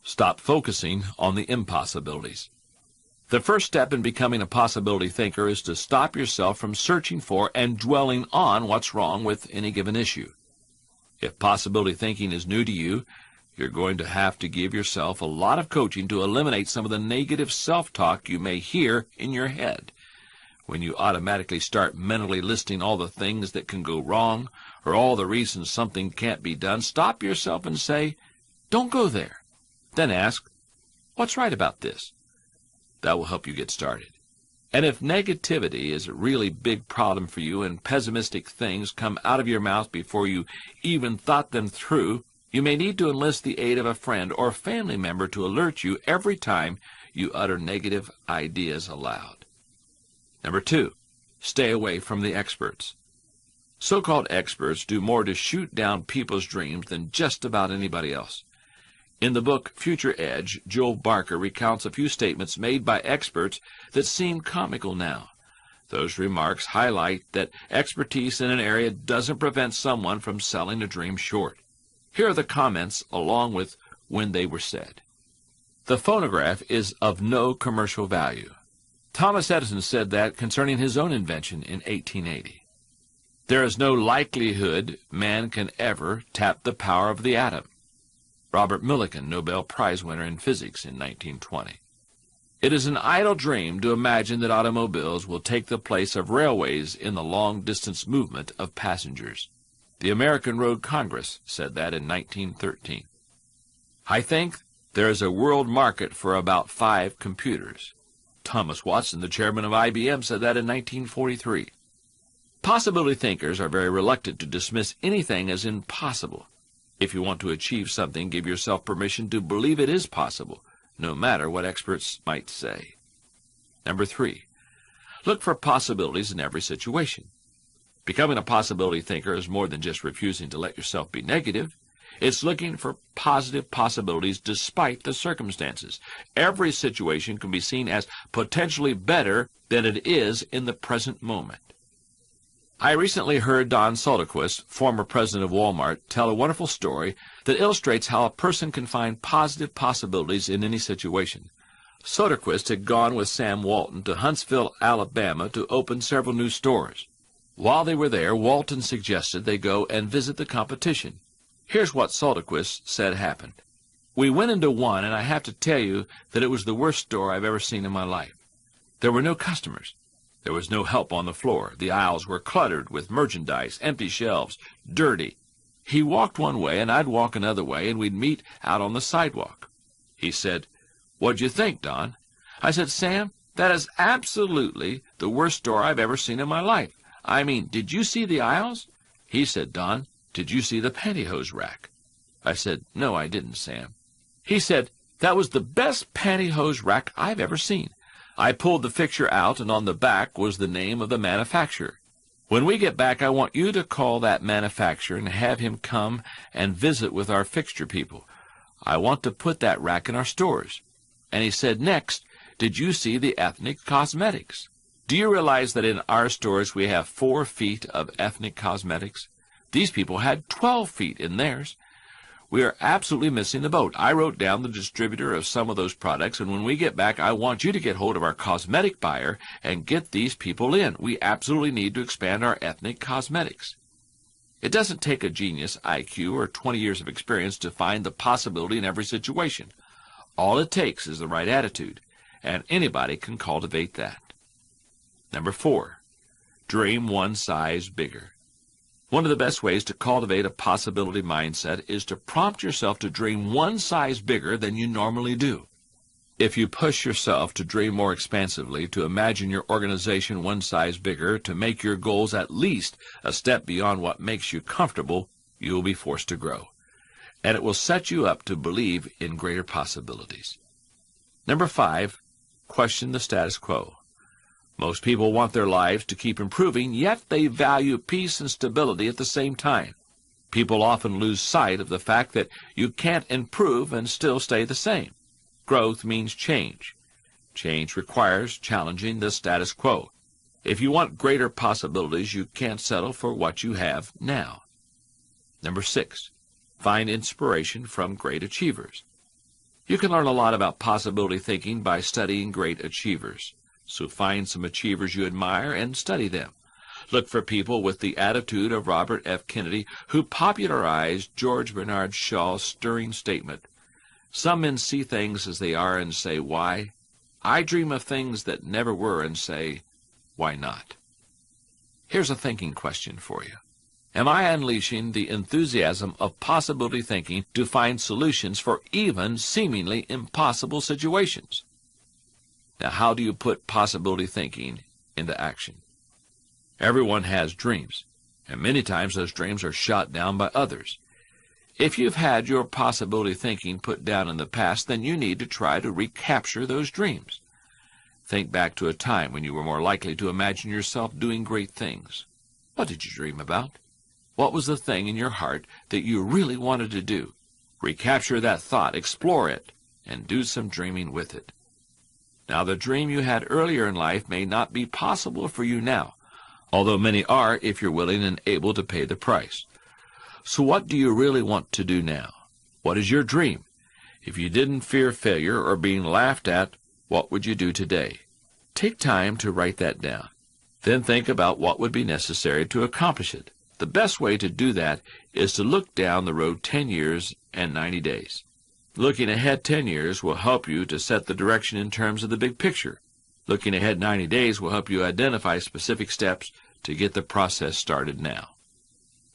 B: stop focusing on the impossibilities. The first step in becoming a possibility thinker is to stop yourself from searching for and dwelling on what's wrong with any given issue. If possibility thinking is new to you, you're going to have to give yourself a lot of coaching to eliminate some of the negative self-talk you may hear in your head. When you automatically start mentally listing all the things that can go wrong or all the reasons something can't be done, stop yourself and say, "Don't go there." Then ask, "What's right about this?" That will help you get started. And if negativity is a really big problem for you and pessimistic things come out of your mouth before you even thought them through, you may need to enlist the aid of a friend or family member to alert you every time you utter negative ideas aloud. Number 2, stay away from the experts. So-called experts do more to shoot down people's dreams than just about anybody else. In the book Future Edge, Joel Barker recounts a few statements made by experts that seem comical now. Those remarks highlight that expertise in an area doesn't prevent someone from selling a dream short. Here are the comments along with when they were said. The phonograph is of no commercial value. Thomas Edison said that concerning his own invention in 1880. There is no likelihood man can ever tap the power of the atom. Robert Millikan, Nobel Prize winner in physics in 1920. It is an idle dream to imagine that automobiles will take the place of railways in the long-distance movement of passengers. The American Road Congress said that in 1913. I think there is a world market for about 5 computers. Thomas Watson, the chairman of IBM, said that in 1943. Possibility thinkers are very reluctant to dismiss anything as impossible. If you want to achieve something, give yourself permission to believe it is possible, no matter what experts might say. Number 3, look for possibilities in every situation. Becoming a possibility thinker is more than just refusing to let yourself be negative. It's looking for positive possibilities despite the circumstances. Every situation can be seen as potentially better than it is in the present moment. I recently heard Don Soderquist, former president of Walmart, tell a wonderful story that illustrates how a person can find positive possibilities in any situation. Soderquist had gone with Sam Walton to Huntsville, Alabama to open several new stores. While they were there, Walton suggested they go and visit the competition. Here's what Soderquist said happened. We went into one, and I have to tell you that it was the worst store I've ever seen in my life. There were no customers. There was no help on the floor. The aisles were cluttered with merchandise, empty shelves, dirty. He walked one way, and I'd walk another way, and we'd meet out on the sidewalk. He said, "What'd you think, Don?" I said, "Sam, that is absolutely the worst store I've ever seen in my life. I mean, did you see the aisles? He said, Don, did you see the pantyhose rack? I said, no, I didn't, Sam. He said, that was the best pantyhose rack I've ever seen. I pulled the fixture out, and on the back was the name of the manufacturer. When we get back, I want you to call that manufacturer and have him come and visit with our fixture people. I want to put that rack in our stores. And he said, next, did you see the ethnic cosmetics? Do you realize that in our stores we have 4 feet of ethnic cosmetics? These people had 12 feet in theirs. We are absolutely missing the boat. I wrote down the distributor of some of those products, and when we get back, I want you to get hold of our cosmetic buyer and get these people in. We absolutely need to expand our ethnic cosmetics. It doesn't take a genius, IQ, or 20 years of experience to find the possibility in every situation. All it takes is the right attitude, and anybody can cultivate that. Number 4, dream one size bigger. One of the best ways to cultivate a possibility mindset is to prompt yourself to dream one size bigger than you normally do. If you push yourself to dream more expansively, to imagine your organization one size bigger, to make your goals at least a step beyond what makes you comfortable, you will be forced to grow. And it will set you up to believe in greater possibilities. Number 5, question the status quo. Most people want their lives to keep improving, yet they value peace and stability at the same time. People often lose sight of the fact that you can't improve and still stay the same. Growth means change. Change requires challenging the status quo. If you want greater possibilities, you can't settle for what you have now. Number 6, find inspiration from great achievers. You can learn a lot about possibility thinking by studying great achievers. So find some achievers you admire and study them. Look for people with the attitude of Robert F. Kennedy, who popularized George Bernard Shaw's stirring statement, "Some men see things as they are and say, why? I dream of things that never were and say, why not?" Here's a thinking question for you. Am I unleashing the enthusiasm of possibility thinking to find solutions for even seemingly impossible situations? Now, how do you put possibility thinking into action? Everyone has dreams, and many times those dreams are shot down by others. If you've had your possibility thinking put down in the past, then you need to try to recapture those dreams. Think back to a time when you were more likely to imagine yourself doing great things. What did you dream about? What was the thing in your heart that you really wanted to do? Recapture that thought, explore it, and do some dreaming with it. Now, the dream you had earlier in life may not be possible for you now, although many are if you're willing and able to pay the price. So what do you really want to do now? What is your dream? If you didn't fear failure or being laughed at, what would you do today? Take time to write that down. Then think about what would be necessary to accomplish it. The best way to do that is to look down the road 10 years and 90 days. Looking ahead 10 years will help you to set the direction in terms of the big picture. Looking ahead 90 days will help you identify specific steps to get the process started now.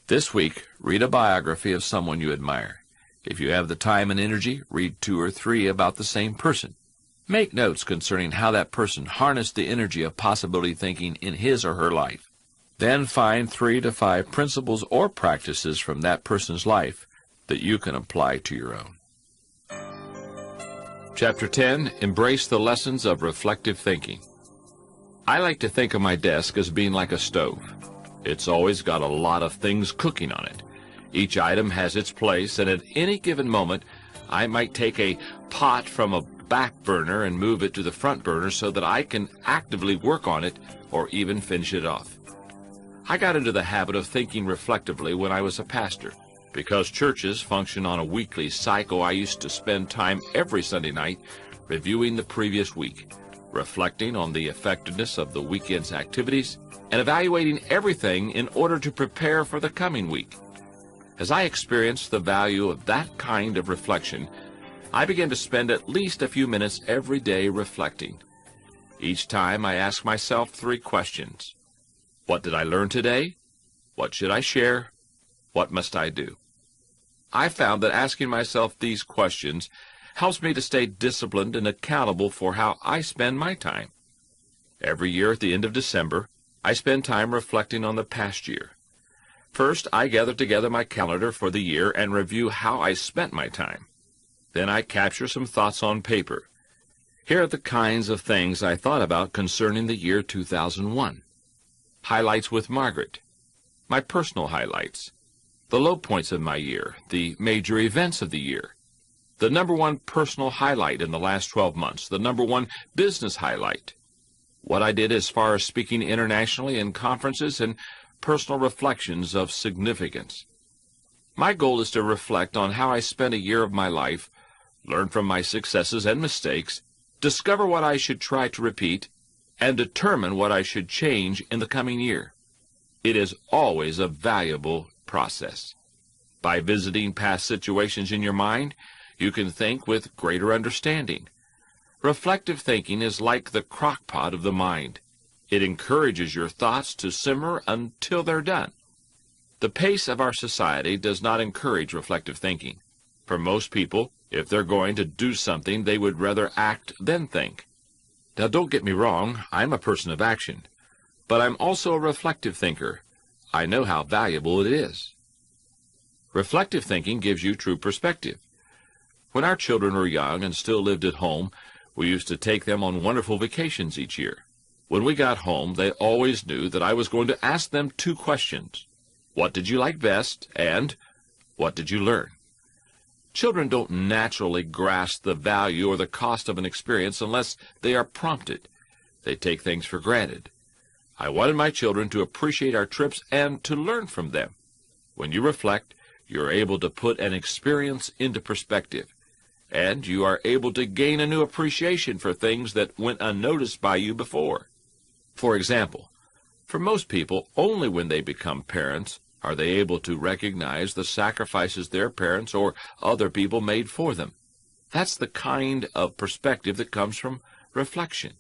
B: This week, read a biography of someone you admire. If you have the time and energy, read 2 or 3 about the same person. Make notes concerning how that person harnessed the energy of possibility thinking in his or her life. Then find 3 to 5 principles or practices from that person's life that you can apply to your own. Chapter 10, Embrace the Lessons of Reflective Thinking. I like to think of my desk as being like a stove. It's always got a lot of things cooking on it. Each item has its place, and at any given moment, I might take a pot from a back burner and move it to the front burner so that I can actively work on it or even finish it off. I got into the habit of thinking reflectively when I was a pastor. Because churches function on a weekly cycle, I used to spend time every Sunday night reviewing the previous week, reflecting on the effectiveness of the weekend's activities, and evaluating everything in order to prepare for the coming week. As I experienced the value of that kind of reflection, I began to spend at least a few minutes every day reflecting. Each time I asked myself 3 questions. What did I learn today? What should I share? What must I do? I found that asking myself these questions helps me to stay disciplined and accountable for how I spend my time. Every year at the end of December, I spend time reflecting on the past year. First, I gather together my calendar for the year and review how I spent my time. Then I capture some thoughts on paper. Here are the kinds of things I thought about concerning the year 2001. Highlights with Margaret. My personal highlights. The low points of my year. The major events of the year. The number one personal highlight in the last 12 months. The number one business highlight. What I did as far as speaking internationally in conferences and personal reflections of significance. My goal is to reflect on how I spent a year of my life, learn from my successes and mistakes, discover what I should try to repeat, and determine what I should change in the coming year. It is always a valuable process. By visiting past situations in your mind, you can think with greater understanding. Reflective thinking is like the crock pot of the mind. It encourages your thoughts to simmer until they're done. The pace of our society does not encourage reflective thinking. For most people, if they're going to do something, they would rather act than think. Now, don't get me wrong, I'm a person of action, but I'm also a reflective thinker. I know how valuable it is. Reflective thinking gives you true perspective. When our children were young and still lived at home, we used to take them on wonderful vacations each year. When we got home, they always knew that I was going to ask them two questions. What did you like best? And what did you learn? Children don't naturally grasp the value or the cost of an experience unless they are prompted. They take things for granted. I wanted my children to appreciate our trips and to learn from them. When you reflect, you're able to put an experience into perspective, and you are able to gain a new appreciation for things that went unnoticed by you before. For example, for most people, only when they become parents are they able to recognize the sacrifices their parents or other people made for them. That's the kind of perspective that comes from reflection.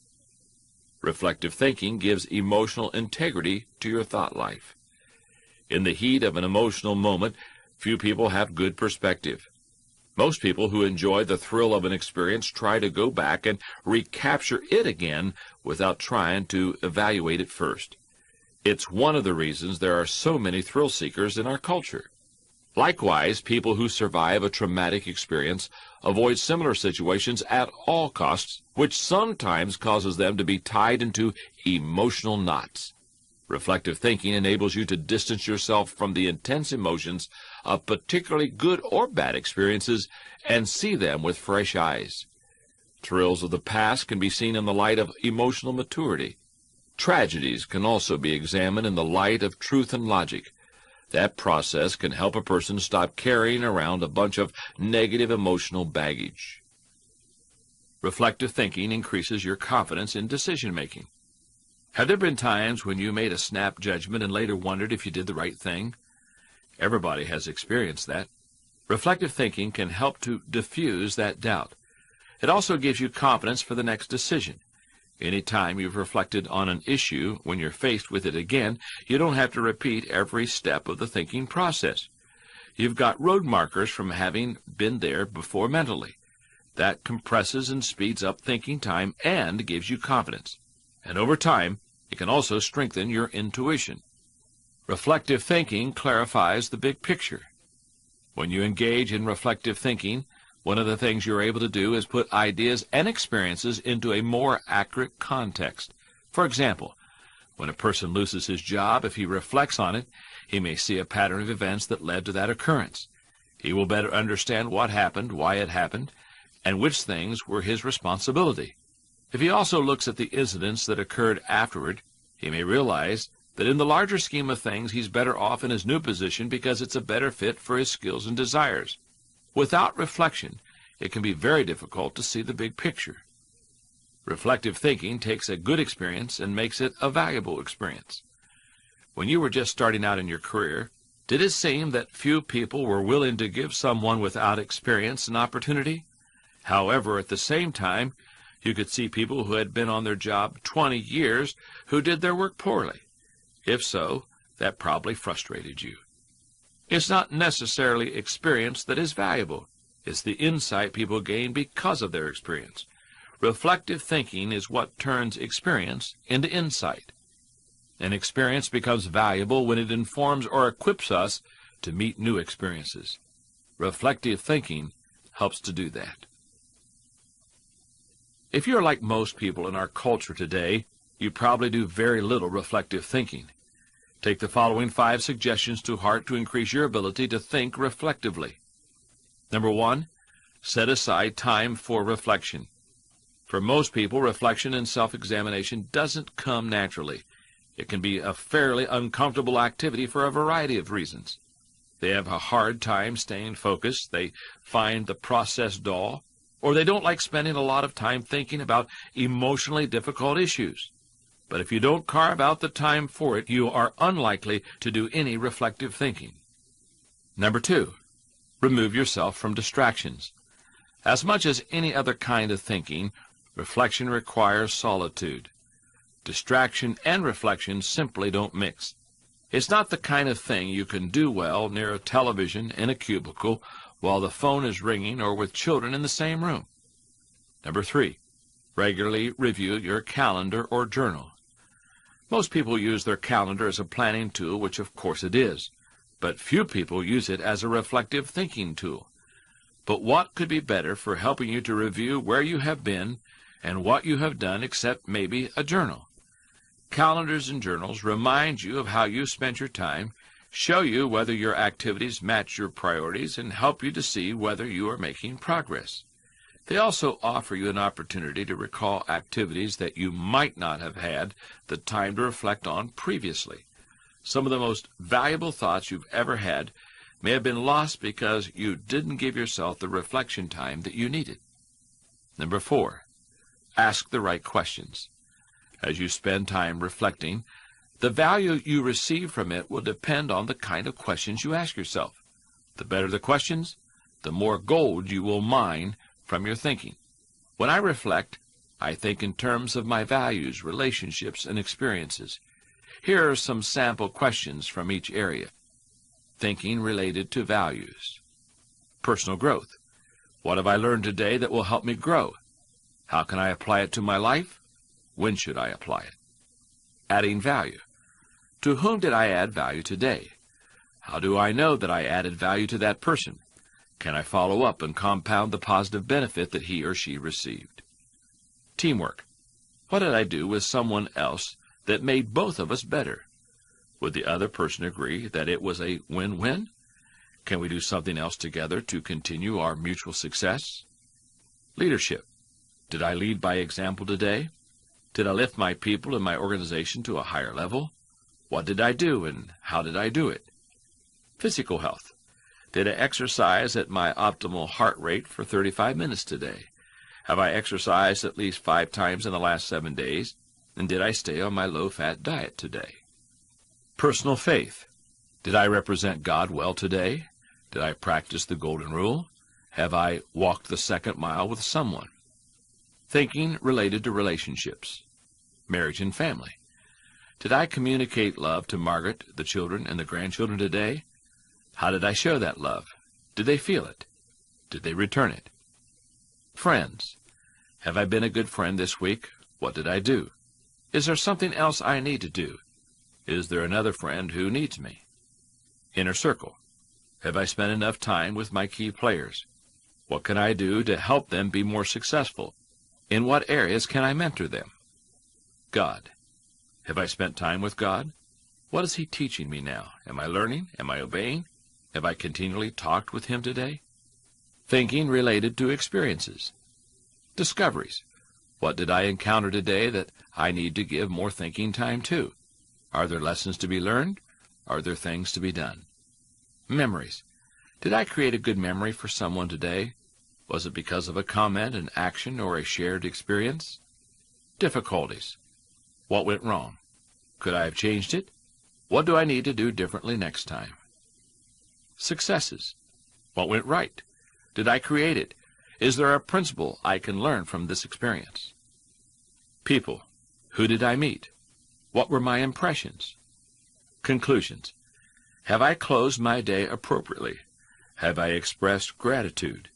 B: Reflective thinking gives emotional integrity to your thought life. In the heat of an emotional moment, few people have good perspective. Most people who enjoy the thrill of an experience try to go back and recapture it again without trying to evaluate it first. It's one of the reasons there are so many thrill seekers in our culture. Likewise, people who survive a traumatic experience avoid similar situations at all costs, which sometimes causes them to be tied into emotional knots. Reflective thinking enables you to distance yourself from the intense emotions of particularly good or bad experiences and see them with fresh eyes. Thrills of the past can be seen in the light of emotional maturity. Tragedies can also be examined in the light of truth and logic. That process can help a person stop carrying around a bunch of negative emotional baggage. Reflective thinking increases your confidence in decision-making. Have there been times when you made a snap judgment and later wondered if you did the right thing? Everybody has experienced that. Reflective thinking can help to diffuse that doubt. It also gives you confidence for the next decision. Any time you've reflected on an issue, when you're faced with it again, you don't have to repeat every step of the thinking process. You've got road markers from having been there before mentally. That compresses and speeds up thinking time and gives you confidence. And over time, it can also strengthen your intuition. Reflective thinking clarifies the big picture. When you engage in reflective thinking, one of the things you're able to do is put ideas and experiences into a more accurate context. For example, when a person loses his job, if he reflects on it, he may see a pattern of events that led to that occurrence. He will better understand what happened, why it happened, and which things were his responsibility. If he also looks at the incidents that occurred afterward, he may realize that in the larger scheme of things, he's better off in his new position because it's a better fit for his skills and desires. Without reflection, it can be very difficult to see the big picture. Reflective thinking takes a good experience and makes it a valuable experience. When you were just starting out in your career, did it seem that few people were willing to give someone without experience an opportunity? However, at the same time, you could see people who had been on their job 20 years who did their work poorly. If so, that probably frustrated you. It's not necessarily experience that is valuable. It's the insight people gain because of their experience. Reflective thinking is what turns experience into insight. An experience becomes valuable when it informs or equips us to meet new experiences. Reflective thinking helps to do that. If you're like most people in our culture today, you probably do very little reflective thinking. Take the following 5 suggestions to heart to increase your ability to think reflectively. Number 1, set aside time for reflection. For most people, reflection and self-examination doesn't come naturally. It can be a fairly uncomfortable activity for a variety of reasons. They have a hard time staying focused, they find the process dull, or they don't like spending a lot of time thinking about emotionally difficult issues. But if you don't carve out the time for it, you are unlikely to do any reflective thinking. Number 2, remove yourself from distractions. As much as any other kind of thinking, reflection requires solitude. Distraction and reflection simply don't mix. It's not the kind of thing you can do well near a television in a cubicle while the phone is ringing or with children in the same room. Number 3, regularly review your calendar or journal. Most people use their calendar as a planning tool, which of course it is, but few people use it as a reflective thinking tool. But what could be better for helping you to review where you have been and what you have done except maybe a journal? Calendars and journals remind you of how you spent your time, show you whether your activities match your priorities, and help you to see whether you are making progress. They also offer you an opportunity to recall activities that you might not have had the time to reflect on previously. Some of the most valuable thoughts you've ever had may have been lost because you didn't give yourself the reflection time that you needed. Number 4, ask the right questions. As you spend time reflecting, the value you receive from it will depend on the kind of questions you ask yourself. The better the questions, the more gold you will mine from your thinking. When I reflect, I think in terms of my values, relationships, and experiences. Here are some sample questions from each area. Thinking related to values. Personal growth. What have I learned today that will help me grow? How can I apply it to my life? When should I apply it? Adding value. To whom did I add value today? How do I know that I added value to that person? Can I follow up and compound the positive benefit that he or she received? Teamwork. What did I do with someone else that made both of us better? Would the other person agree that it was a win-win? Can we do something else together to continue our mutual success? Leadership. Did I lead by example today? Did I lift my people and my organization to a higher level? What did I do and how did I do it? Physical health. Did I exercise at my optimal heart rate for 35 minutes today? Have I exercised at least 5 times in the last 7 days? And did I stay on my low-fat diet today? Personal faith. Did I represent God well today? Did I practice the golden rule? Have I walked the second mile with someone? Thinking related to relationships. Marriage and family. Did I communicate love to Margaret, the children, and the grandchildren today? How did I show that love? Did they feel it? Did they return it? Friends. Have I been a good friend this week? What did I do? Is there something else I need to do? Is there another friend who needs me? Inner circle. Have I spent enough time with my key players? What can I do to help them be more successful? In what areas can I mentor them? God. Have I spent time with God? What is He teaching me now? Am I learning? Am I obeying? Have I continually talked with Him today? Thinking related to experiences. Discoveries. What did I encounter today that I need to give more thinking time to? Are there lessons to be learned? Are there things to be done? Memories. Did I create a good memory for someone today? Was it because of a comment, an action, or a shared experience? Difficulties. What went wrong? Could I have changed it? What do I need to do differently next time? Successes. What went right? Did I create it? Is there a principle I can learn from this experience? People. Who did I meet? What were my impressions? Conclusions. Have I closed my day appropriately? Have I expressed gratitude?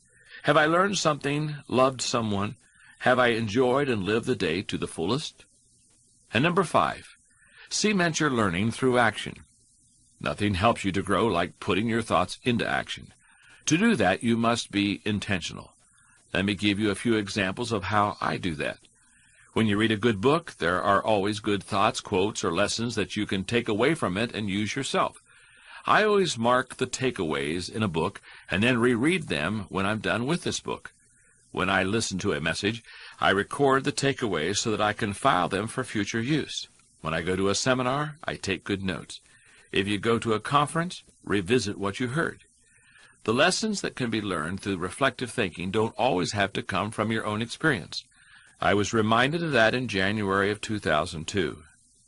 B: Have I learned something, loved someone? Have I enjoyed and lived the day to the fullest? And number 5, Cement your learning through action. Nothing helps you to grow like putting your thoughts into action. To do that, you must be intentional. Let me give you a few examples of how I do that. When you read a good book, there are always good thoughts, quotes, or lessons that you can take away from it and use yourself. I always mark the takeaways in a book and then reread them when I'm done with this book. When I listen to a message, I record the takeaways so that I can file them for future use. When I go to a seminar, I take good notes. If you go to a conference, revisit what you heard. The lessons that can be learned through reflective thinking don't always have to come from your own experience. I was reminded of that in January of 2002.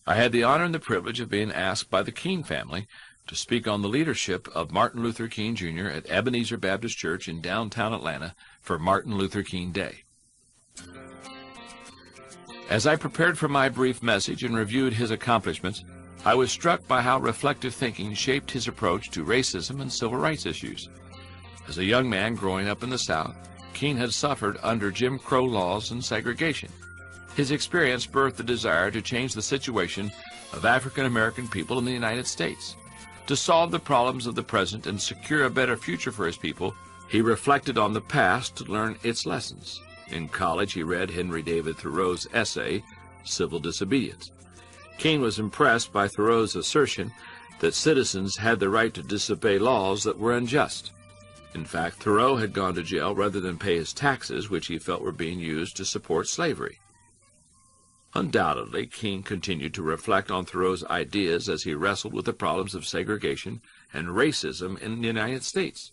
B: I had the honor and the privilege of being asked by the King family to speak on the leadership of Martin Luther King Jr. at Ebenezer Baptist Church in downtown Atlanta for Martin Luther King Day. As I prepared for my brief message and reviewed his accomplishments, I was struck by how reflective thinking shaped his approach to racism and civil rights issues. As a young man growing up in the South, King had suffered under Jim Crow laws and segregation. His experience birthed the desire to change the situation of African American people in the United States. To solve the problems of the present and secure a better future for his people, he reflected on the past to learn its lessons. In college, he read Henry David Thoreau's essay, Civil Disobedience. King was impressed by Thoreau's assertion that citizens had the right to disobey laws that were unjust. In fact, Thoreau had gone to jail rather than pay his taxes, which he felt were being used to support slavery. Undoubtedly, King continued to reflect on Thoreau's ideas as he wrestled with the problems of segregation and racism in the United States.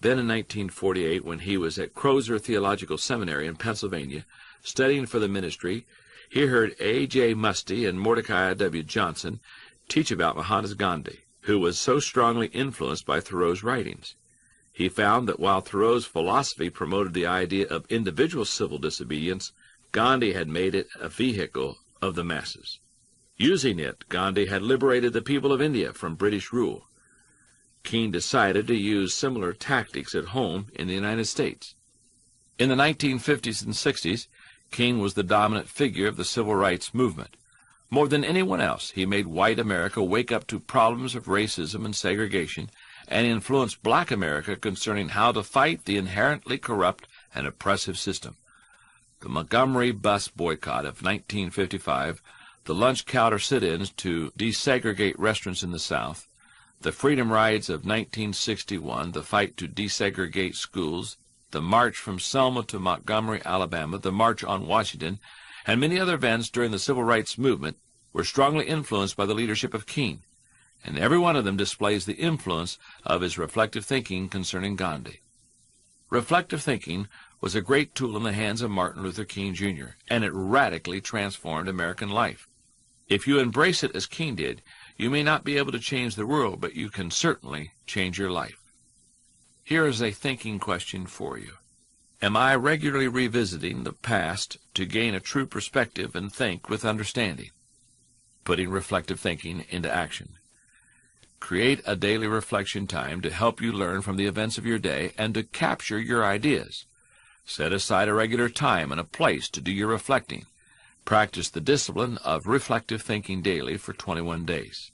B: Then in 1948, when he was at Crozer Theological Seminary in Pennsylvania, studying for the ministry, he heard A.J. Muste and Mordecai W. Johnson teach about Mahatma Gandhi, who was so strongly influenced by Thoreau's writings. He found that while Thoreau's philosophy promoted the idea of individual civil disobedience, Gandhi had made it a vehicle of the masses. Using it, Gandhi had liberated the people of India from British rule. King decided to use similar tactics at home in the United States. In the 1950s and 60s, King was the dominant figure of the civil rights movement. More than anyone else, he made white America wake up to problems of racism and segregation and influenced black America concerning how to fight the inherently corrupt and oppressive system. The Montgomery bus boycott of 1955, the lunch counter sit-ins to desegregate restaurants in the South, the Freedom Rides of 1961, the fight to desegregate schools, the march from Selma to Montgomery, Alabama, the March on Washington, and many other events during the civil rights movement were strongly influenced by the leadership of King, and every one of them displays the influence of his reflective thinking concerning Gandhi. Reflective thinking was a great tool in the hands of Martin Luther King Jr., and it radically transformed American life. If you embrace it as King did, you may not be able to change the world, but you can certainly change your life. Here is a thinking question for you. Am I regularly revisiting the past to gain a true perspective and think with understanding? Putting reflective thinking into action. Create a daily reflection time to help you learn from the events of your day and to capture your ideas. Set aside a regular time and a place to do your reflecting. Practice the discipline of reflective thinking daily for 21 days.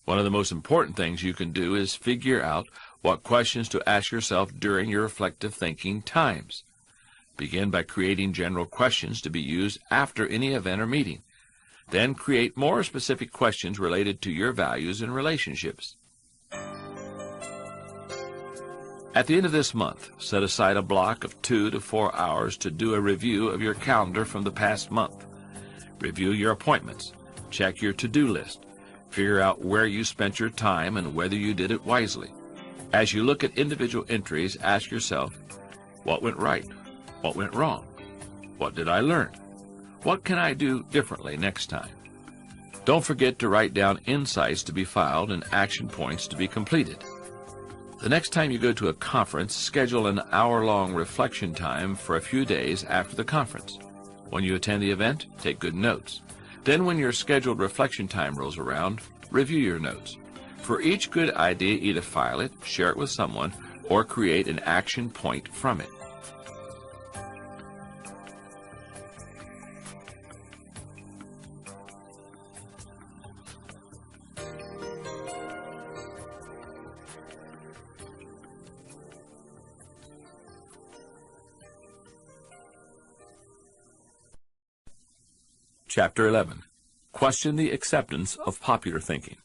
B: One of the most important things you can do is figure out what questions to ask yourself during your reflective thinking times. Begin by creating general questions to be used after any event or meeting. Then create more specific questions related to your values and relationships. At the end of this month, set aside a block of 2 to 4 hours to do a review of your calendar from the past month. Review your appointments. Check your to-do list. Figure out where you spent your time and whether you did it wisely. As you look at individual entries, ask yourself, what went right? What went wrong? What did I learn? What can I do differently next time? Don't forget to write down insights to be filed and action points to be completed. The next time you go to a conference, schedule an hour-long reflection time for a few days after the conference. When you attend the event, take good notes. Then when your scheduled reflection time rolls around, review your notes. For each good idea, either file it, share it with someone, or create an action point from it. Chapter 11. Question the acceptance of popular thinking.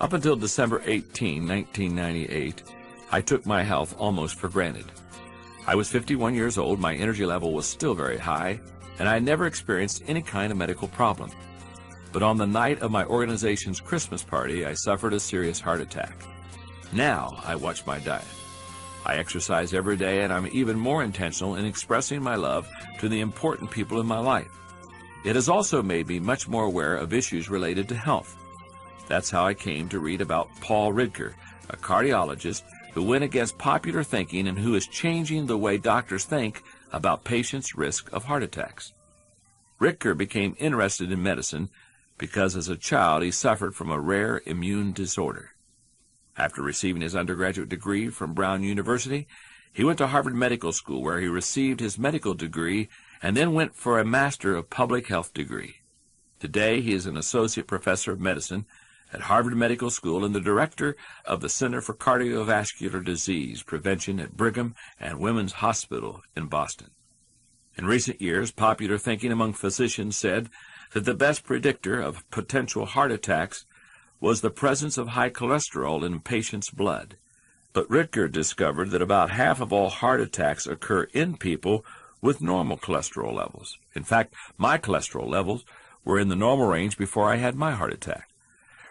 B: Up until December 18, 1998, I took my health almost for granted. I was 51 years old, my energy level was still very high, and I had never experienced any kind of medical problem. But on the night of my organization's Christmas party, I suffered a serious heart attack. Now I watch my diet. I exercise every day, and I'm even more intentional in expressing my love to the important people in my life. It has also made me much more aware of issues related to health. That's how I came to read about Paul Ridker, a cardiologist who went against popular thinking and who is changing the way doctors think about patients' risk of heart attacks. Ridker became interested in medicine because as a child he suffered from a rare immune disorder. After receiving his undergraduate degree from Brown University, he went to Harvard Medical School where he received his medical degree and then went for a Master of Public Health degree. Today he is an associate professor of medicine at Harvard Medical School and the director of the Center for Cardiovascular Disease Prevention at Brigham and Women's Hospital in Boston. In recent years, popular thinking among physicians said that the best predictor of potential heart attacks was the presence of high cholesterol in patients' blood. But Ridker discovered that about half of all heart attacks occur in people with normal cholesterol levels. In fact, my cholesterol levels were in the normal range before I had my heart attack.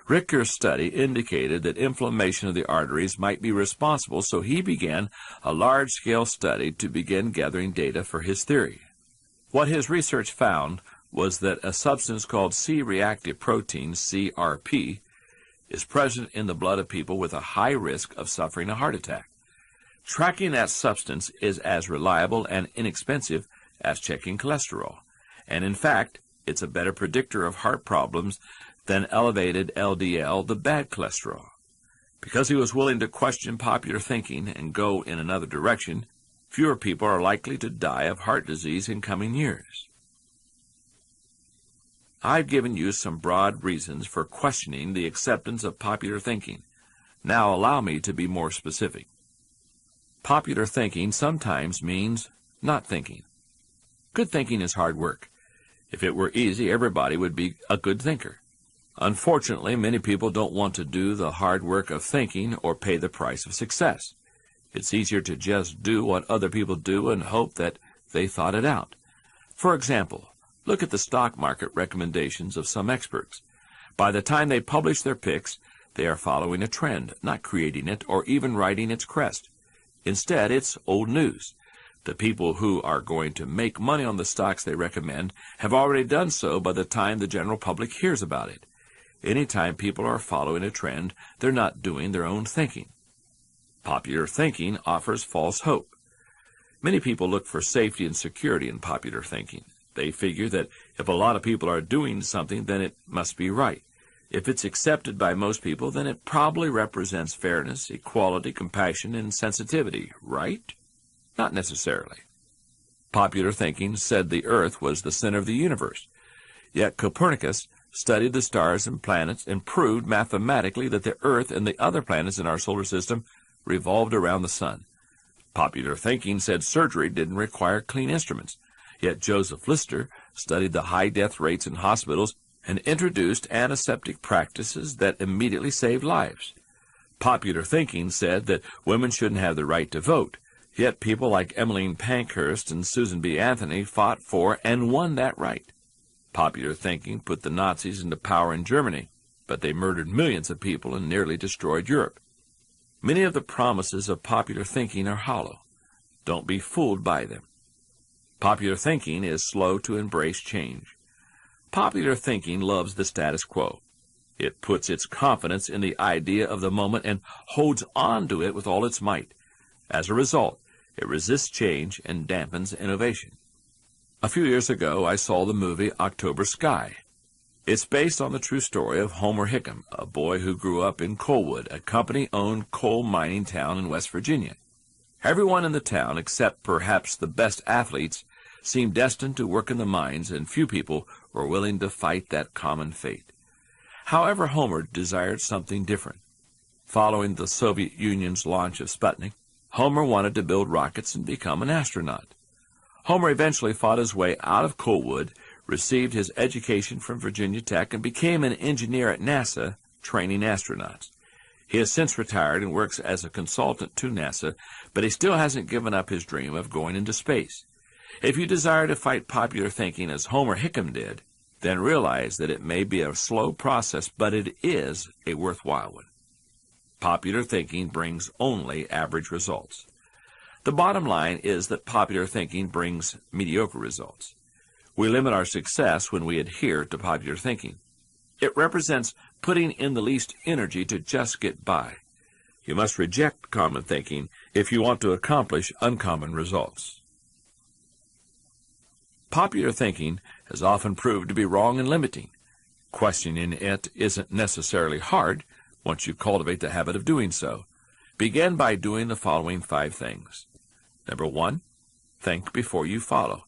B: Ridker's study indicated that inflammation of the arteries might be responsible, so he began a large-scale study to begin gathering data for his theory. What his research found was that a substance called C-reactive protein, CRP, is present in the blood of people with a high risk of suffering a heart attack. Tracking that substance is as reliable and inexpensive as checking cholesterol, and in fact, it's a better predictor of heart problems than elevated LDL, the bad cholesterol. Because he was willing to question popular thinking and go in another direction, fewer people are likely to die of heart disease in coming years. I've given you some broad reasons for questioning the acceptance of popular thinking. Now allow me to be more specific. Popular thinking sometimes means not thinking. Good thinking is hard work. If it were easy, everybody would be a good thinker. Unfortunately, many people don't want to do the hard work of thinking or pay the price of success. It's easier to just do what other people do and hope that they thought it out. For example, look at the stock market recommendations of some experts. By the time they publish their picks, they are following a trend, not creating it or even riding its crest. Instead, it's old news. The people who are going to make money on the stocks they recommend have already done so by the time the general public hears about it. Anytime people are following a trend, they're not doing their own thinking. Popular thinking offers false hope. Many people look for safety and security in popular thinking. They figure that if a lot of people are doing something, then it must be right. If it's accepted by most people, then it probably represents fairness, equality, compassion, and sensitivity, right? Not necessarily. Popular thinking said the Earth was the center of the universe. Yet Copernicus studied the stars and planets and proved mathematically that the Earth and the other planets in our solar system revolved around the sun. Popular thinking said surgery didn't require clean instruments. Yet Joseph Lister studied the high death rates in hospitals and introduced antiseptic practices that immediately saved lives. Popular thinking said that women shouldn't have the right to vote. Yet people like Emmeline Pankhurst and Susan B. Anthony fought for and won that right. Popular thinking put the Nazis into power in Germany, but they murdered millions of people and nearly destroyed Europe. Many of the promises of popular thinking are hollow. Don't be fooled by them. Popular thinking is slow to embrace change. Popular thinking loves the status quo. It puts its confidence in the idea of the moment and holds on to it with all its might. As a result, it resists change and dampens innovation. A few years ago, I saw the movie October Sky. It's based on the true story of Homer Hickam, a boy who grew up in Coalwood, a company-owned coal mining town in West Virginia. Everyone in the town, except perhaps the best athletes, seemed destined to work in the mines, and few people were willing to fight that common fate. However, Homer desired something different. Following the Soviet Union's launch of Sputnik, Homer wanted to build rockets and become an astronaut. Homer eventually fought his way out of Coalwood, received his education from Virginia Tech, and became an engineer at NASA, training astronauts. He has since retired and works as a consultant to NASA, but he still hasn't given up his dream of going into space. If you desire to fight popular thinking as Homer Hickam did, then realize that it may be a slow process, but it is a worthwhile one. Popular thinking brings only average results. The bottom line is that popular thinking brings mediocre results. We limit our success when we adhere to popular thinking. It represents putting in the least energy to just get by. You must reject common thinking if you want to accomplish uncommon results. Popular thinking has often proved to be wrong and limiting. Questioning it isn't necessarily hard once you cultivate the habit of doing so. Begin by doing the following 5 things. Number 1, think before you follow.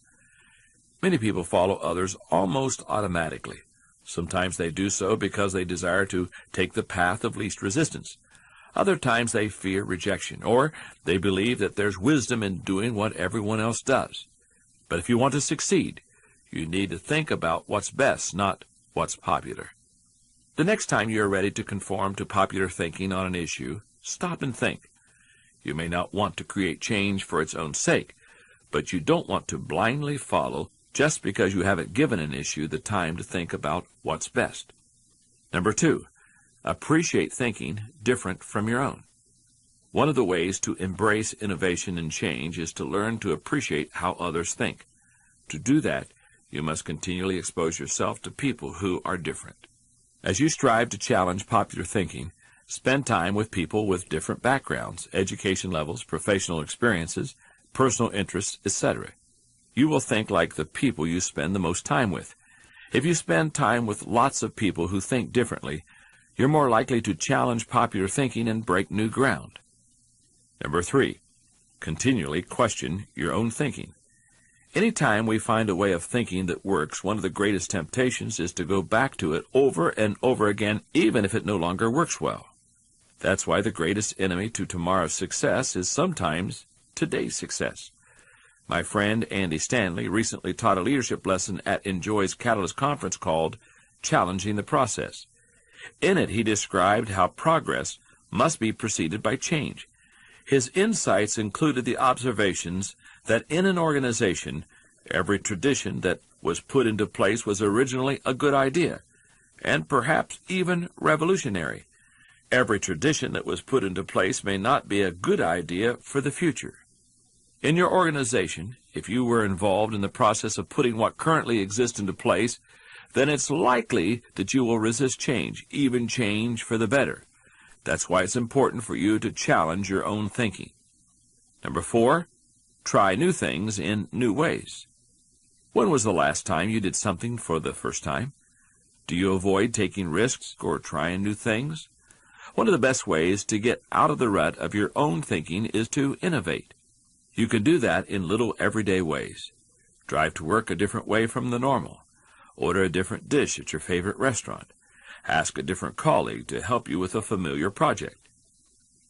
B: Many people follow others almost automatically. Sometimes they do so because they desire to take the path of least resistance. Other times they fear rejection, or they believe that there's wisdom in doing what everyone else does. But if you want to succeed, you need to think about what's best, not what's popular. The next time you are ready to conform to popular thinking on an issue, stop and think. You may not want to create change for its own sake, but you don't want to blindly follow just because you haven't given an issue the time to think about what's best. Number 2, appreciate thinking different from your own. One of the ways to embrace innovation and change is to learn to appreciate how others think. To do that, you must continually expose yourself to people who are different. As you strive to challenge popular thinking, spend time with people with different backgrounds, education levels, professional experiences, personal interests, etc. You will think like the people you spend the most time with. If you spend time with lots of people who think differently, you're more likely to challenge popular thinking and break new ground. Number 3, continually question your own thinking. Any time we find a way of thinking that works, one of the greatest temptations is to go back to it over and over again, even if it no longer works well. That's why the greatest enemy to tomorrow's success is sometimes today's success. My friend Andy Stanley recently taught a leadership lesson at Enjoy's Catalyst Conference called Challenging the Process. In it, he described how progress must be preceded by change. His insights included the observations that in an organization, every tradition that was put into place was originally a good idea, and perhaps even revolutionary. Every tradition that was put into place may not be a good idea for the future. In your organization, if you were involved in the process of putting what currently exists into place, then it's likely that you will resist change, even change for the better. That's why it's important for you to challenge your own thinking. Number 4, try new things in new ways. When was the last time you did something for the first time? Do you avoid taking risks or trying new things? One of the best ways to get out of the rut of your own thinking is to innovate. You can do that in little everyday ways. Drive to work a different way from the normal. Order a different dish at your favorite restaurant. Ask a different colleague to help you with a familiar project.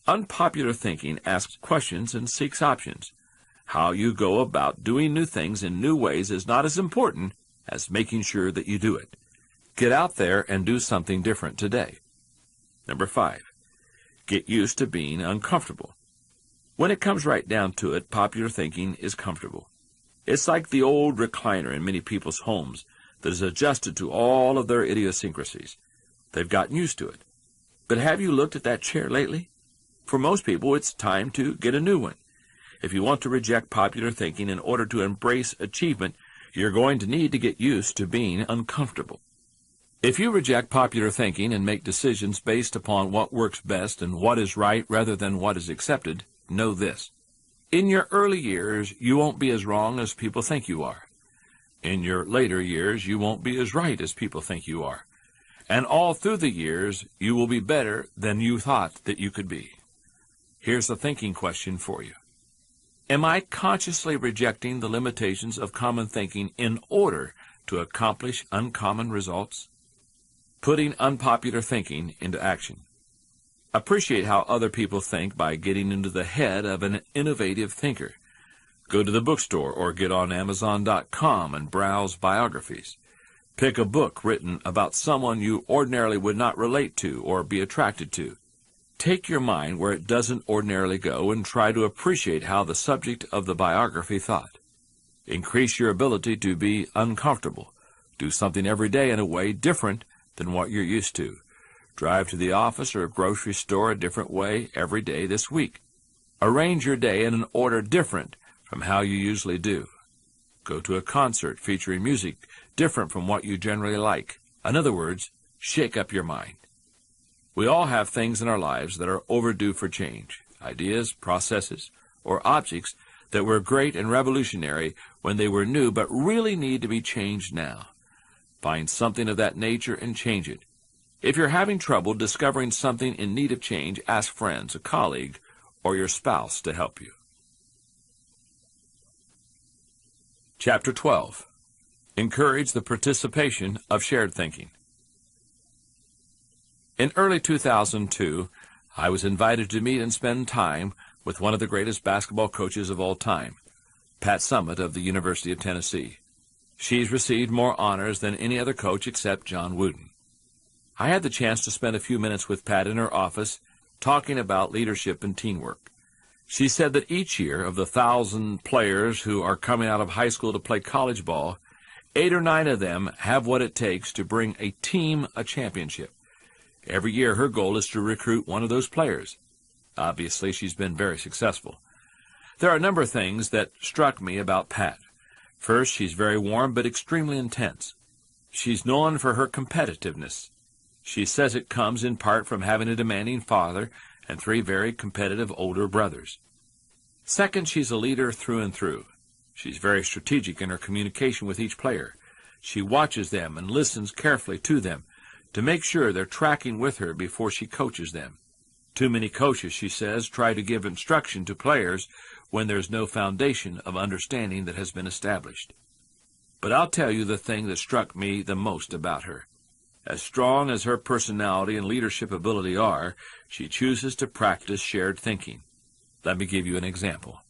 B: Unpopular thinking asks questions and seeks options. How you go about doing new things in new ways is not as important as making sure that you do it. Get out there and do something different today. Number 5, get used to being uncomfortable. When it comes right down to it, popular thinking is comfortable. It's like the old recliner in many people's homes that is adjusted to all of their idiosyncrasies. They've gotten used to it. But have you looked at that chair lately? For most people, it's time to get a new one. If you want to reject popular thinking in order to embrace achievement, you're going to need to get used to being uncomfortable. If you reject popular thinking and make decisions based upon what works best and what is right rather than what is accepted, know this. In your early years, you won't be as wrong as people think you are. In your later years, you won't be as right as people think you are. And all through the years, you will be better than you thought that you could be. Here's the thinking question for you. Am I consciously rejecting the limitations of common thinking in order to accomplish uncommon results? Putting unpopular thinking into action. Appreciate how other people think by getting into the head of an innovative thinker. Go to the bookstore or get on Amazon.com and browse biographies. Pick a book written about someone you ordinarily would not relate to or be attracted to. Take your mind where it doesn't ordinarily go and try to appreciate how the subject of the biography thought. Increase your ability to be uncomfortable. Do something every day in a way different than what you're used to. Drive to the office or grocery store a different way every day this week. Arrange your day in an order different from how you usually do. Go to a concert featuring music different from what you generally like. In other words, shake up your mind. We all have things in our lives that are overdue for change, ideas, processes, or objects that were great and revolutionary when they were new but really need to be changed now. Find something of that nature and change it. If you're having trouble discovering something in need of change, ask friends, a colleague, or your spouse to help you. Chapter 12. Encourage the participation of shared thinking. In early 2002, I was invited to meet and spend time with one of the greatest basketball coaches of all time, Pat Summitt of the University of Tennessee. She's received more honors than any other coach except John Wooden. I had the chance to spend a few minutes with Pat in her office talking about leadership and teamwork. She said that each year of the 1,000 players who are coming out of high school to play college ball, 8 or 9 of them have what it takes to bring a team a championship. Every year her goal is to recruit one of those players. Obviously, she's been very successful. There are a number of things that struck me about Pat. First, she's very warm but extremely intense. She's known for her competitiveness. She says it comes in part from having a demanding father and 3 very competitive older brothers. Second, she's a leader through and through. She's very strategic in her communication with each player. She watches them and listens carefully to them to make sure they're tracking with her before she coaches them. Too many coaches, she says, try to give instruction to players when there's no foundation of understanding that has been established. But I'll tell you the thing that struck me the most about her. As strong as her personality and leadership ability are, she chooses to practice shared thinking. Let me give you an example.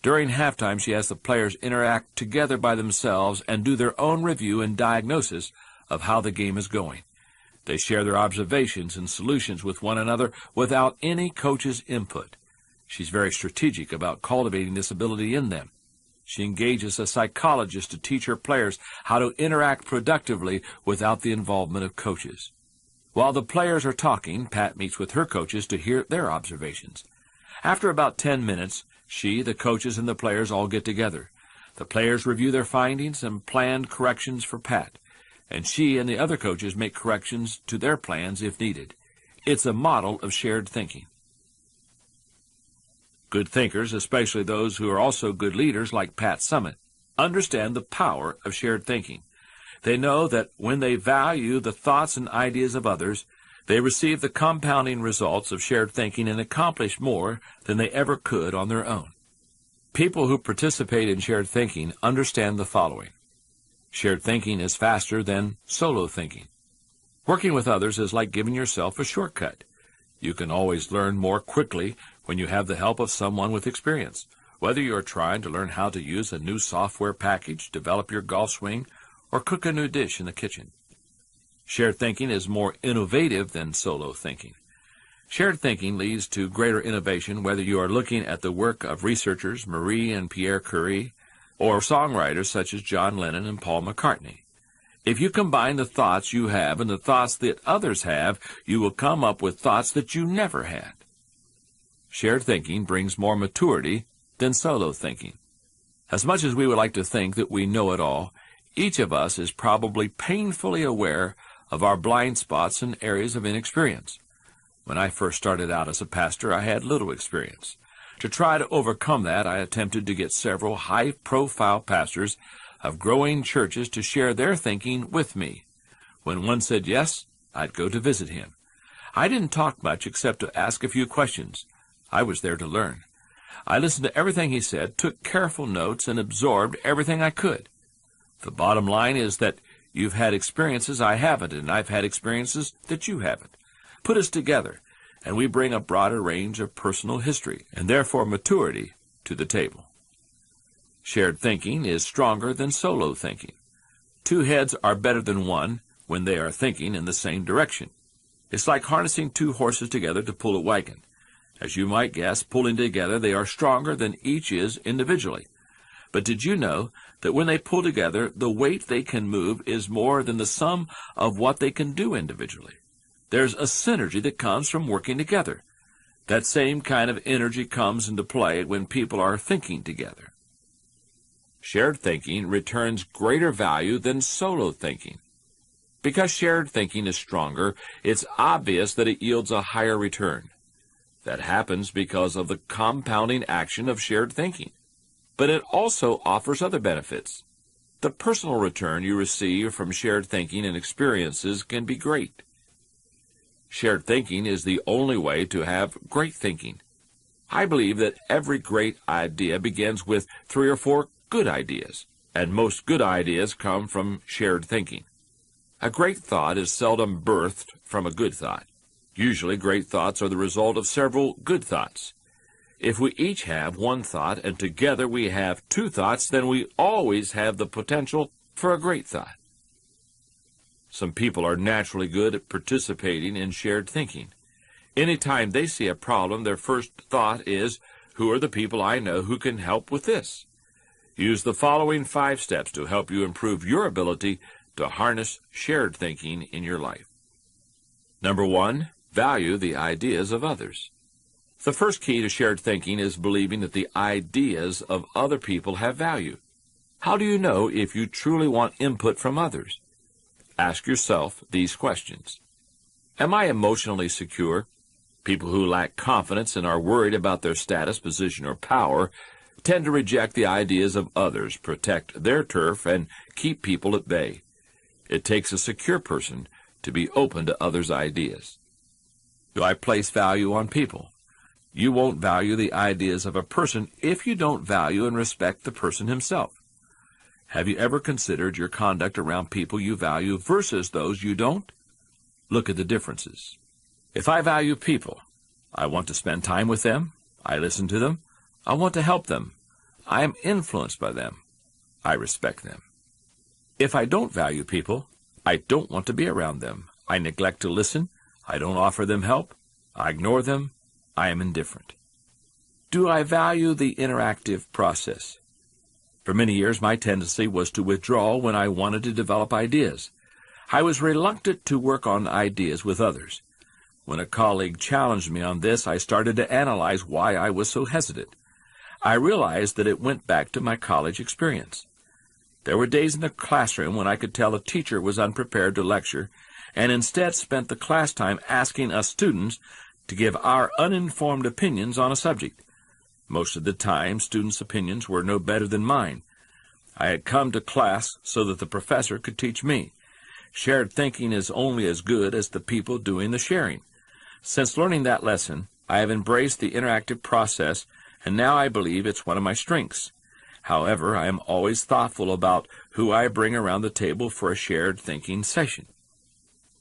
B: During halftime, she has the players interact together by themselves and do their own review and diagnosis of how the game is going. They share their observations and solutions with one another without any coach's input. She's very strategic about cultivating this ability in them. She engages a psychologist to teach her players how to interact productively without the involvement of coaches. While the players are talking, Pat meets with her coaches to hear their observations. After about 10 minutes, she, the coaches, and the players all get together. The players review their findings and planned corrections for Pat, and she and the other coaches make corrections to their plans if needed. It's a model of shared thinking. Good thinkers, especially those who are also good leaders like Pat Summitt, understand the power of shared thinking. They know that when they value the thoughts and ideas of others, they receive the compounding results of shared thinking and accomplish more than they ever could on their own. People who participate in shared thinking understand the following. Shared thinking is faster than solo thinking. Working with others is like giving yourself a shortcut. You can always learn more quickly when you have the help of someone with experience. Whether you are trying to learn how to use a new software package, develop your golf swing, or cook a new dish in the kitchen. Shared thinking is more innovative than solo thinking. Shared thinking leads to greater innovation whether you are looking at the work of researchers Marie and Pierre Curie or songwriters such as John Lennon and Paul McCartney. If you combine the thoughts you have and the thoughts that others have, you will come up with thoughts that you never had. Shared thinking brings more maturity than solo thinking. As much as we would like to think that we know it all, each of us is probably painfully aware of our blind spots and areas of inexperience. When I first started out as a pastor, I had little experience. To try to overcome that, I attempted to get several high-profile pastors of growing churches to share their thinking with me. When one said yes, I'd go to visit him. I didn't talk much except to ask a few questions. I was there to learn. I listened to everything he said, took careful notes, and absorbed everything I could. The bottom line is that you've had experiences I haven't, and I've had experiences that you haven't. Put us together, and we bring a broader range of personal history, and therefore maturity, to the table. Shared thinking is stronger than solo thinking. Two heads are better than one when they are thinking in the same direction. It's like harnessing two horses together to pull a wagon. As you might guess, pulling together they are stronger than each is individually. But did you know that when they pull together, the weight they can move is more than the sum of what they can do individually? There's a synergy that comes from working together. That same kind of energy comes into play when people are thinking together. Shared thinking returns greater value than solo thinking. Because shared thinking is stronger, it's obvious that it yields a higher return. That happens because of the compounding action of shared thinking. But it also offers other benefits. The personal return you receive from shared thinking and experiences can be great. Shared thinking is the only way to have great thinking. I believe that every great idea begins with 3 or 4 good ideas, and most good ideas come from shared thinking. A great thought is seldom birthed from a good thought. Usually great thoughts are the result of several good thoughts. If we each have one thought and together we have 2 thoughts, then we always have the potential for a great thought. Some people are naturally good at participating in shared thinking. Anytime they see a problem, their first thought is, who are the people I know who can help with this? Use the following 5 steps to help you improve your ability to harness shared thinking in your life. Number 1, value the ideas of others. The first key to shared thinking is believing that the ideas of other people have value. How do you know if you truly want input from others? Ask yourself these questions. Am I emotionally secure? People who lack confidence and are worried about their status, position, or power tend to reject the ideas of others, protect their turf, and keep people at bay. It takes a secure person to be open to others' ideas. Do I place value on people? You won't value the ideas of a person if you don't value and respect the person himself. Have you ever considered your conduct around people you value versus those you don't? Look at the differences. If I value people, I want to spend time with them, I listen to them, I want to help them, I am influenced by them, I respect them. If I don't value people, I don't want to be around them, I neglect to listen, I don't offer them help, I ignore them, I am indifferent. Do I value the interactive process? For many years, my tendency was to withdraw when I wanted to develop ideas. I was reluctant to work on ideas with others. When a colleague challenged me on this, I started to analyze why I was so hesitant. I realized that it went back to my college experience. There were days in the classroom when I could tell a teacher was unprepared to lecture, and instead spent the class time asking us students to give our uninformed opinions on a subject. Most of the time, students' opinions were no better than mine. I had come to class so that the professor could teach me. Shared thinking is only as good as the people doing the sharing. Since learning that lesson, I have embraced the interactive process, and now I believe it's one of my strengths. However, I am always thoughtful about who I bring around the table for a shared thinking session.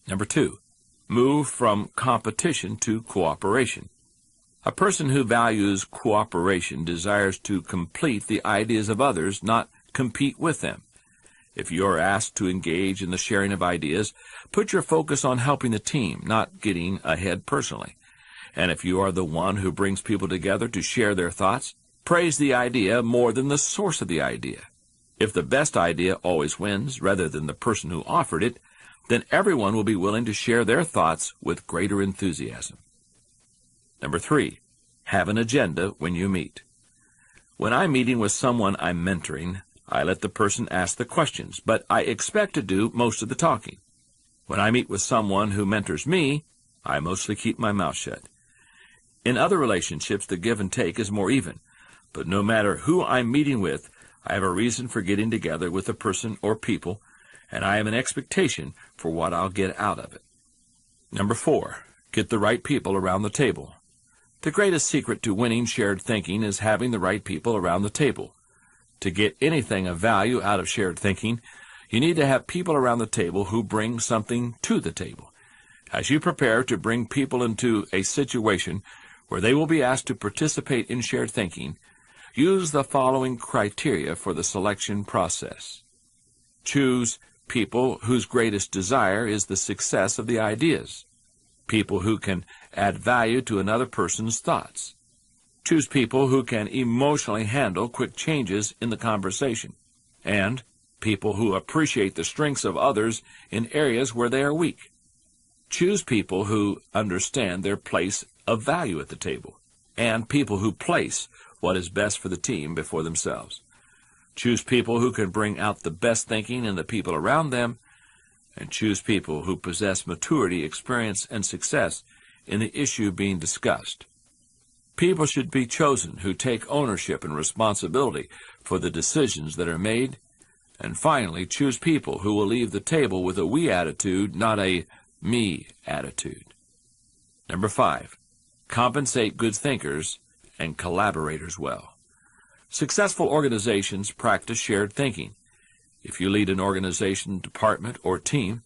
B: Number 2, move from competition to cooperation. A person who values cooperation desires to complete the ideas of others, not compete with them. If you are asked to engage in the sharing of ideas, put your focus on helping the team, not getting ahead personally. And if you are the one who brings people together to share their thoughts, praise the idea more than the source of the idea. If the best idea always wins, rather than the person who offered it, then everyone will be willing to share their thoughts with greater enthusiasm. Number 3, have an agenda when you meet. When I'm meeting with someone I'm mentoring, I let the person ask the questions, but I expect to do most of the talking. When I meet with someone who mentors me, I mostly keep my mouth shut. In other relationships, the give and take is more even, but no matter who I'm meeting with, I have a reason for getting together with a person or people, and I have an expectation for what I'll get out of it. Number 4, get the right people around the table. The greatest secret to winning shared thinking is having the right people around the table. To get anything of value out of shared thinking, you need to have people around the table who bring something to the table. As you prepare to bring people into a situation where they will be asked to participate in shared thinking, use the following criteria for the selection process. Choose people whose greatest desire is the success of the ideas. People who can add value to another person's thoughts. Choose people who can emotionally handle quick changes in the conversation. And people who appreciate the strengths of others in areas where they are weak. Choose people who understand their place of value at the table, and people who place what is best for the team before themselves. Choose people who can bring out the best thinking in the people around them, and choose people who possess maturity, experience, and success in the issue being discussed. People should be chosen who take ownership and responsibility for the decisions that are made. And finally, choose people who will leave the table with a we attitude, not a me attitude. Number 5, compensate good thinkers and collaborators well. Successful organizations practice shared thinking. If you lead an organization, department, or team,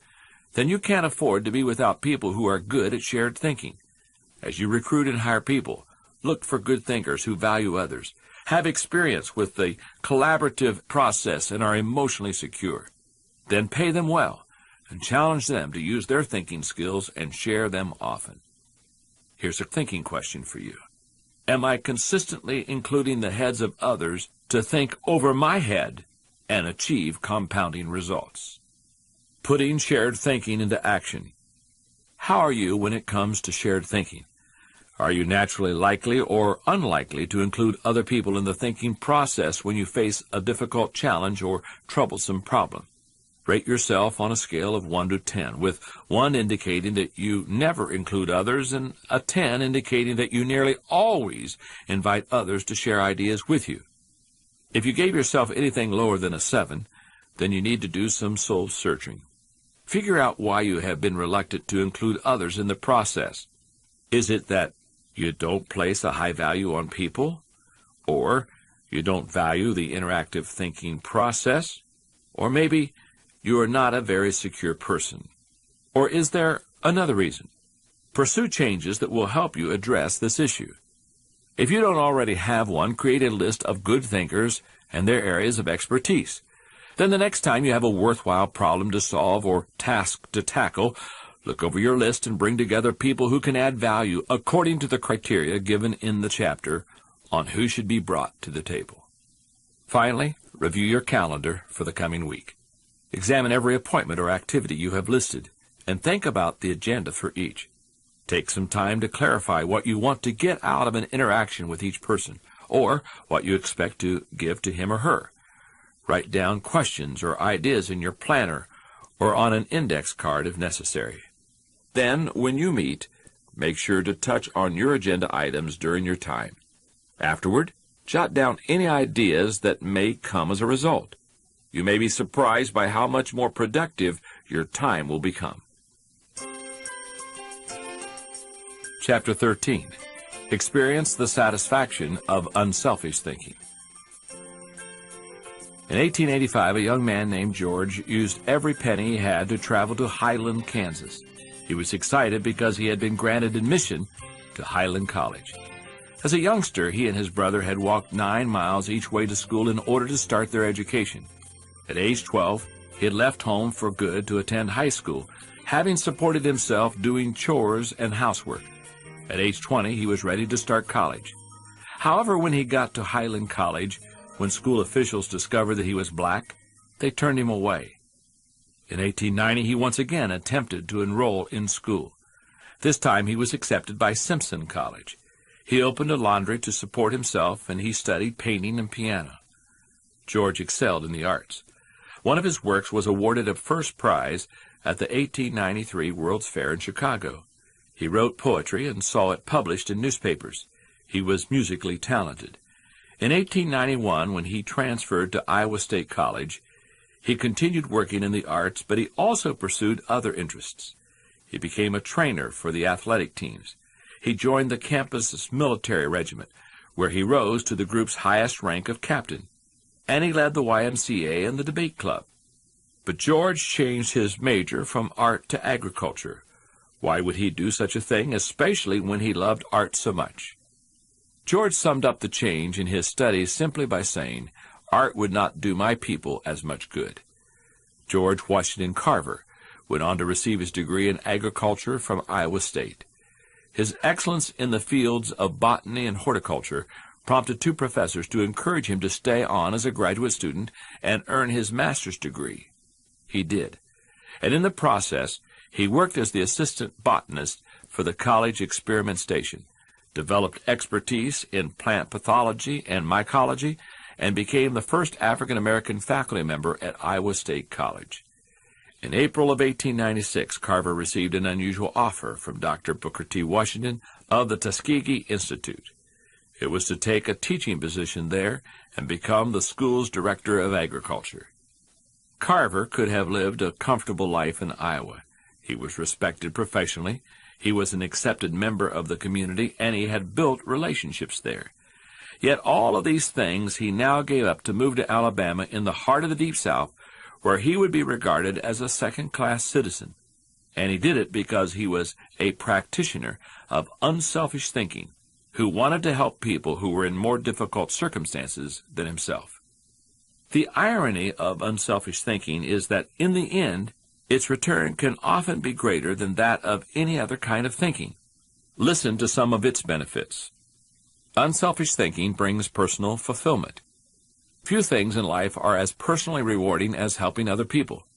B: then you can't afford to be without people who are good at shared thinking. As you recruit and hire people, look for good thinkers who value others, have experience with the collaborative process, and are emotionally secure. Then pay them well and challenge them to use their thinking skills and share them often. Here's a thinking question for you. Am I consistently including the heads of others to think over my head and achieve compounding results? Putting shared thinking into action. How are you when it comes to shared thinking? Are you naturally likely or unlikely to include other people in the thinking process when you face a difficult challenge or troublesome problem? Rate yourself on a scale of 1 to 10, with 1 indicating that you never include others and a 10 indicating that you nearly always invite others to share ideas with you. If you gave yourself anything lower than a 7, then you need to do some soul searching. Figure out why you have been reluctant to include others in the process. Is it that you don't place a high value on people? Or you don't value the interactive thinking process? Or maybe you are not a very secure person. Or is there another reason? Pursue changes that will help you address this issue. If you don't already have one, create a list of good thinkers and their areas of expertise. Then the next time you have a worthwhile problem to solve or task to tackle, look over your list and bring together people who can add value according to the criteria given in the chapter on who should be brought to the table. Finally, review your calendar for the coming week. Examine every appointment or activity you have listed, and think about the agenda for each. Take some time to clarify what you want to get out of an interaction with each person, or what you expect to give to him or her. Write down questions or ideas in your planner or on an index card if necessary. Then, when you meet, make sure to touch on your agenda items during your time. Afterward, jot down any ideas that may come as a result. You may be surprised by how much more productive your time will become. Chapter 13. Experience the satisfaction of unselfish thinking. In 1885, a young man named George used every penny he had to travel to Highland, Kansas. He was excited because he had been granted admission to Highland College. As a youngster, he and his brother had walked 9 miles each way to school in order to start their education. At age 12, he had left home for good to attend high school, having supported himself doing chores and housework. At age 20, he was ready to start college. However, when he got to Highland College, when school officials discovered that he was black, they turned him away. In 1890, he once again attempted to enroll in school. This time he was accepted by Simpson College. He opened a laundry to support himself, and he studied painting and piano. George excelled in the arts. One of his works was awarded a first prize at the 1893 World's Fair in Chicago. He wrote poetry and saw it published in newspapers. He was musically talented. In 1891, when he transferred to Iowa State College, he continued working in the arts, but he also pursued other interests. He became a trainer for the athletic teams. He joined the campus's military regiment, where he rose to the group's highest rank of captain. And he led the YMCA and the debate club. But George changed his major from art to agriculture. Why would he do such a thing, especially when he loved art so much? George summed up the change in his studies simply by saying, "Art would not do my people as much good." George Washington Carver went on to receive his degree in agriculture from Iowa State. His excellence in the fields of botany and horticulture prompted two professors to encourage him to stay on as a graduate student and earn his master's degree. He did, and in the process, he worked as the assistant botanist for the college experiment station, developed expertise in plant pathology and mycology, and became the first African-American faculty member at Iowa State College. In April of 1896, Carver received an unusual offer from Dr. Booker T. Washington of the Tuskegee Institute. It was to take a teaching position there and become the school's director of agriculture. Carver could have lived a comfortable life in Iowa. He was respected professionally, he was an accepted member of the community, and he had built relationships there. Yet all of these things he now gave up to move to Alabama in the heart of the Deep South, where he would be regarded as a second-class citizen. And he did it because he was a practitioner of unselfish thinking, who wanted to help people who were in more difficult circumstances than himself. The irony of unselfish thinking is that, in the end, its return can often be greater than that of any other kind of thinking. Listen to some of its benefits. Unselfish thinking brings personal fulfillment. Few things in life are as personally rewarding as helping other people.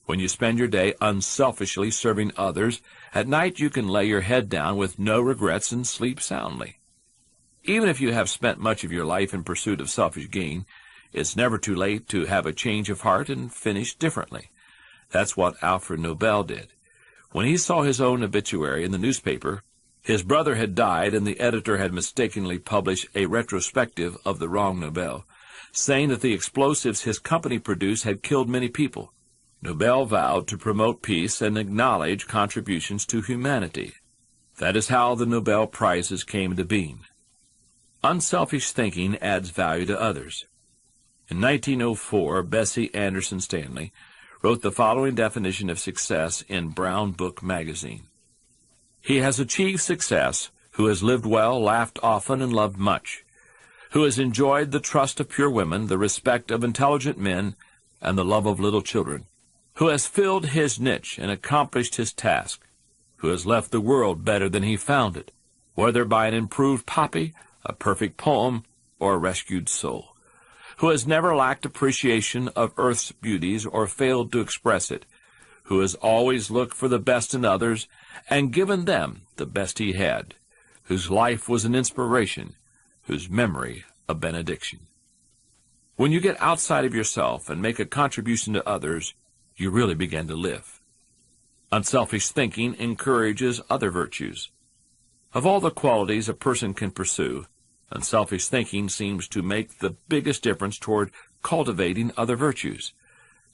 B: When you spend your day unselfishly serving others, at night you can lay your head down with no regrets and sleep soundly. Even if you have spent much of your life in pursuit of selfish gain, it's never too late to have a change of heart and finish differently. That's what Alfred Nobel did. When he saw his own obituary in the newspaper, his brother had died and the editor had mistakenly published a retrospective of the wrong Nobel, saying that the explosives his company produced had killed many people. Nobel vowed to promote peace and acknowledge contributions to humanity. That is how the Nobel Prizes came into being. Unselfish thinking adds value to others. In 1904, Bessie Anderson Stanley wrote the following definition of success in Brown Book magazine. "He has achieved success who has lived well, laughed often, and loved much, who has enjoyed the trust of pure women, the respect of intelligent men, and the love of little children, who has filled his niche and accomplished his task, who has left the world better than he found it, whether by an improved copy, a perfect poem, or a rescued soul, who has never lacked appreciation of earth's beauties or failed to express it, who has always looked for the best in others and given them the best he had, whose life was an inspiration, whose memory a benediction." When you get outside of yourself and make a contribution to others, you really begin to live. Unselfish thinking encourages other virtues. Of all the qualities a person can pursue, unselfish thinking seems to make the biggest difference toward cultivating other virtues.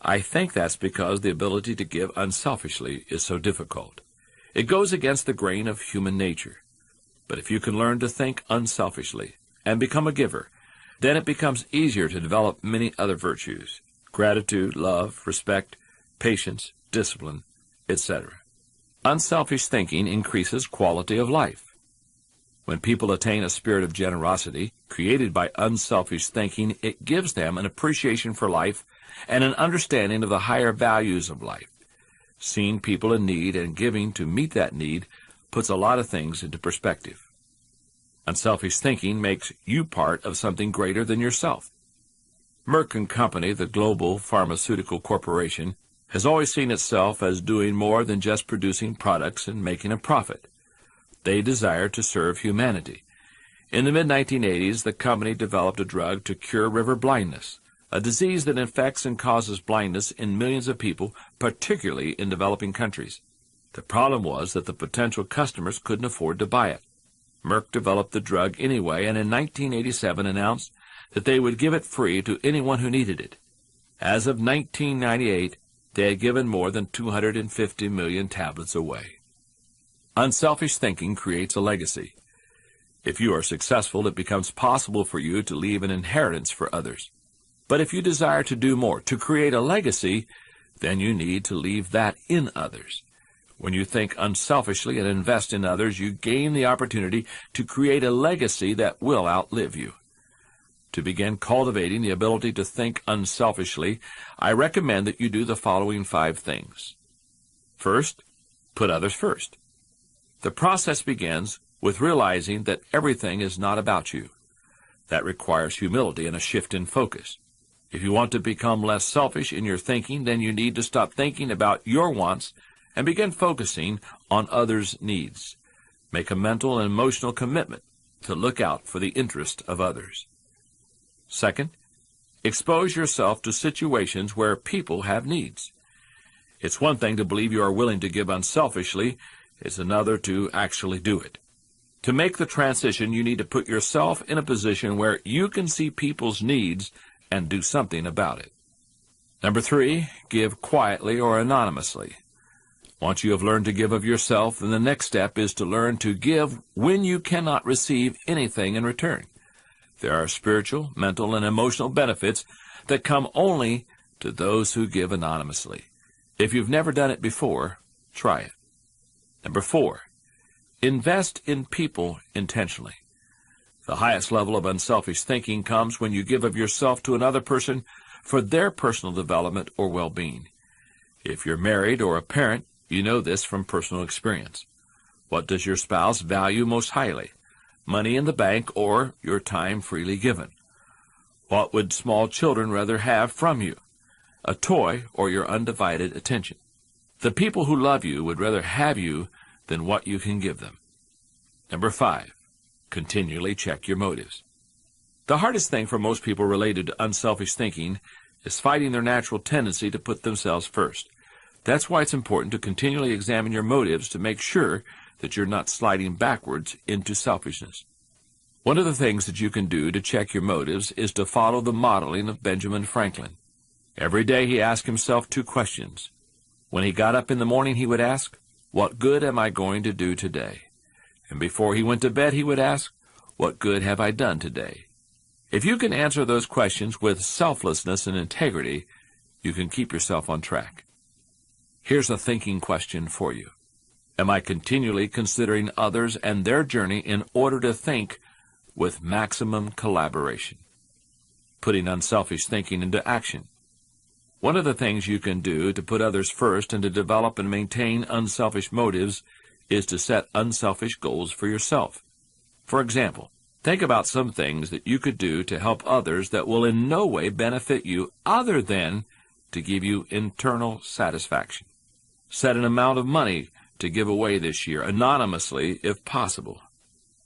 B: I think that's because the ability to give unselfishly is so difficult. It goes against the grain of human nature. But if you can learn to think unselfishly and become a giver, then it becomes easier to develop many other virtues: gratitude, love, respect, patience, discipline, etc. Unselfish thinking increases quality of life. When people attain a spirit of generosity created by unselfish thinking, it gives them an appreciation for life and an understanding of the higher values of life. Seeing people in need and giving to meet that need puts a lot of things into perspective. Unselfish thinking makes you part of something greater than yourself. Merck & Company, the global pharmaceutical corporation, has always seen itself as doing more than just producing products and making a profit. They desire to serve humanity. In the mid-1980s, the company developed a drug to cure river blindness, a disease that infects and causes blindness in millions of people, particularly in developing countries. The problem was that the potential customers couldn't afford to buy it. Merck developed the drug anyway, and in 1987 announced that they would give it free to anyone who needed it. As of 1998, they had given more than 250 million tablets away. Unselfish thinking creates a legacy. If you are successful, it becomes possible for you to leave an inheritance for others. But if you desire to do more, to create a legacy, then you need to leave that in others. When you think unselfishly and invest in others, you gain the opportunity to create a legacy that will outlive you. To begin cultivating the ability to think unselfishly, I recommend that you do the following 5 things. First, put others first. The process begins with realizing that everything is not about you. That requires humility and a shift in focus. If you want to become less selfish in your thinking, then you need to stop thinking about your wants and begin focusing on others' needs. Make a mental and emotional commitment to look out for the interest of others. Second, expose yourself to situations where people have needs. It's one thing to believe you are willing to give unselfishly. It's another to actually do it. To make the transition, you need to put yourself in a position where you can see people's needs and do something about it. Number 3, give quietly or anonymously. Once you have learned to give of yourself, then the next step is to learn to give when you cannot receive anything in return. There are spiritual, mental, and emotional benefits that come only to those who give anonymously. If you've never done it before, try it. Number 4, invest in people intentionally. The highest level of unselfish thinking comes when you give of yourself to another person for their personal development or well-being. If you're married or a parent, you know this from personal experience. What does your spouse value most highly? Money in the bank or your time freely given? What would small children rather have from you? A toy or your undivided attention? The people who love you would rather have you than what you can give them. Number 5, continually check your motives. The hardest thing for most people related to unselfish thinking is fighting their natural tendency to put themselves first. That's why it's important to continually examine your motives to make sure that you're not sliding backwards into selfishness. One of the things that you can do to check your motives is to follow the modeling of Benjamin Franklin. Every day he asked himself 2 questions. When he got up in the morning, he would ask, "What good am I going to do today?" And before he went to bed, he would ask, "What good have I done today?" If you can answer those questions with selflessness and integrity, you can keep yourself on track. Here's a thinking question for you. Am I continually considering others and their journey in order to think with maximum collaboration? Putting unselfish thinking into action. One of the things you can do to put others first and to develop and maintain unselfish motives is to set unselfish goals for yourself. For example, think about some things that you could do to help others that will in no way benefit you other than to give you internal satisfaction. Set an amount of money to give away this year, anonymously if possible.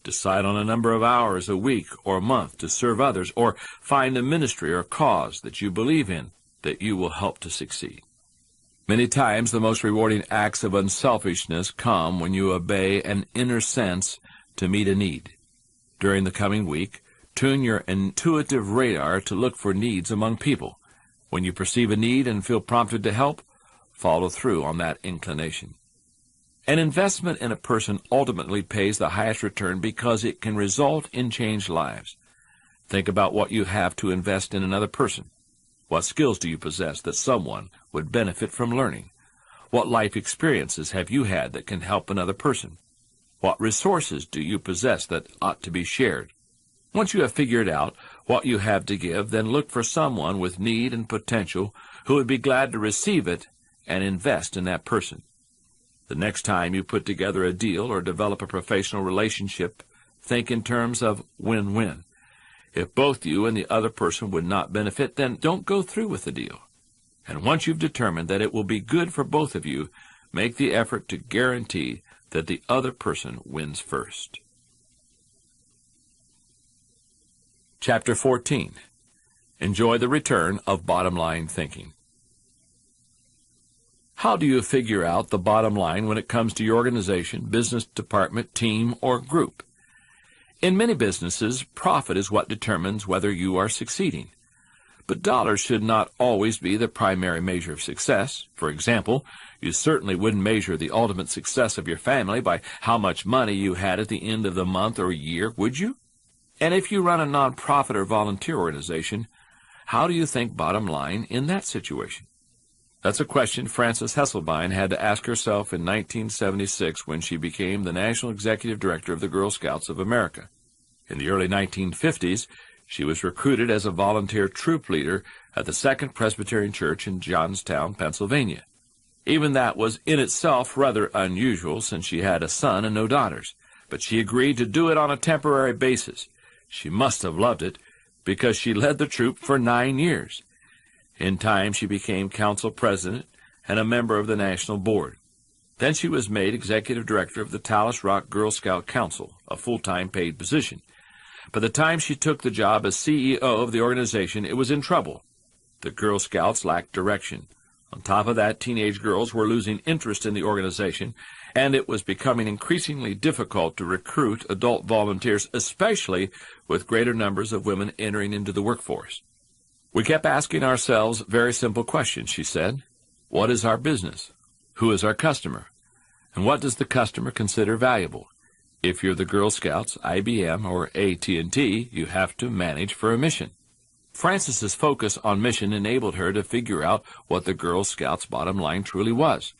B: Decide on a number of hours a week or a month to serve others, or find a ministry or cause that you believe in that you will help to succeed. Many times the most rewarding acts of unselfishness come when you obey an inner sense to meet a need. During the coming week, tune your intuitive radar to look for needs among people. When you perceive a need and feel prompted to help, follow through on that inclination. An investment in a person ultimately pays the highest return because it can result in changed lives. Think about what you have to invest in another person. What skills do you possess that someone would benefit from learning? What life experiences have you had that can help another person? What resources do you possess that ought to be shared? Once you have figured out what you have to give, then look for someone with need and potential who would be glad to receive it and invest in that person. The next time you put together a deal or develop a professional relationship, think in terms of win-win. If both you and the other person would not benefit, then don't go through with the deal. And once you've determined that it will be good for both of you, make the effort to guarantee that the other person wins first. Chapter 14. Enjoy the return of bottom-line thinking. How do you figure out the bottom line when it comes to your organization, business department, team, or group? In many businesses, profit is what determines whether you are succeeding. But dollars should not always be the primary measure of success. For example, you certainly wouldn't measure the ultimate success of your family by how much money you had at the end of the month or year, would you? And if you run a nonprofit or volunteer organization, how do you think bottom line in that situation? That's a question Frances Hesselbein had to ask herself in 1976 when she became the National Executive Director of the Girl Scouts of America. In the early 1950s, she was recruited as a volunteer troop leader at the Second Presbyterian Church in Johnstown, Pennsylvania. Even that was in itself rather unusual since she had a son and no daughters, but she agreed to do it on a temporary basis. She must have loved it because she led the troop for 9 years. In time, she became council president and a member of the national board. Then she was made executive director of the Talis Rock Girl Scout Council, a full-time paid position. By the time she took the job as CEO of the organization, it was in trouble. The Girl Scouts lacked direction. On top of that, teenage girls were losing interest in the organization, and it was becoming increasingly difficult to recruit adult volunteers, especially with greater numbers of women entering into the workforce. We kept asking ourselves very simple questions, she said. What is our business? Who is our customer? And what does the customer consider valuable? If you're the Girl Scouts, IBM, or AT&T, you have to manage for a mission. Frances's focus on mission enabled her to figure out what the Girl Scouts' bottom line truly was.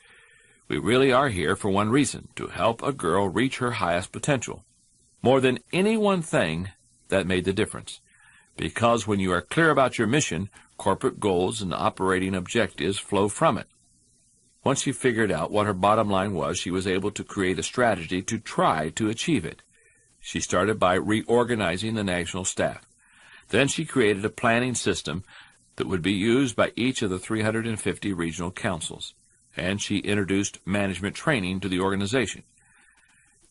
B: We really are here for one reason, to help a girl reach her highest potential. More than any one thing, that made the difference. Because when you are clear about your mission, corporate goals and operating objectives flow from it. Once she figured out what her bottom line was, she was able to create a strategy to try to achieve it. She started by reorganizing the national staff. Then she created a planning system that would be used by each of the 350 regional councils, and she introduced management training to the organization.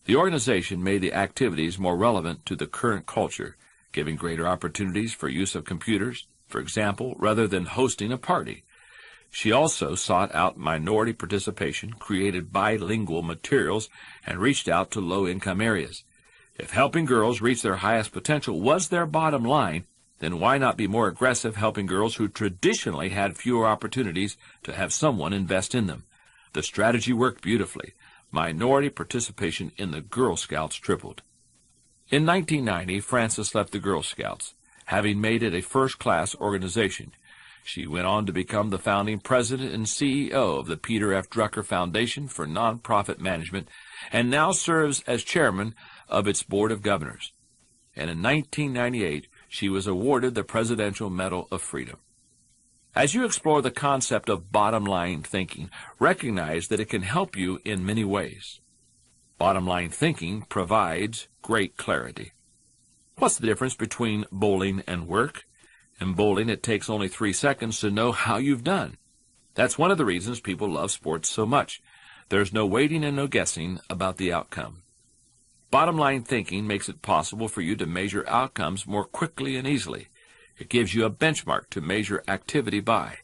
B: The organization made the activities more relevant to the current culture, giving greater opportunities for use of computers, for example, rather than hosting a party. She also sought out minority participation, created bilingual materials, and reached out to low-income areas. If helping girls reach their highest potential was their bottom line, then why not be more aggressive helping girls who traditionally had fewer opportunities to have someone invest in them? The strategy worked beautifully. Minority participation in the Girl Scouts tripled. In 1990, Frances left the Girl Scouts, having made it a first-class organization. She went on to become the founding president and CEO of the Peter F. Drucker Foundation for Nonprofit Management, and now serves as chairman of its Board of Governors. And in 1998, she was awarded the Presidential Medal of Freedom. As you explore the concept of bottom-line thinking, recognize that it can help you in many ways. Bottom-line thinking provides great clarity. What's the difference between bowling and work? In bowling, it takes only 3 seconds to know how you've done. That's one of the reasons people love sports so much. There's no waiting and no guessing about the outcome. Bottom-line thinking makes it possible for you to measure outcomes more quickly and easily. It gives you a benchmark to measure activity by.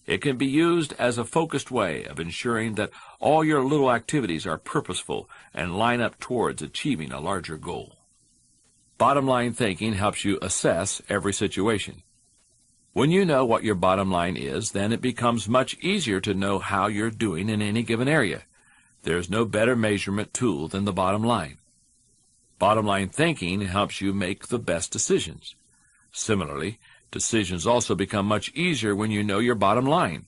B: It can be used as a focused way of ensuring that all your little activities are purposeful and line up towards achieving a larger goal. Bottom-line thinking helps you assess every situation. When you know what your bottom line is, then it becomes much easier to know how you're doing in any given area. There's no better measurement tool than the bottom line. Bottom-line thinking helps you make the best decisions. Similarly, decisions also become much easier when you know your bottom line.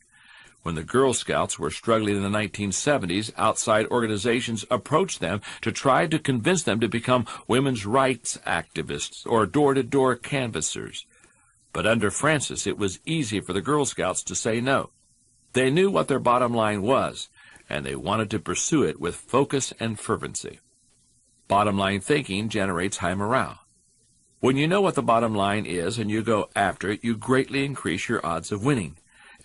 B: When the Girl Scouts were struggling in the 1970s, outside organizations approached them to try to convince them to become women's rights activists or door-to-door canvassers. But under Frances, it was easy for the Girl Scouts to say no. They knew what their bottom line was, and they wanted to pursue it with focus and fervency. Bottom-line thinking generates high morale. When you know what the bottom line is and you go after it, you greatly increase your odds of winning.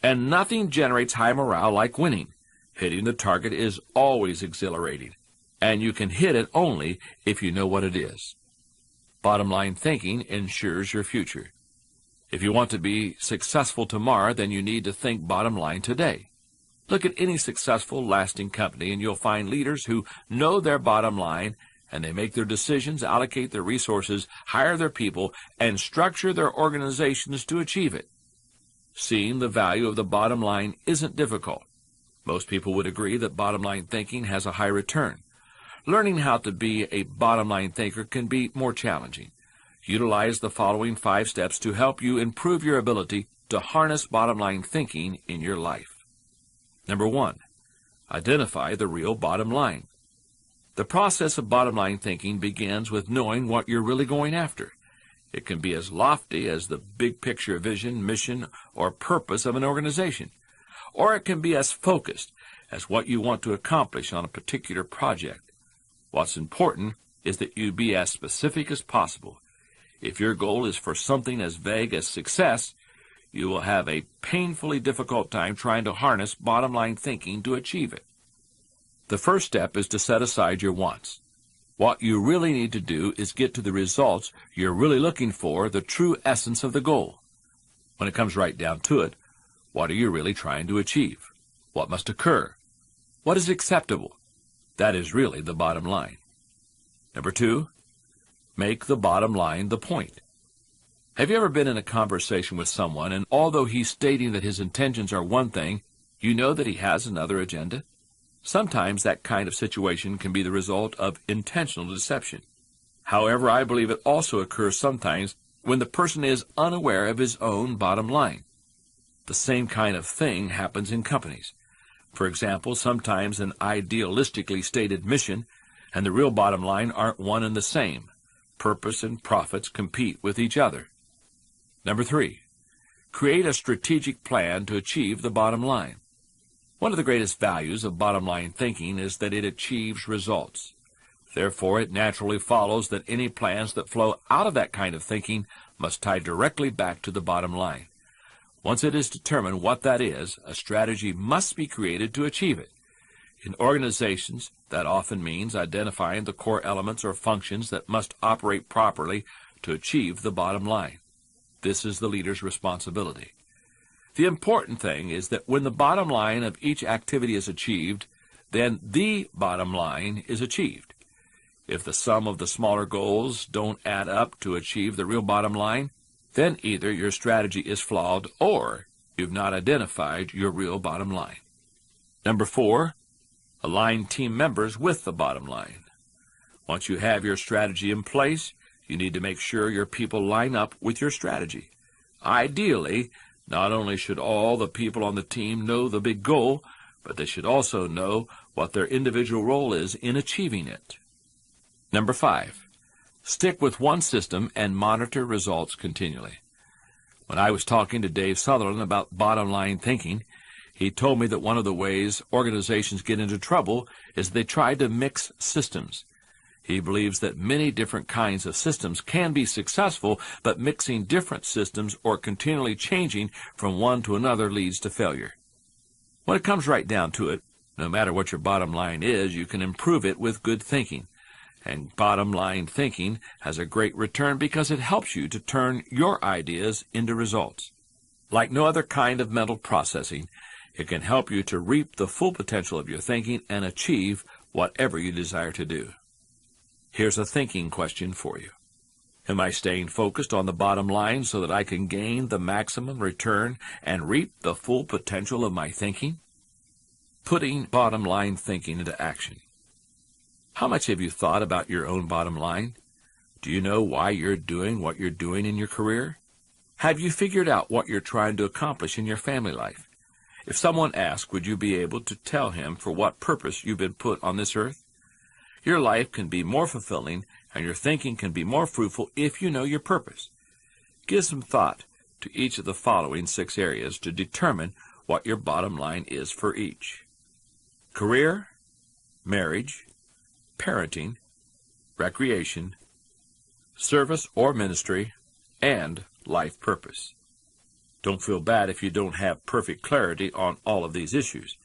B: And nothing generates high morale like winning. Hitting the target is always exhilarating, and you can hit it only if you know what it is. Bottom-line thinking ensures your future. If you want to be successful tomorrow, then you need to think bottom line today. Look at any successful, lasting company, and you'll find leaders who know their bottom line, and they make their decisions, allocate their resources, hire their people, and structure their organizations to achieve it. Seeing the value of the bottom line isn't difficult. Most people would agree that bottom-line thinking has a high return. Learning how to be a bottom-line thinker can be more challenging. Utilize the following 5 steps to help you improve your ability to harness bottom-line thinking in your life. Number 1, identify the real bottom line. The process of bottom line thinking begins with knowing what you're really going after. It can be as lofty as the big picture vision, mission, or purpose of an organization, or it can be as focused as what you want to accomplish on a particular project. What's important is that you be as specific as possible. If your goal is for something as vague as success, you will have a painfully difficult time trying to harness bottom-line thinking to achieve it. The first step is to set aside your wants. What you really need to do is get to the results you're really looking for, the true essence of the goal. When it comes right down to it, what are you really trying to achieve? What must occur? What is acceptable? That is really the bottom line. Number 2, make the bottom line the point. Have you ever been in a conversation with someone, and although he's stating that his intentions are one thing, you know that he has another agenda? Sometimes that kind of situation can be the result of intentional deception. However, I believe it also occurs sometimes when the person is unaware of his own bottom line. The same kind of thing happens in companies. For example, sometimes an idealistically stated mission and the real bottom line aren't one and the same. Purpose and profits compete with each other. Number 3, create a strategic plan to achieve the bottom line. One of the greatest values of bottom line thinking is that it achieves results. Therefore, it naturally follows that any plans that flow out of that kind of thinking must tie directly back to the bottom line. Once it is determined what that is, a strategy must be created to achieve it. In organizations, that often means identifying the core elements or functions that must operate properly to achieve the bottom line. This is the leader's responsibility. The important thing is that when the bottom line of each activity is achieved, then the bottom line is achieved. If the sum of the smaller goals don't add up to achieve the real bottom line, then either your strategy is flawed or you've not identified your real bottom line. Number 4, align team members with the bottom line. Once you have your strategy in place, you need to make sure your people line up with your strategy. Ideally, not only should all the people on the team know the big goal, but they should also know what their individual role is in achieving it. Number 5, stick with one system and monitor results continually. When I was talking to Dave Sutherland about bottom-line thinking, he told me that one of the ways organizations get into trouble is they try to mix systems. He believes that many different kinds of systems can be successful, but mixing different systems or continually changing from one to another leads to failure. When it comes right down to it, no matter what your bottom line is, you can improve it with good thinking. And bottom-line thinking has a great return because it helps you to turn your ideas into results. Like no other kind of mental processing, it can help you to reap the full potential of your thinking and achieve whatever you desire to do. Here's a thinking question for you. Am I staying focused on the bottom line so that I can gain the maximum return and reap the full potential of my thinking? Putting bottom-line thinking into action. How much have you thought about your own bottom line? Do you know why you're doing what you're doing in your career? Have you figured out what you're trying to accomplish in your family life? If someone asked, would you be able to tell him for what purpose you've been put on this earth? Your life can be more fulfilling and your thinking can be more fruitful if you know your purpose. Give some thought to each of the following 6 areas to determine what your bottom line is for each. Career, marriage, parenting, recreation, service or ministry, and life purpose. Don't feel bad if you don't have perfect clarity on all of these issues.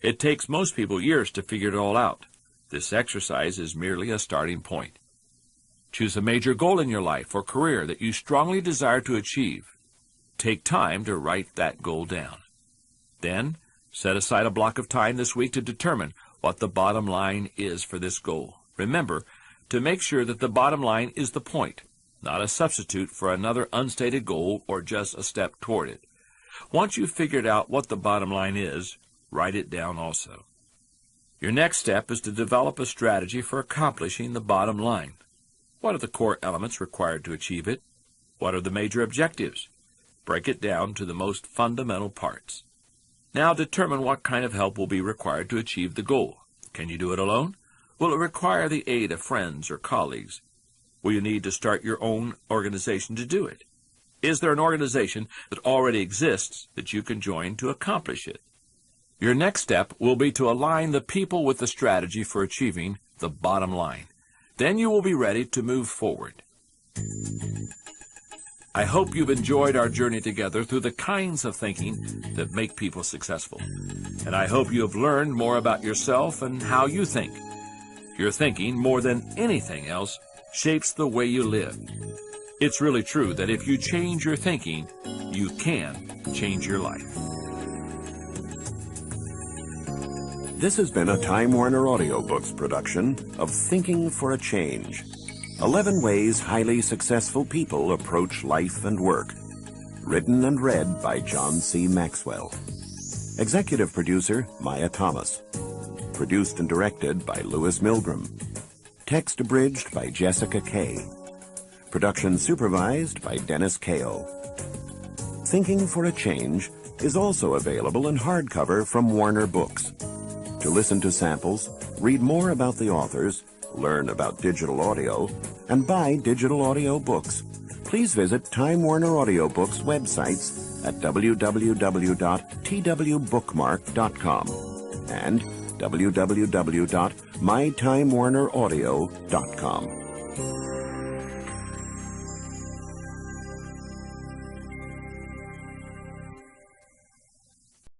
B: It takes most people years to figure it all out. This exercise is merely a starting point. Choose a major goal in your life or career that you strongly desire to achieve. Take time to write that goal down. Then, set aside a block of time this week to determine what the bottom line is for this goal. Remember to make sure that the bottom line is the point, not a substitute for another unstated goal or just a step toward it. Once you've figured out what the bottom line is, write it down also. Your next step is to develop a strategy for accomplishing the bottom line. What are the core elements required to achieve it? What are the major objectives? Break it down to the most fundamental parts. Now determine what kind of help will be required to achieve the goal. Can you do it alone? Will it require the aid of friends or colleagues? Will you need to start your own organization to do it? Is there an organization that already exists that you can join to accomplish it? Your next step will be to align the people with the strategy for achieving the bottom line. Then you will be ready to move forward. I hope you've enjoyed our journey together through the kinds of thinking that make people successful. And I hope you have learned more about yourself and how you think. Your thinking, more than anything else, shapes the way you live. It's really true that if you change your thinking, you can change your life.
A: This has been a Time Warner Audiobooks production of Thinking for a Change. 11 Ways Highly Successful People Approach Life and Work. Written and read by John C. Maxwell. Executive producer, Maya Thomas. Produced and directed by Louis Milgram. Text abridged by Jessica Kay. Production supervised by Dennis Kao. Thinking for a Change is also available in hardcover from Warner Books. To listen to samples, read more about the authors, learn about digital audio, and buy digital audio books, please visit Time Warner Audiobooks websites at www.twbookmark.com and www.mytimewarneraudio.com.